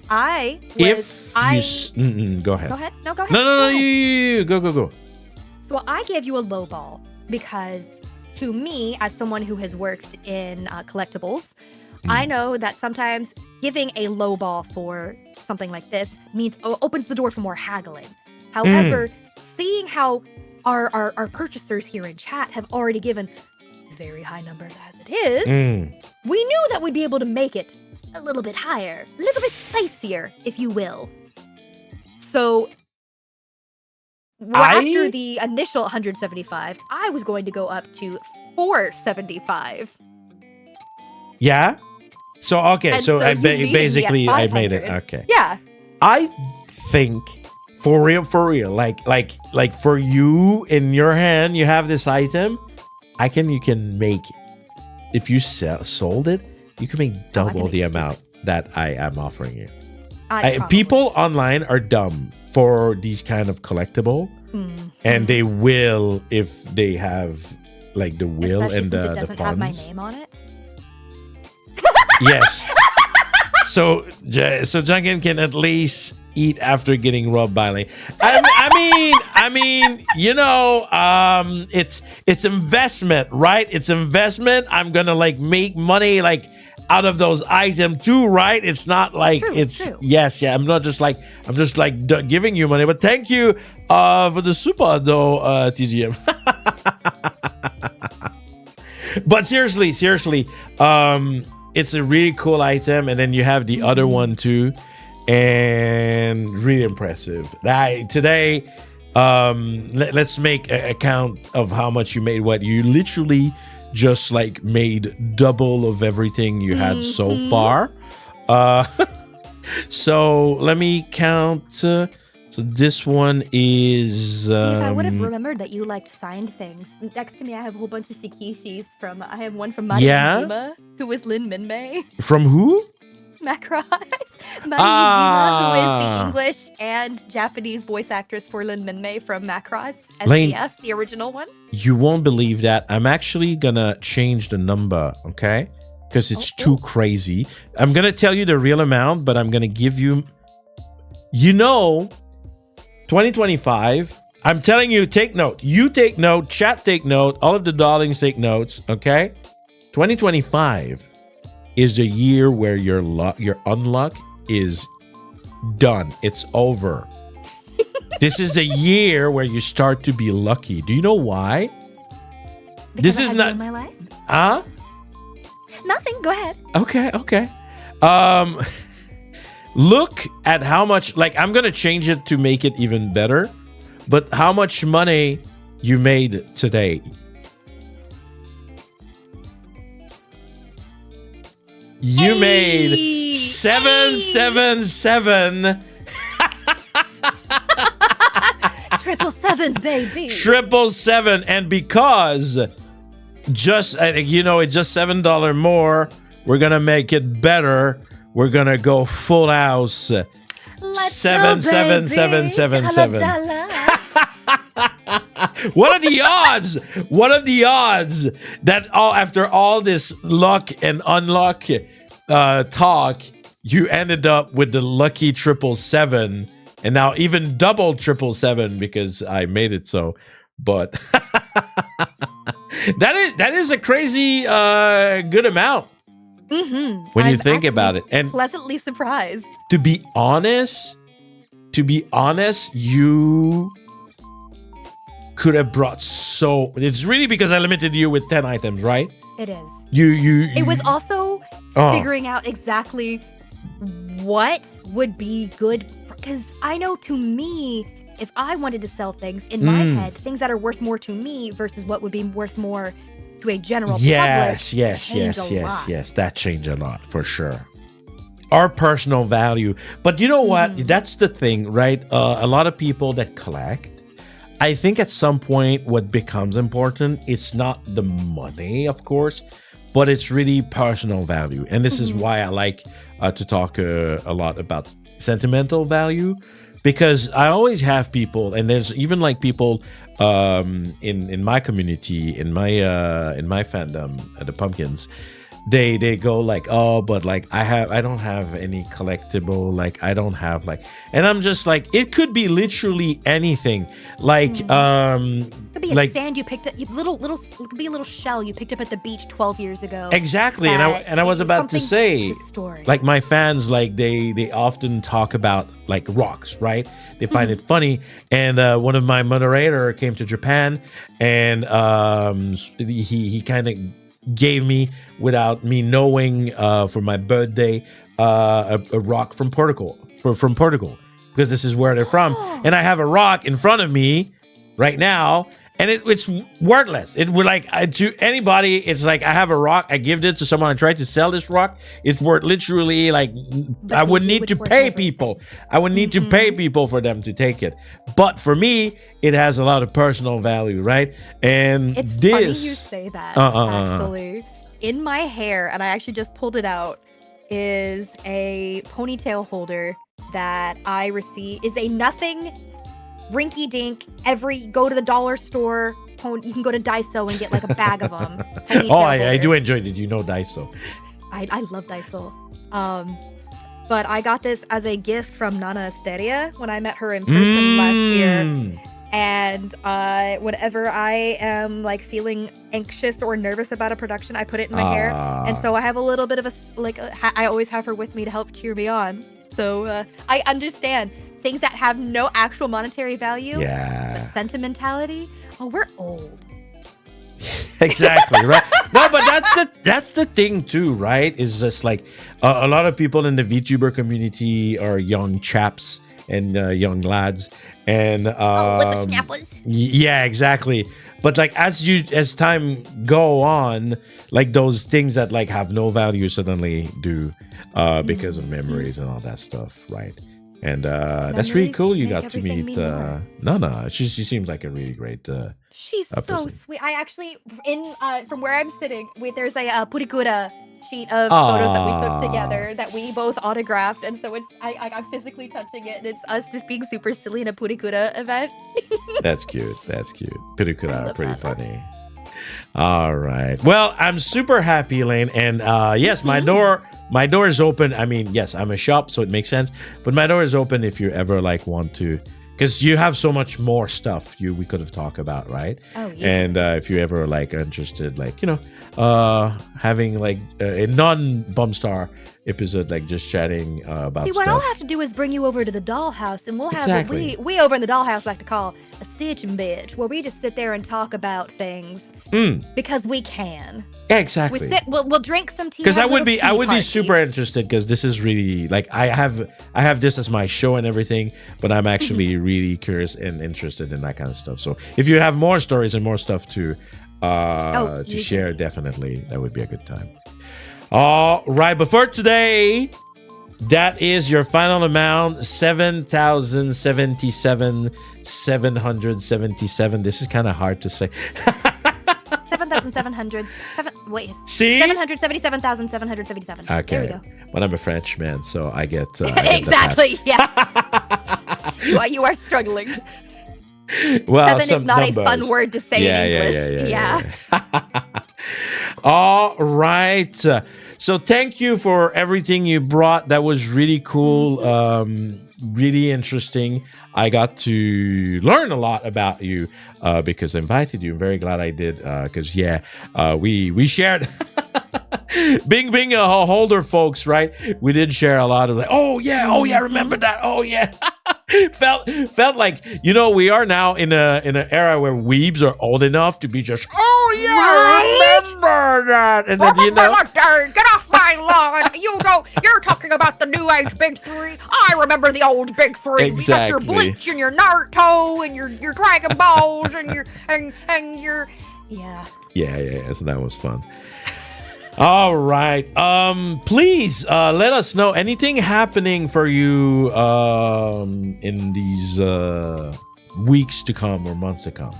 Go ahead. Go ahead. No, you go. So I gave you a low ball because to me, as someone who has worked in collectibles, I know that sometimes giving a low ball for something like this means opens the door for more haggling. However, seeing how our purchasers here in chat have already given very high numbers as it is, we knew that we'd be able to make it a little bit higher, a little bit spicier, if you will. So after the initial 175, I was going to go up to 475. Yeah. So okay. And So so I you meeting me at basically I made it. 500. Okay. Yeah. I think for real, like for you in your hand, you have this item. You can make, if you sold it, you can make double the amount that I am offering you. People online are dumb for these kind of collectible, and they will if they have like the will Especially and since it the doesn't have my funds. name on it. Yes. So Janken can at least eat after getting robbed by Lane. I mean, you know, it's investment, right? It's investment. I'm gonna like make money like out of those items too, right? It's not like true. Yes, yeah. I'm just like giving you money, but thank you for the super though, TGM. But seriously, it's a really cool item, and then you have the other one too, and really impressive. Today, let's make a count of how much you made. What you literally just like made double of everything you had so far. So let me count. So this one is. If I would have remembered that you liked signed things. Next to me, I have a whole bunch of Shikishis from. I have one from Mariyajima, who was Lin Minmei. From who? Macross. Mariyajima, who is the English and Japanese voice actress for Lin Minmei from Macross, SDF, the original one. You won't believe that. I'm actually gonna change the number, okay? Because it's too crazy. I'm gonna tell you the real amount, but I'm gonna give you. You know. 2025, I'm telling you, take note. You take note, chat take note, all of the darlings take notes, okay? 2025 is the year where your unluck is done. It's over. This is the year where you start to be lucky. Do you know why? Because this is not in my life. Huh? Nothing. Go ahead. Okay. Look at how much, like, I'm going to change it to make it even better, but how much money you made today. You made 777. 777s, baby. 777. And because just, you know, it's just $7 more, we're going to make it better. We're going to go full house. 77777. What are the odds? What are the odds that after all this luck and unluck talk, you ended up with the lucky 777, and now even double 777 because I made it so. But that is a crazy good amount. When you think about it, and pleasantly surprised. To be honest, you could have brought so. It's really because I limited you with 10 items, right? It is. It was also figuring out exactly what would be good, because I know to me, if I wanted to sell things in my head, things that are worth more to me versus what would be worth more to a general public. Yes. That changed a lot for sure. Our personal value. But you know what? That's the thing, right? A lot of people that collect, I think at some point what becomes important, it's not the money, of course, but it's really personal value. And this is why I like to talk a lot about sentimental value. Because I always have people, and there's even like people in my community, in my fandom, the Pumpkins, they go like, oh, but like I don't have any collectible, like I don't have like, and I'm just like, it could be literally anything, like It could be a like sand you picked up, it could be a little shell you picked up at the beach 12 years ago. exactly. And I was about to say, like my fans, like they often talk about like rocks, right? They find it funny. And one of my moderator came to Japan, and he kind of gave me, without me knowing, for my birthday, a rock from Portugal, from Portugal, because this is where they're from. And I have a rock in front of me right now, and it's worthless. It would like to anybody. It's like I have a rock. I give it to someone. I tried to sell this rock. It's worth literally like I would need to pay people. I would need to pay people for them to take it. But for me, it has a lot of personal value, right? And it's this funny you say that. Actually, in my hair, and I actually just pulled it out, is a ponytail holder that I received. Is a nothing. Rinky dink. Go to the dollar store. You can go to Daiso and get like a bag of them. Oh, I do enjoy it. You know Daiso. I love Daiso. But I got this as a gift from Nana Asteria when I met her in person last year. And whenever I am like feeling anxious or nervous about a production, I put it in my hair. And so I have a little bit of I always have her with me to help cheer me on. So I understand. Things that have no actual monetary value, but sentimentality. Oh, we're old. Exactly, right? No, but that's the thing too, right? Is just like a lot of people in the VTuber community are young chaps and young lads, and with the snappers. Yeah, exactly. But like as time go on, like those things that like have no value suddenly do, because of memories and all that stuff, right? And that's really cool. You got to meet Nana. She seems like a really great. She's so sweet. I actually from where I'm sitting, there's a purikura sheet of photos that we took together that we both autographed, and so I'm physically touching it, and it's us just being super silly in a purikura event. That's cute. Purikura are pretty funny. All right. Well, I'm super happy, Elaine, and yes, my door is open. I mean, yes, I'm a shop, so it makes sense. But my door is open if you ever like want to, because you have so much more stuff we could have talked about, right? Oh yeah. And if you ever like are interested, like having like a non-Pomme Star episode, like just chatting about stuff. See, what I'll have to do is bring you over to the dollhouse, and we'll have what we over in the dollhouse like to call a stitch and bitch, where we just sit there and talk about things because we can. Yeah, exactly. We'll drink some tea. Because I would be super interested, because this is really like I have this as my show and everything, but I'm actually really curious and interested in that kind of stuff. So if you have more stories and more stuff to share, definitely that would be a good time. All right, but for today, that is your final amount, 7,077. This is kind of hard to say. 7,700. See? 777,777. Okay. There we go. Well, I'm a French man, so I get exactly. Yeah. you are struggling. Well, 7 is not numbers. A fun word to say in English. Yeah. All right. So thank you for everything you brought. That was really cool. Really interesting. I got to learn a lot about you because I invited you. I'm very glad I did, because we shared being a older folks, right? We did share a lot of like, oh yeah, remember that? Oh yeah. felt like, we are now in an era where weebs are old enough to be just, oh yeah, I remember that. And then get off my lawn. You're talking about the new age big three. I remember the old big three. Exactly. You got your Bleach and your Naruto and your Dragon Balls and your yeah. So that was fun. All right. Please let us know anything happening for you in these weeks to come or months to come.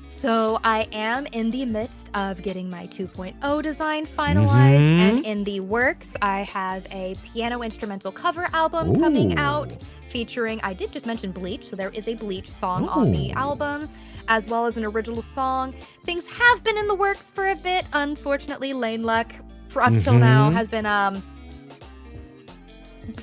So I am in the midst of getting my 2.0 design finalized, and in the works, I have a piano instrumental cover album coming out featuring, I did just mention Bleach, so there is a Bleach song on the album, as well as an original song. Things have been in the works for a bit. Unfortunately, lane luck up till now has been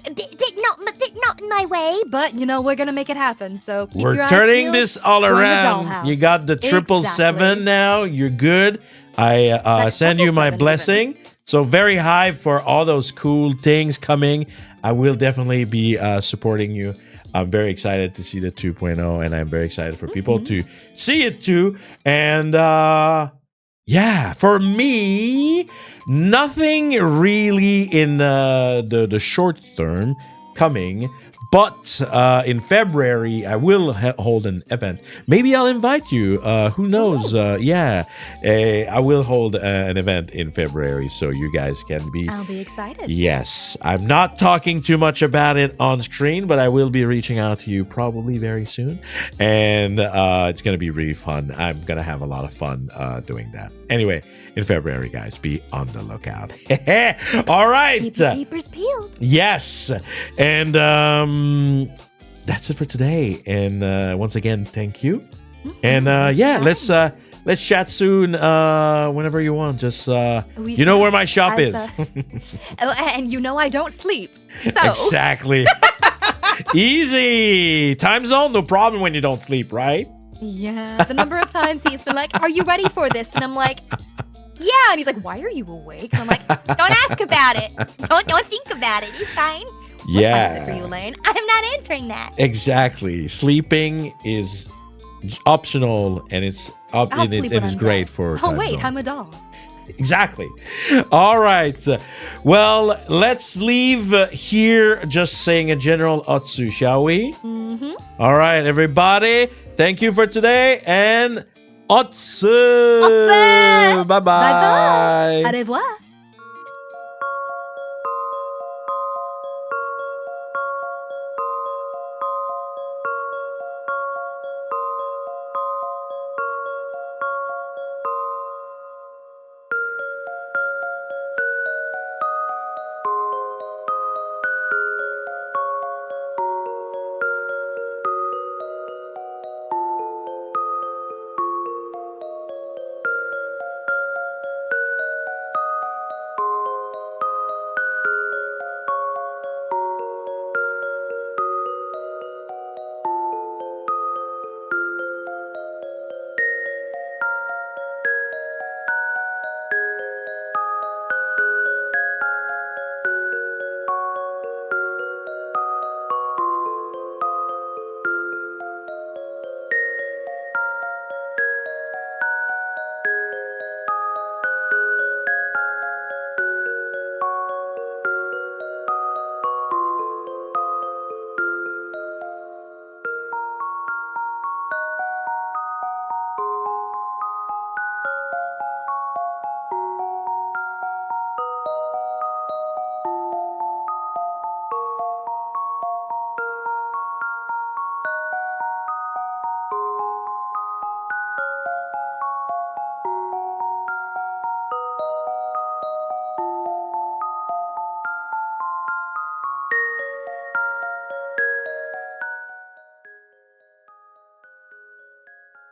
bit not in my way. but we're gonna make it happen. So keep We're your eyes turning peeled. this all Join the around. dollhouse. You got the 777 now. You're good. I That's send you my 777 blessing. So very hyped for all those cool things coming. I will definitely be supporting you. I'm very excited to see the 2.0, and I'm very excited for people to see it too. And yeah, for me, nothing really in the short term coming. But in February, I will hold an event. Maybe I'll invite you. Who knows? Yeah, I will hold an event in February, so you guys can be. I'll be excited. Yes, I'm not talking too much about it on screen, but I will be reaching out to you probably very soon, and it's gonna be really fun. I'm gonna have a lot of fun doing that. Anyway, in February, guys, be on the lookout. All right. Keep your papers peeled. Yes, and that's it for today. And once again, thank you. And yeah, let's chat soon. Whenever you want. Just you know where my shop is. And I don't sleep. So. Exactly. Easy time zone. No problem when you don't sleep, right? Yeah. The number of times he's been like, "Are you ready for this?" And I'm like, "Yeah." And he's like, "Why are you awake?" And I'm like, Don't ask about it. Don't think about it. It's fine. What time is it for you, Lane? I'm not answering that. Exactly. Sleeping is optional, and it's I'll sleep when it's I'm great dead. for. Oh time wait, zone. I'm a doll. Exactly. All right. Well, let's leave here just saying a general Otsu, shall we? Mm-hmm. All right, everybody. Thank you for today, and Otsu. Otsu! Bye-bye. Au revoir.